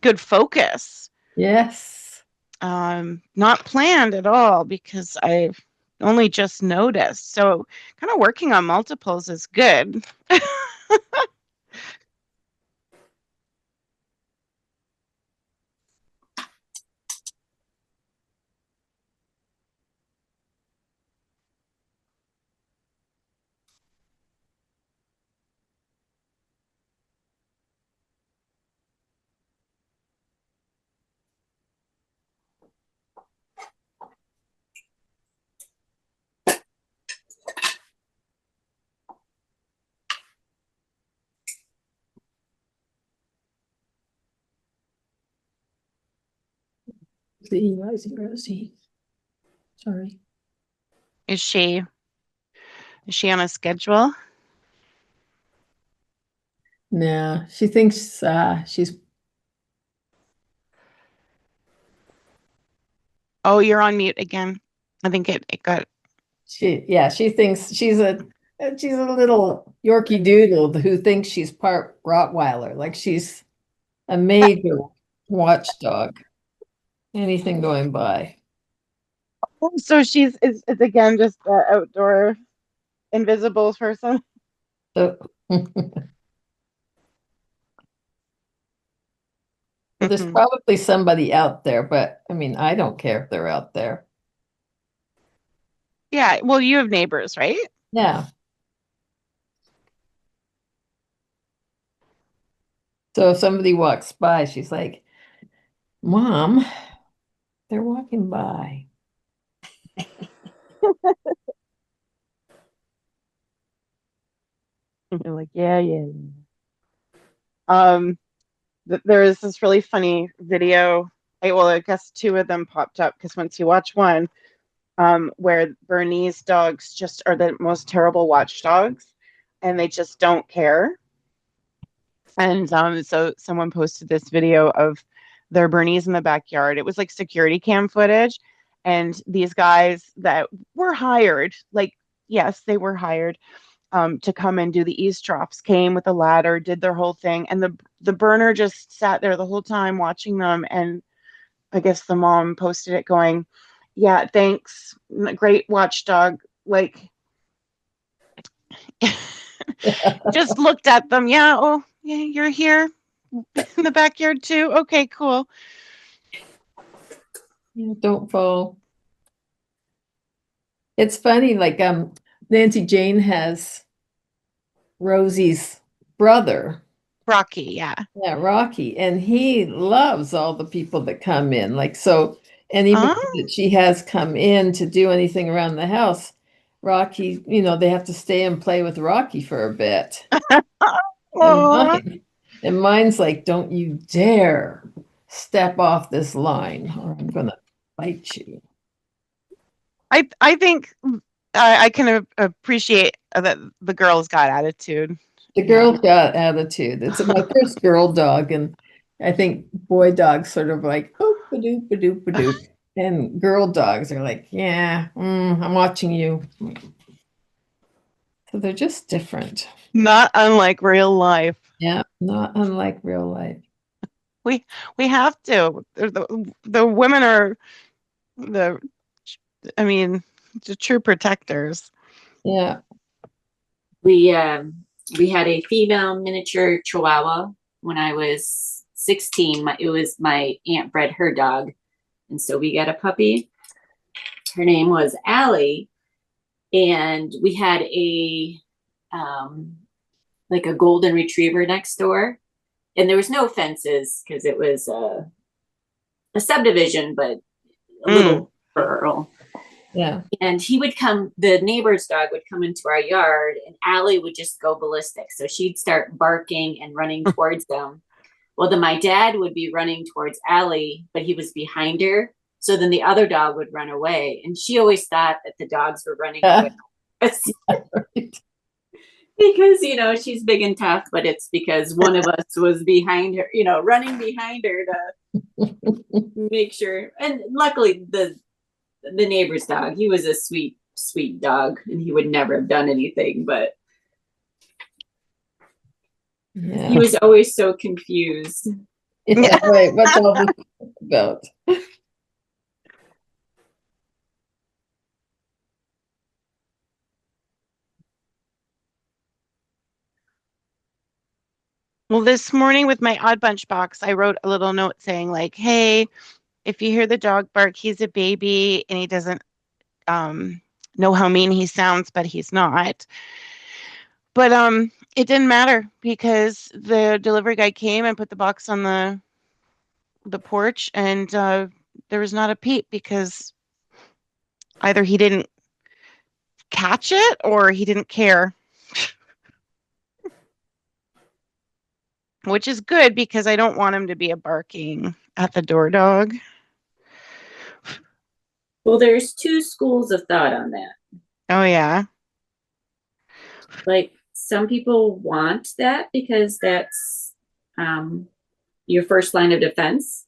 good focus. Yes. Not planned at all because I've only just noticed. So kind of working on multiples is good. Rosie. Sorry. Is she on a schedule? No, she thinks she's Oh, you're on mute again. I think it got. She thinks she's a little Yorkie doodle who thinks she's part Rottweiler, like she's a major watchdog. Anything going by. Oh, so is again just the outdoor invisible person. So well, there's Mhm. probably somebody out there, but I mean, I don't care if they're out there. Yeah, well, you have neighbors, right? Yeah. So if somebody walks by, she's like, Mom, they're walking by. You're like, yeah, yeah. Um, there is this really funny video. I guess two of them popped up because once you watch one, where Bernese dogs just are the most terrible watchdogs, and they just don't care. And so someone posted this video of their Bernese in the backyard. It was like security cam footage, and these guys that were hired, like yes, they were hired to come and do the eavesdrops, came with a ladder, did their whole thing, and the burner just sat there the whole time watching them. And I guess the mom posted it going, "Yeah, thanks, great watchdog." Like, just looked at them. Yeah, oh, yeah, you're here in the backyard too. Okay, cool. Yeah, don't fall. It's funny, like Nancy Jane has Rosie's brother. Rocky, yeah. Yeah, Rocky, and he loves all the people that come in. Like, so anybody Oh, that she has come in to do anything around the house, Rocky, they have to stay and play with Rocky for a bit. And oh. mine's like, don't you dare step off this line or I'm gonna bite you. I think I can appreciate that the girl's got attitude. The Yeah. girl's got attitude. It's my first girl dog, and I think boy dogs sort of like, oh, ba-doop, ba-doop, ba-doop. And girl dogs are like, yeah, I'm watching you. So they're just different. Not unlike real life. Yeah, not unlike real life. We we have to. The women are the I mean, the true protectors. Yeah. We had a female miniature Chihuahua when I was 16. It was my aunt bred her dog, and so we got a puppy. Her name was Allie, and we had a like a golden retriever next door, and there was no fences because it was a subdivision, but a little rural. Yeah. And he would come, the neighbor's dog would come into our yard, and Allie would just go ballistic. So she'd start barking and running towards them. Well, then my dad would be running towards Allie, but he was behind her. So then the other dog would run away. And she always thought that the dogs were running away. Because, she's big and tough, but it's because one of us was behind her, running behind her to make sure. And luckily, the neighbor's dog, he was a sweet dog, and he would never have done anything, but Yeah. he was always so confused. Yeah, right. What's all this about? Well, this morning with my Odd Bunch box, I wrote a little note saying like, "Hey, if you hear the dog bark, he's a baby and he doesn't know how mean he sounds, but he's not." But it didn't matter because the delivery guy came and put the box on the porch, and there was not a peep because either he didn't catch it or he didn't care. Which is good because I don't want him to be a barking at the door dog. Well, there's two schools of thought on that. Oh yeah. Like, some people want that because that's your first line of defense.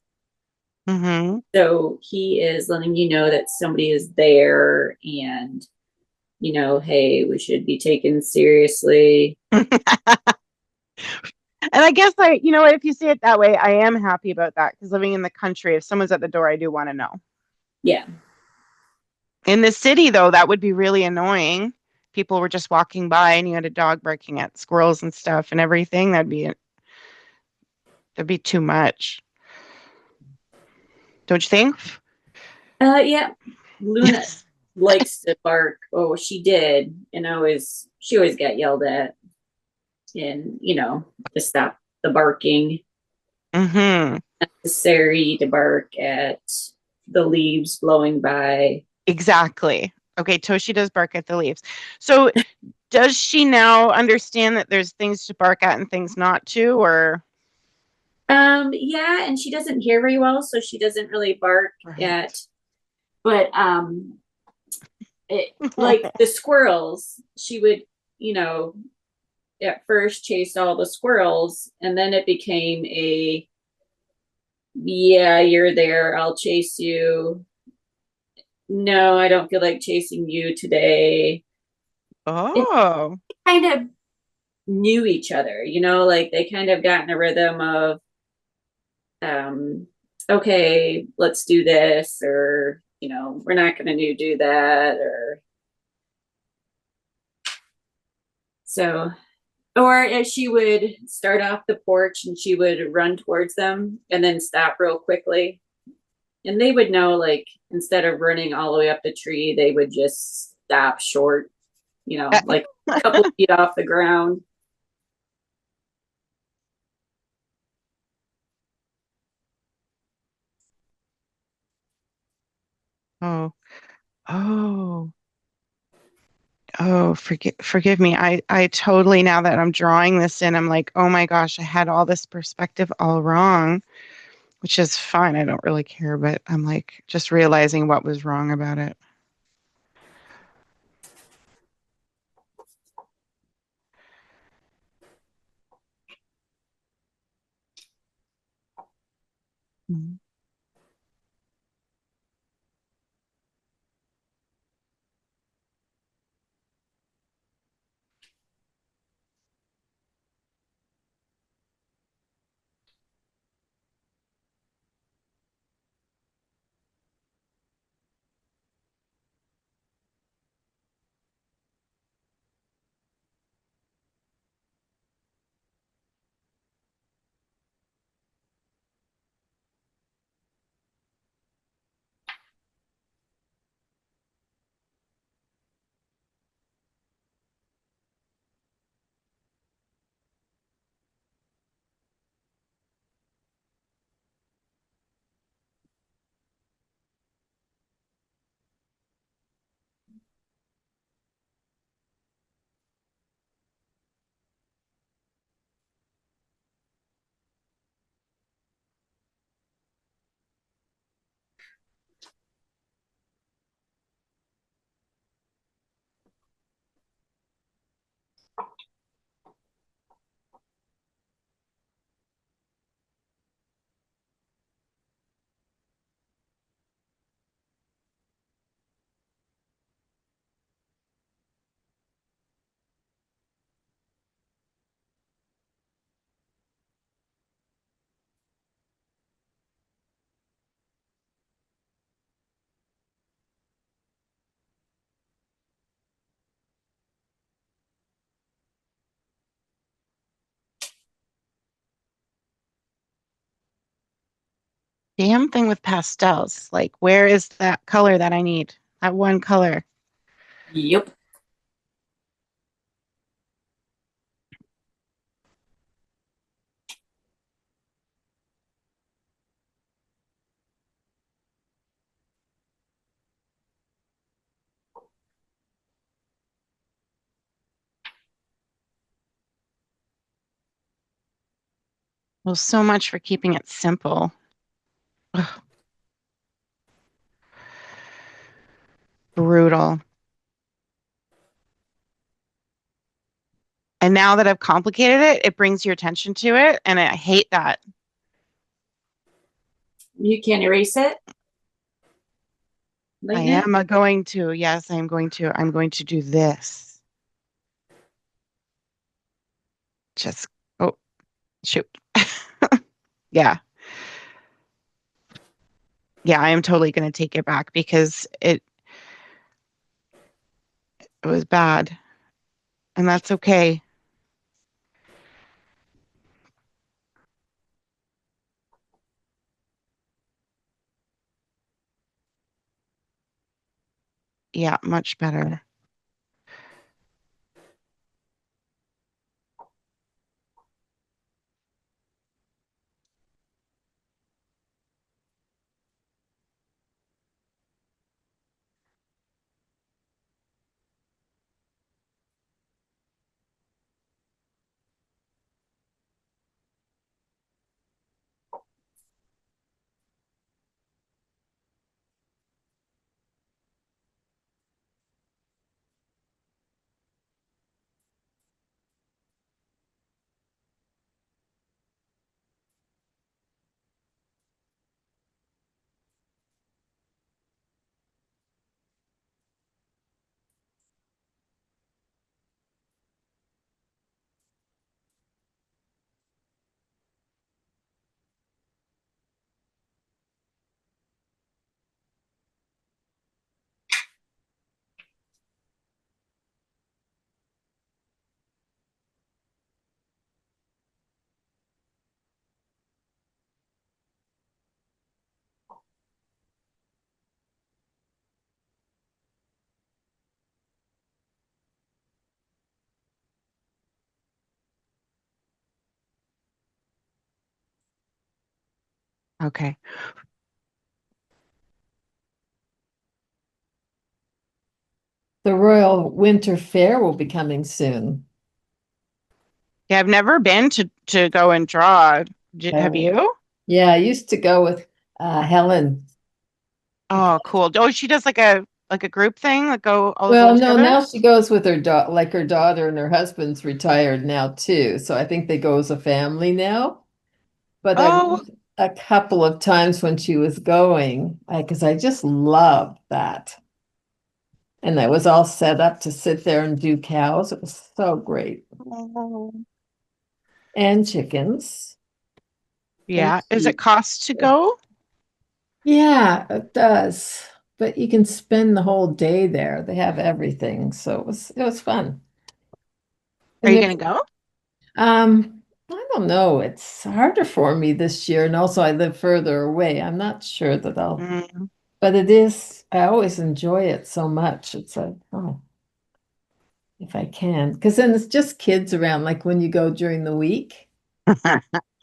Mm-hmm. So he is letting you know that somebody is there and, hey, we should be taken seriously. And I guess if you see it that way, I am happy about that because living in the country, if someone's at the door, I do want to know. Yeah. In the city, though, that would be really annoying. People were just walking by and you had a dog barking at squirrels and stuff and everything. That'd be too much. Don't you think? Yeah. Luna likes to bark. Oh, she did. And she always got yelled at and, to stop the barking. Mm-hmm. Necessary to bark at the leaves blowing by. Exactly. Okay, Toshi does bark at the leaves. So does she now understand that there's things to bark at and things not to, or? Yeah, and she doesn't hear very well, so she doesn't really bark at, but like the squirrels, she would, at first chase all the squirrels, and then it became yeah, you're there, I'll chase you. No, I don't feel like chasing you today. Oh. Kind of knew each other, like they kind of got in a rhythm of, okay, let's do this, or, we're not going to do that, or so. Or if she would start off the porch and she would run towards them and then stop real quickly. And they would know, like, instead of running all the way up the tree, they would just stop short, like a couple of feet off the ground. Oh. Oh. Oh, forgive me. I totally, now that I'm drawing this in, I'm like, oh my gosh, I had all this perspective all wrong, which is fine. I don't really care, but I'm like just realizing what was wrong about it. Mhm. Damn thing with pastels. Like, where is that color that I need? That one color. Yep. Well, so much for keeping it simple. Ugh, brutal. And now that I've complicated it, it brings your attention to it. And I hate that. You can erase it. I Lighten it. am going to. Yes, I'm going to. I'm going to do this. Just, oh, shoot. Yeah. Yeah, I am totally going to take it back because it was bad. And that's okay. Yeah, much better. Okay. The Royal Winter Fair will be coming soon. Yeah, I've never been to go and draw. Have Oh. you? Yeah, I used to go with Helen. Oh, cool. Oh, she does like a group thing, like all go Well, no, together? now she goes with like her daughter, and her husband's retired now too. So I think they go as a family now. But I Oh, went a couple of times when she was going, because I just loved that. And I was all set up to sit there and do cows. It was so great. And chickens and yeah. Is it sheep. cost to go? Yeah, it does. But you can spend the whole day there. They have everything. So it was fun. Are And you there's gonna go? I don't know. It's harder for me this year. And also I live further away. I'm not sure that Mm. but it is, I always enjoy it so much. It's like, oh, if I can. Because then it's just kids around, like when you go during the week.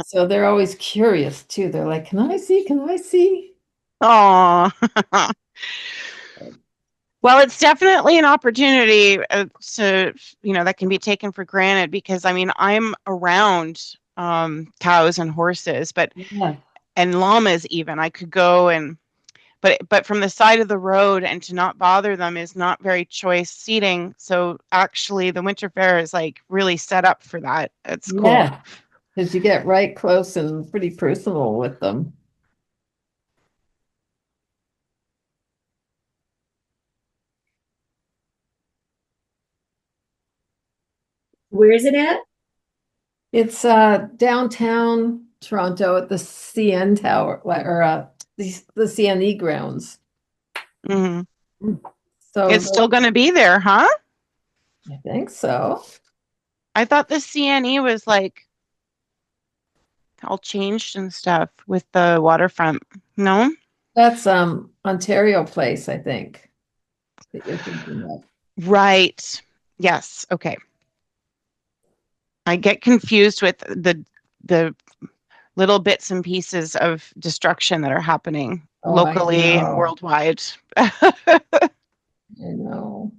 So they're always curious too. They're like, can I see? Can I see? Oh. Well, it's definitely an opportunity to, that can be taken for granted because I mean, I'm around cows and horses, Yeah. and llamas even. I could go and but from the side of the road and to not bother them is not very choice seating. So actually the winter fair is like really set up for that. It's cool. Yeah. Because you get right close and pretty personal with them. Where is it at? It's downtown Toronto at the CN Tower, or the CNE grounds. Hmm. So It's still going to be there, huh? I think so. I thought the CNE was like all changed and stuff with the waterfront. No? That's Ontario Place, I think, that you're thinking of. Right. Yes. Okay. I get confused with the little bits and pieces of destruction that are happening Oh, I locally and know. worldwide. I know.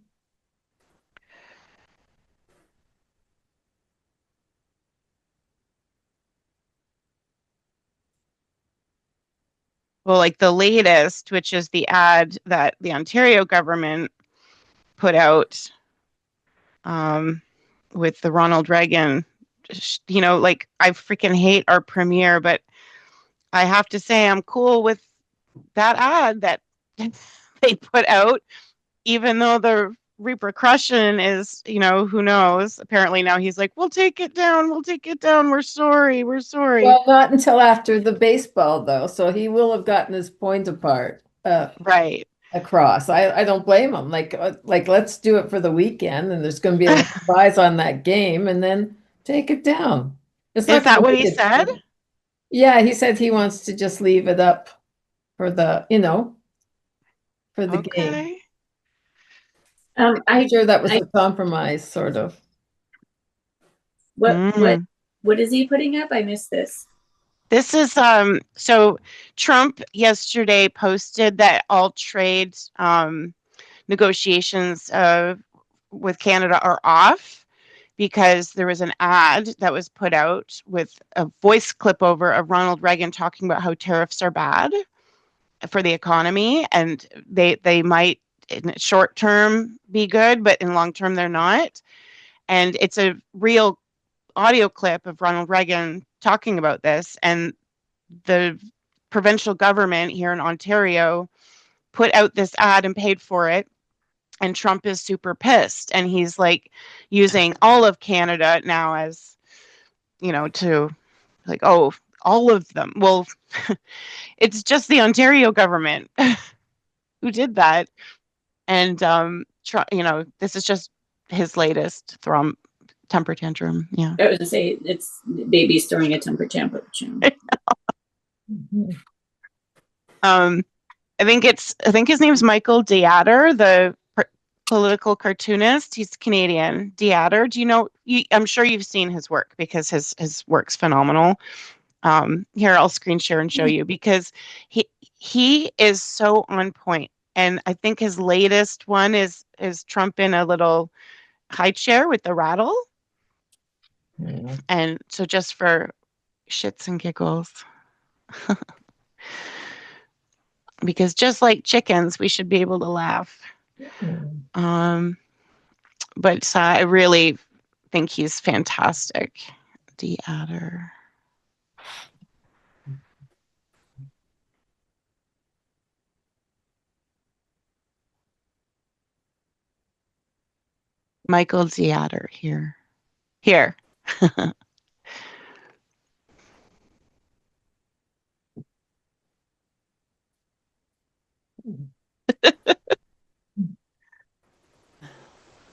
Well, like the latest, which is the ad that the Ontario government put out um, with the Ronald Reagan, like I freaking hate our premier, but I have to say I'm cool with that ad that they put out, even though the repercussion is, who knows. Apparently now he's like, we'll take it down, we're sorry. Well, not until after the baseball, though, so he will have gotten his point Right. across. I don't blame him. Like let's do it for the weekend, and there's going to be a lot of eyes on that game, and then take it down. It's Is not going that to what make he it. said? Yeah, he said he wants to just leave it up for for the game. Okay. I'm I sure that was I a compromise, sort of. what is he putting up? I missed this. This is so Trump yesterday posted that all trade negotiations with Canada are off because there was an ad that was put out with a voice clip over of Ronald Reagan talking about how tariffs are bad for the economy, and they might in short term be good, but in long term they're not. And it's a real audio clip of Ronald Reagan talking about this, and the provincial government here in Ontario put out this ad and paid for it. And Trump is super pissed. And he's like using all of Canada now as, to like, oh, all of them. Well, it's just the Ontario government who did that. And, this is just his latest temper tantrum. Yeah. I was gonna say it's baby's throwing a temper tantrum. I think his name's Michael Deatter, the political cartoonist. He's Canadian. Deatter. Do you know? I'm sure you've seen his work because his work's phenomenal. Here, I'll screen share and show you because he is so on point. And I think his latest one is Trump in a little high chair with the rattle. Yeah. And so just for shits and giggles. Because just like chickens, we should be able to laugh. But I really think he's fantastic. Deatter. Michael Deatter here. Here.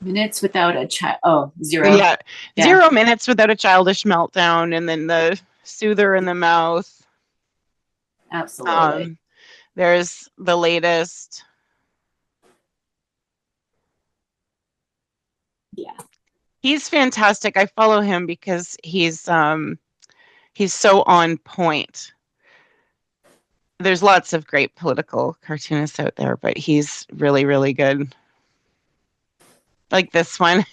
Minutes without a child. Oh, zero. Yeah. 0 minutes without a childish meltdown, and then the soother in the mouth. Absolutely. There's the latest. Yeah. He's fantastic. I follow him because he's so on point. There's lots of great political cartoonists out there, but he's really, really good. Like this one.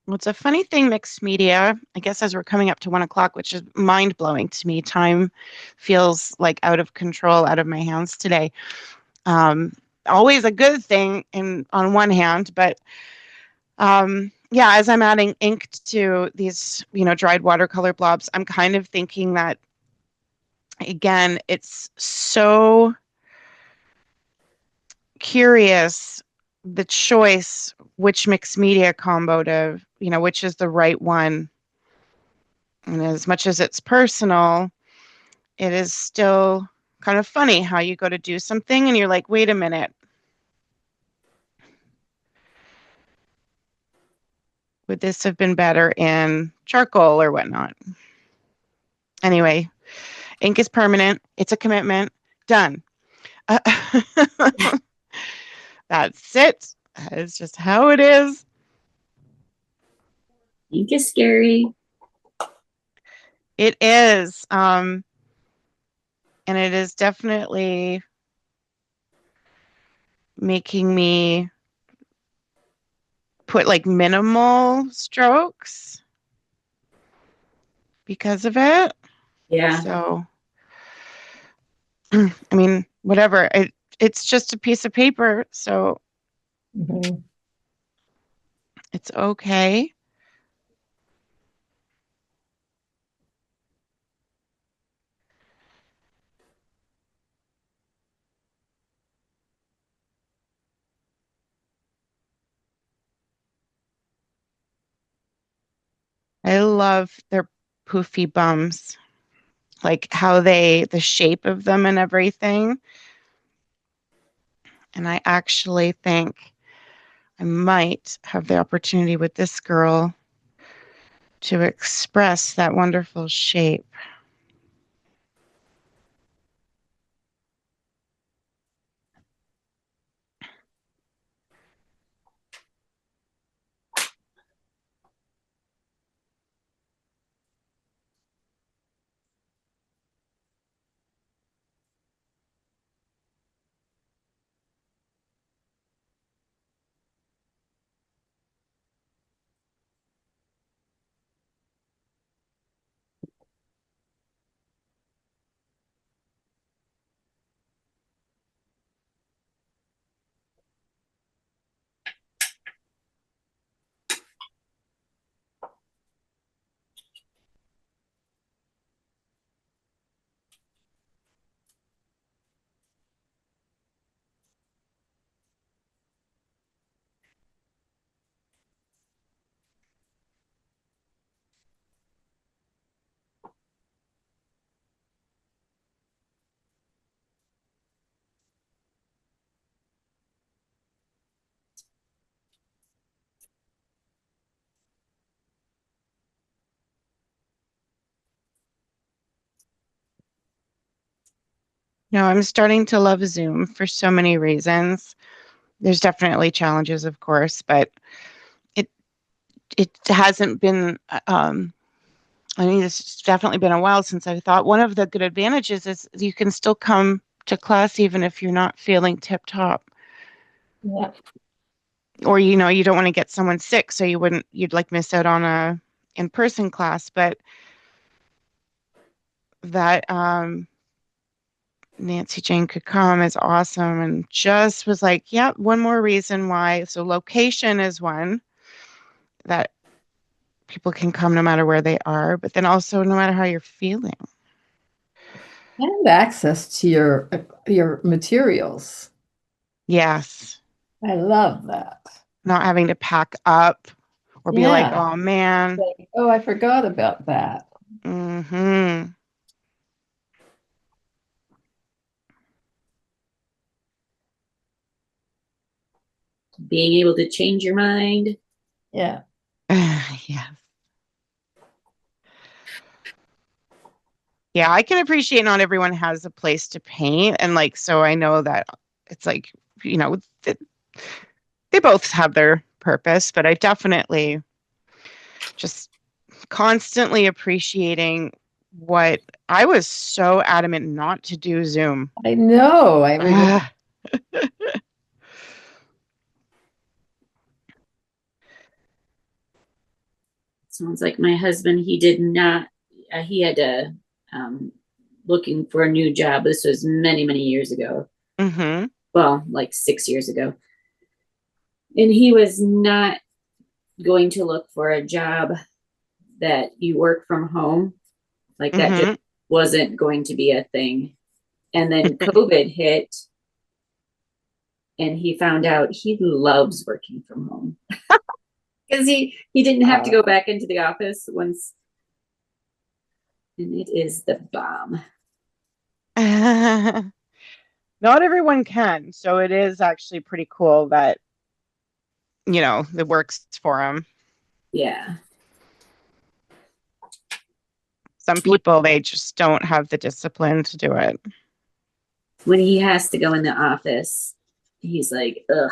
Well, it's a funny thing, mixed media. I guess as we're coming up to 1 o'clock, which is mind blowing to me. Time feels like out of control, out of my hands today. Always a good thing on one hand, but yeah, as I'm adding ink to these, dried watercolor blobs, I'm kind of thinking that again, it's so curious the choice, which mixed media combo to, which is the right one. And as much as it's personal, it is still kind of funny how you go to do something and you're like, wait a minute. Would this have been better in charcoal or whatnot? Anyway, ink is permanent. It's a commitment. Done. That's it. That is just how it is. Ink is scary. It is. And it is definitely making me put like minimal strokes because of it. Yeah. So, I mean, whatever. It's just a piece of paper, so Mhm. it's okay. I love their poofy bums, like how the shape of them and everything. And I actually think I might have the opportunity with this girl to express that wonderful shape. No, I'm starting to love Zoom for so many reasons. There's definitely challenges, of course, but it it hasn't been I mean, it's definitely been a while since I thought one of the good advantages is you can still come to class even if you're not feeling tip top. Yeah. Or you don't want to get someone sick, so you'd like miss out on a in-person class, but that Nancy Jane could come is awesome, and just was like, yeah, one more reason why. So location is one that people can come no matter where they are, but then also no matter how you're feeling. And access to your materials. Yes. I love that. Not having to pack up or be like, Yeah. oh man. Like, oh, I forgot about that. Mm-hmm. Being able to change your mind. Yeah. Yes. Yeah, I can appreciate not everyone has a place to paint. And like, so I know that it's like, they both have their purpose, but I definitely just constantly appreciating what I was so adamant not to do Zoom. I know. I remember. Sounds like my husband, he did not, he had to, looking for a new job. This was many, many years ago. Mm-hmm. Well, like 6 years ago. And he was not going to look for a job that you work from home. Like that Mm-hmm. just wasn't going to be a thing. And then COVID hit and he found out he loves working from home. Because he didn't have to go back into the office once. And it is the bomb. Not everyone can, so it is actually pretty cool that it works for them. Yeah. Some people, they just don't have the discipline to do it. When he has to go in the office, he's like, ugh.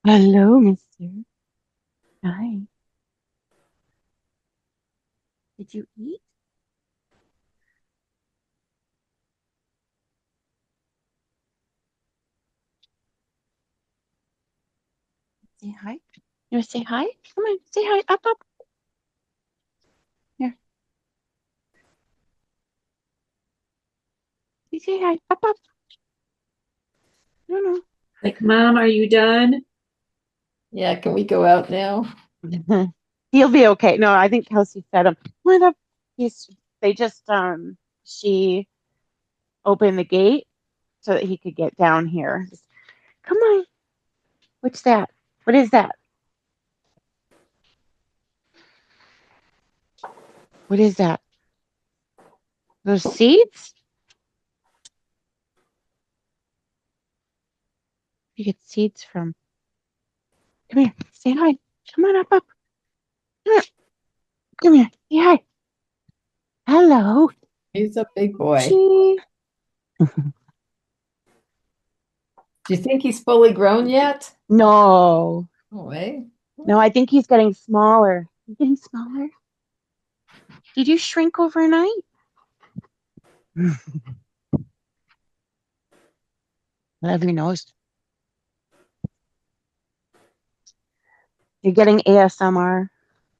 Hello, mister. Hi. Did you eat? Say hi. You want to say hi? Come on, say hi. Up, up. Here. You say hi. Up, up. No, Like, Mom, are you done? Yeah, can we go out now? no. He'll be okay. No, I think Kelsey fed him. What up? They just, she opened the gate so that he could get down here. Come on. What's that? What is that? What is that? Those seeds? You get seeds from. Come here. Say hi. Come on up, up. Come here. Come here. Say hi. Hello. He's a big boy. Gee. Do you think he's fully grown yet? No. Oh, eh? No, I think he's getting smaller. He's getting smaller. Did you shrink overnight? Love your nose. You're getting ASMR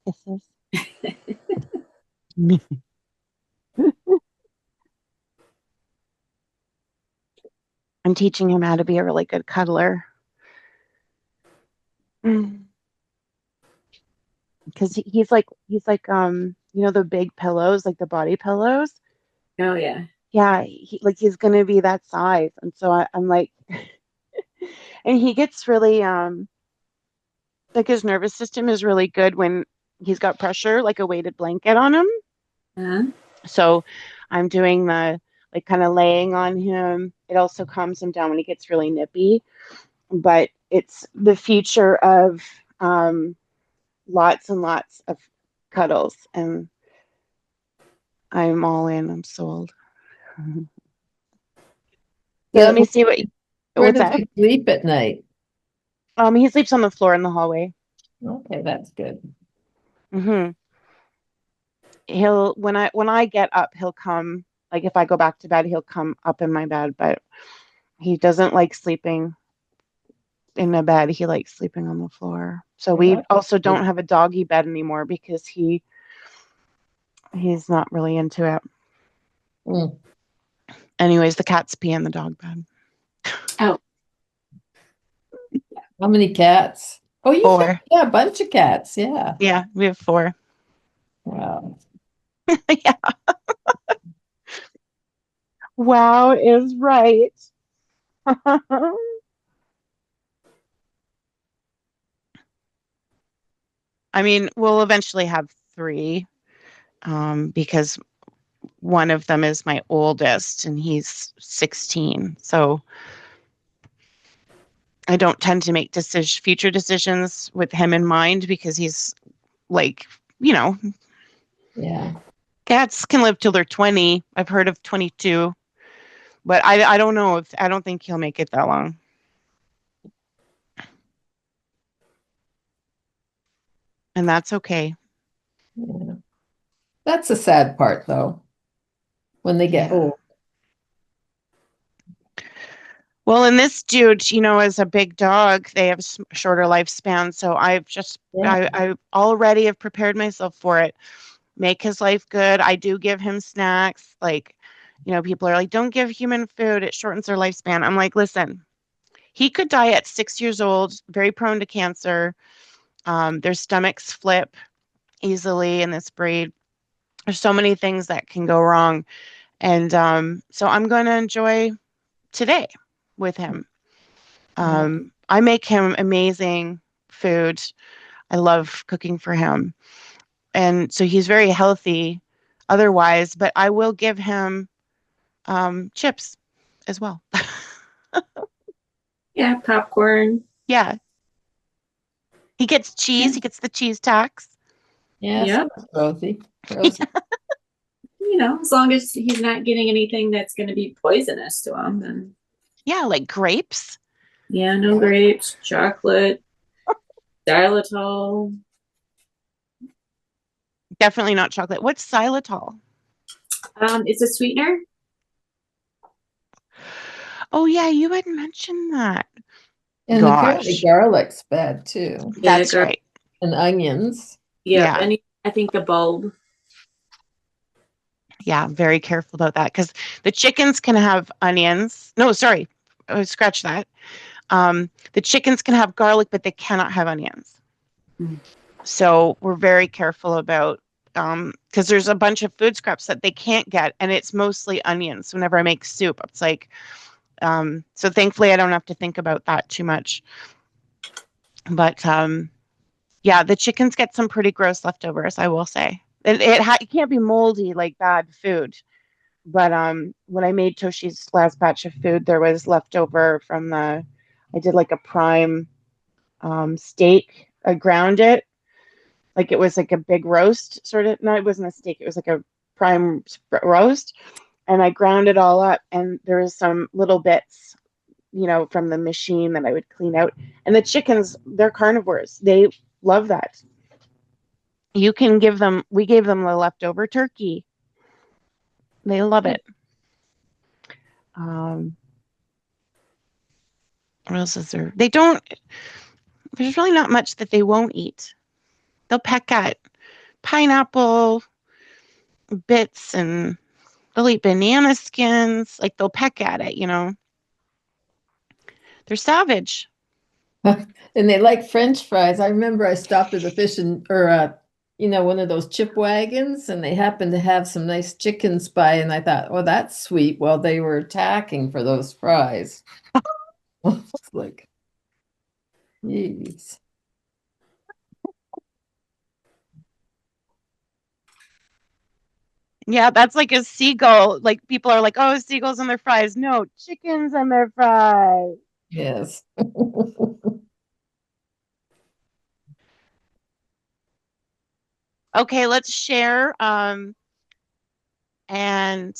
kisses. I'm teaching him how to be a really good cuddler. Because he's like the big pillows, like the body pillows. Oh, yeah. Yeah, he's gonna be that size. And so I'm like, and he gets really like his nervous system is really good when he's got pressure, like a weighted blanket on him. Uh-huh. So I'm doing the like kind of laying on him. It also calms him down when he gets really nippy. But it's the future of lots and lots of cuddles, and I'm all in. I'm sold. Yeah, let me see Where what's does that? he sleep at night? He sleeps on the floor in the hallway. Okay, that's good. Hmm. He'll when I get up, he'll come. Like if I go back to bed, he'll come up in my bed, but he doesn't like sleeping in a bed. He likes sleeping on the floor. So Well, we that's also good. don't have a doggy bed anymore because he's not really into it. Mm. Anyways, the cats pee in the dog bed. Oh, How many cats? Oh, you have, 4. yeah, a bunch of cats. Yeah. Yeah, we have 4. Wow. Yeah. Wow is right. I mean, we'll eventually have 3 because one of them is my oldest and he's 16. So I don't tend to make future decisions with him in mind because he's like, you know, Yeah. cats can live till they're 20. I've heard of 22, but I don't know if I don't think he'll make it that long. And that's okay. Yeah. That's the sad part, though, when they get Yeah. old. Well, and this dude, as a big dog, they have shorter lifespan. So Yeah. I already have prepared myself for it. Make his life good. I do give him snacks. Like, people are like, don't give human food. It shortens their lifespan. I'm like, listen, he could die at 6 years old, very prone to cancer. Their stomachs flip easily in this breed. There's so many things that can go wrong. And so I'm going to enjoy today with him. I make him amazing food. I love cooking for him. And so he's very healthy otherwise, but I will give him chips as well. yeah, popcorn. Yeah. He gets Yeah. cheese. He gets the cheese tax. Yeah. Yeah. So Rosie. Rosie. As long as he's not getting anything that's going to be poisonous to him, then Yeah, like grapes. yeah, no grapes, chocolate, xylitol. Definitely not chocolate. What's xylitol? It's a sweetener. Oh, yeah, you had mentioned that. And apparently Gosh, garlic's bad too. Yeah, that's right. And onions. yeah, Yeah. and I think the bulb. Yeah, very careful about that because the chickens can have onions. No, sorry, scratch that. The chickens can have garlic, but they cannot have onions. Mm. So we're very careful about because there's a bunch of food scraps that they can't get, and it's mostly onions. Whenever I make soup, it's like so. Thankfully, I don't have to think about that too much. But yeah, the chickens get some pretty gross leftovers. I will say it can't be moldy like bad food. But when I made Toshi's last batch of food, there was leftover from I did like a prime steak. I ground it like it was like a big roast sort of. No, it wasn't a steak. It was like a prime roast, and I ground it all up. And there was some little bits, from the machine that I would clean out. And the chickens, they're carnivores. They love that. You can give them. We gave them the leftover turkey. They love it. Um, what else is there? They don't. There's really not much that they won't eat. They'll peck at pineapple bits and they'll eat banana skins. Like they'll peck at it. They're savage. And they like French fries. I remember I stopped at the fish and or one of those chip wagons, and they happened to have some nice chickens by, and I thought, oh, that's sweet. Well, they were attacking for those fries. It's like, geez. Yeah, that's like a seagull. Like people are like, oh, seagulls and their fries. No, chickens and their fries. Yes. Okay, let's share. And And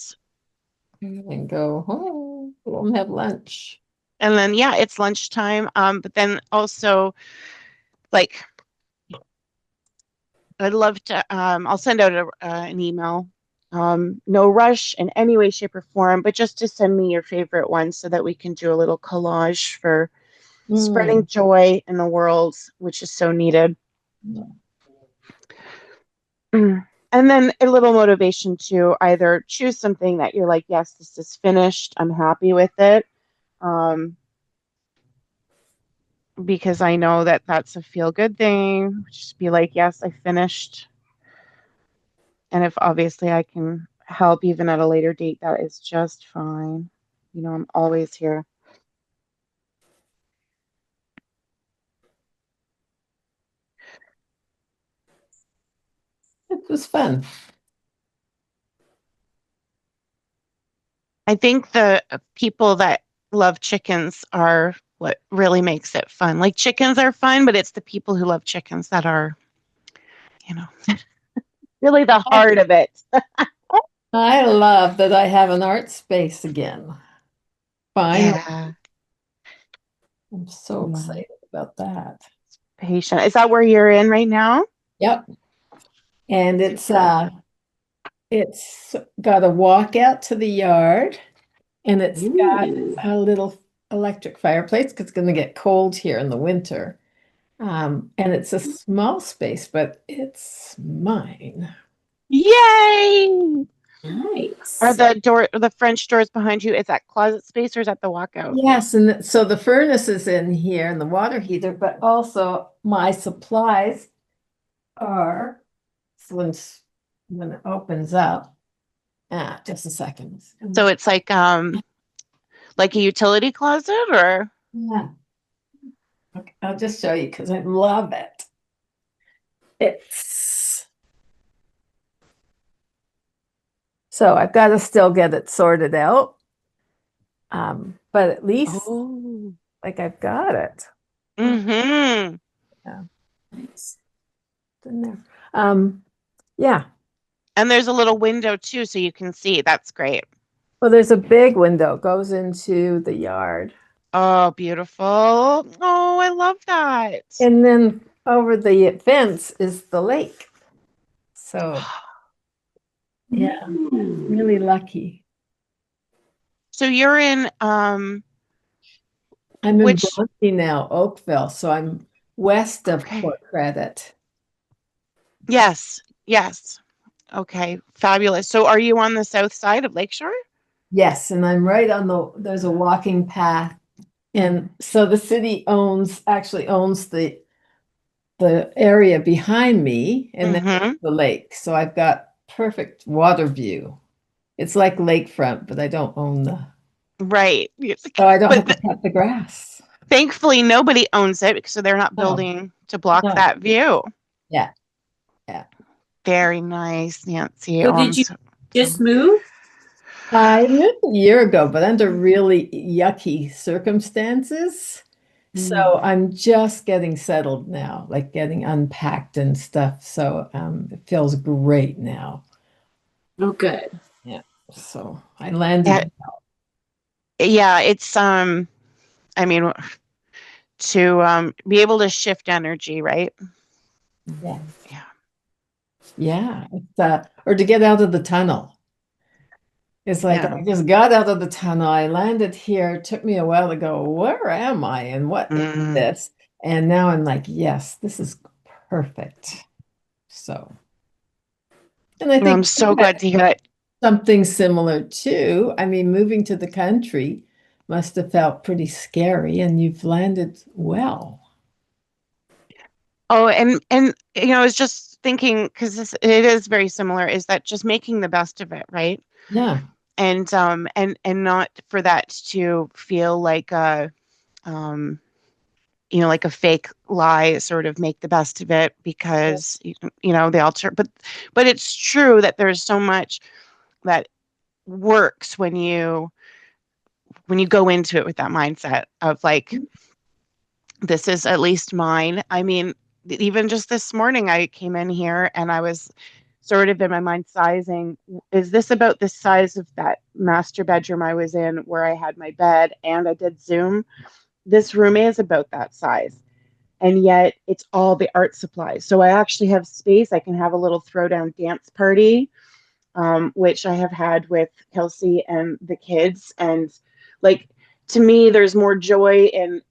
go home. Go and have lunch. and then yeah, it's lunchtime. But then also like I'd love to I'll send out an email. No rush in any way, shape, or form, but just to send me your favorite ones so that we can do a little collage for spreading joy in the world, which is so needed. And then a little motivation to either choose something that you're like, yes, this is finished. I'm happy with it. Because I know that that's a feel good thing. Just be like, yes, I finished. And if obviously I can help even at a later date, that is just fine. You know, I'm always here. It was fun. I think the people that love chickens are what really makes it fun. Like chickens are fun, but it's the people who love chickens that are, you know, really the heart of it. I love that I have an art space again. Finally, Yeah. I'm so Yeah. excited about that. Patient. Is that where you're in right now? Yep. And Super. it's got a walkout to the yard, and it's got Ooh. a little electric fireplace because it's going to get cold here in the winter. And it's a small space, but it's mine. Yay! Are Nice. the French doors behind you? Is that closet space or is that the walkout? Yes, and so the furnace is in here and the water heater, but also my supplies are, so when it opens up, just a second. So it's like a utility closet or Yeah. Okay, I'll just show you because I love it. It's so I've got to still get it sorted out. But at least oh. like I've got it Mm-hmm. Nice. in there. Yeah. And there's a little window too, so you can see. That's great. Well, there's a big window goes into the yard. Oh, beautiful. Oh, I love that. And then over the fence is the lake. So yeah, really lucky. So you're in I'm in which Bronte now, Oakville. So I'm west of okay. Port Credit. Yes, yes. Okay, fabulous. So are you on the south side of Lakeshore? Yes, and I'm right on there's a walking path. And so the city actually owns the area behind me and then Mm-hmm. the lake. So I've got perfect water view. It's like lakefront, but I don't own Right. so I don't But have to cut the grass. thankfully nobody owns it because they're not No, building to block no. that view. Yeah, yeah. Very nice, Nancy. So Oh, did you just move? I moved a year ago, but under really yucky circumstances. So I'm just getting settled now, like getting unpacked and stuff. So it feels great now. Oh, good. Yeah. So I yeah, landed. yeah, it's I mean to be able to shift energy, right? Yeah. Yeah. Yeah. Or to get out of the tunnel. It's like Yeah. I just got out of the tunnel. I landed here. It took me a while to go, where am I and what is Mm. this? And now I'm like, yes, this is perfect. So, and I I'm think so glad to hear it. something similar too. I mean, moving to the country must have felt pretty scary, and you've landed well. Oh, and you know, I was just thinking because it is very similar, is that just making the best of it, right? Yeah. And not for that to feel like a um you know, like a fake lie, sort of make the best of it because you know, the alter but it's true that there's so much that works when you go into it with that mindset of like, this is at least mine. I mean, even just this morning, I came in here and I was sort of in my mind sizing, is this about the size of that master bedroom I was in where I had my bed and I did Zoom? This room is about that size. And yet it's all the art supplies. So I actually have space. I can have a little throwdown dance party, which I have had with Kelsey and the kids. And like, to me, there's more joy in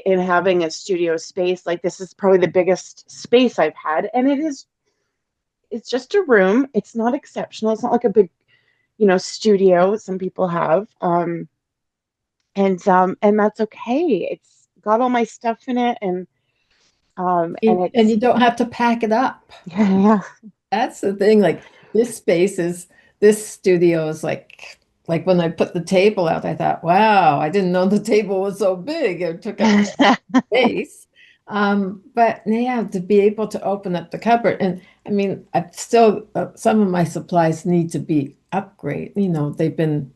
having a studio space. Like, this is probably the biggest space I've had, and it is it's just a room. It's not exceptional. It's not like a big, studio some people have. And that's okay. It's got all my stuff in it, and And it's you don't have to pack it up. yeah. That's the thing. Like this studio is like when I put the table out, I thought, wow, I didn't know the table was so big. It took up space. But yeah, to be able to open up the cupboard, and I mean, I've still some of my supplies need to be upgraded. They've been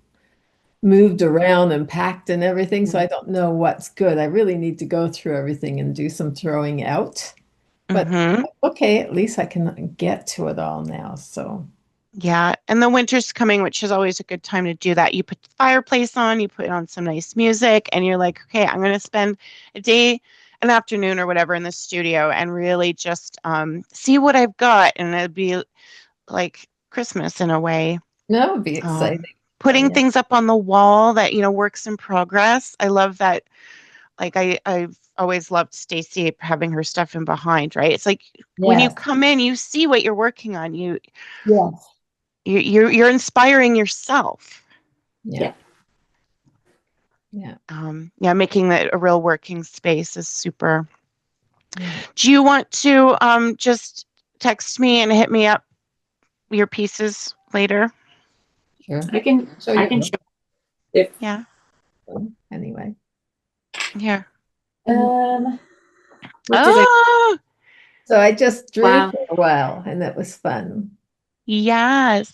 moved around and packed and everything, so I don't know what's good. I really need to go through everything and do some throwing out. But Mhm. okay, at least I can get to it all now. So Yeah, and the winter's coming, which is always a good time to do that. You put the fireplace on, you put on some nice music, and you're like, okay, I'm going to spend a day, an afternoon, or whatever in the studio and really just see what I've got. And it'd be like Christmas in a way. that would be exciting. Putting Yeah. things up on the wall that, works in progress. I love that. Like I've always loved Stacy having her stuff in behind, right? It's like when you Yes. come in, you see what you're working on. Yes. You're inspiring yourself. Yeah. Yeah. Yeah, making that a real working space is super. Yeah. Do you want to just text me and hit me up your pieces later? Sure. I can So I you can will. show if Yeah. Anyway. Yeah. what did I Oh, So I just drew wow. for a while and it was fun. yes.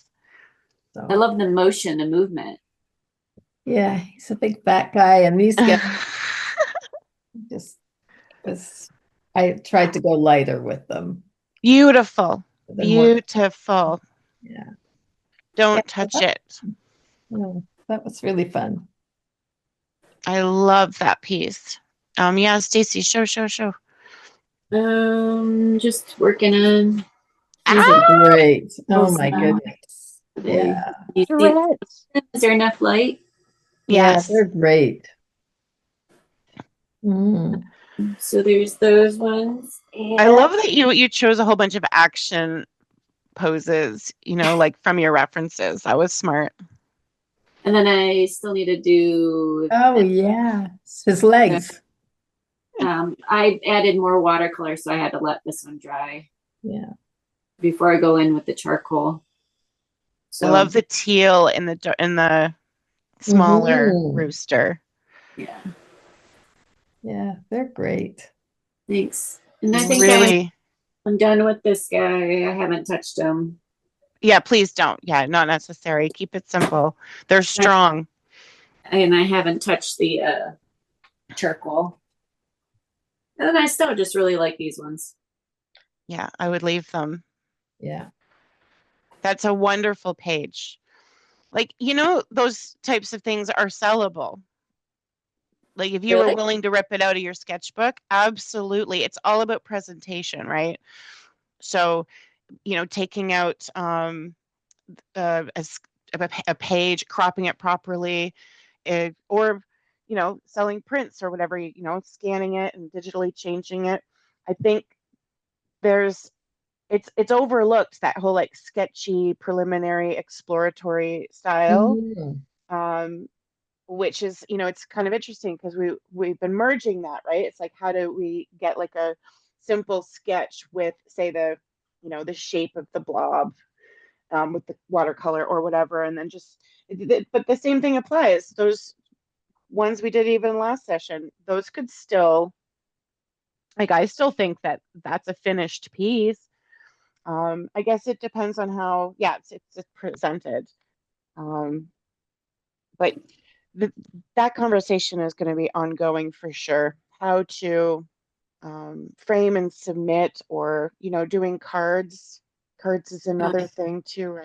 I So love the motion, the movement. yeah, he's a big fat guy and these guys just because I tried to go lighter with them. Beautiful. Then more. Beautiful. Yeah. Yeah. Don't touch it. That was really fun. I love that piece. Yeah, Stacy, show. Just working on These are great. Oh those, my goodness. Yeah. Thread. is there enough light? Yeah, Yes. they're great. Mm. So there's those ones. I And love that you chose a whole bunch of action poses, like from your references. That was smart. then I still need to do Oh yeah. His legs. I added more watercolor, so I had to let this one dry Yeah. before I go in with the charcoal. I So love the teal in the smaller Mhm. rooster. yeah, Yeah, they're great. thanks. And I think Really. I'm done with this guy. I haven't touched him. Yeah, please don't. Yeah, not necessary. Keep it simple. They're strong. And I haven't touched the charcoal. And I still just really like these ones. Yeah, I would leave them. Yeah. That's a wonderful page. Like, those types of things are sellable. Like if you were Really? willing to rip it out of your sketchbook, absolutely. It's all about presentation, right? So, taking out a page, cropping it properly, or selling prints or whatever, scanning it and digitally changing it. I think there's it's overlooked, that whole like sketchy, preliminary, exploratory style. Mhm. Which is, it's kind of interesting because we've been merging that, right? It's like, how do we get like a simple sketch with, say, the shape of the blob, with the watercolor or whatever, and then just, but the same thing applies. Those ones we did even last session, those could still, like, I still think that that's a finished piece. I guess it depends on how, yeah, it's presented. But that conversation is going to be ongoing for sure. How to frame and submit, or doing cards. Cards is another thing too, right?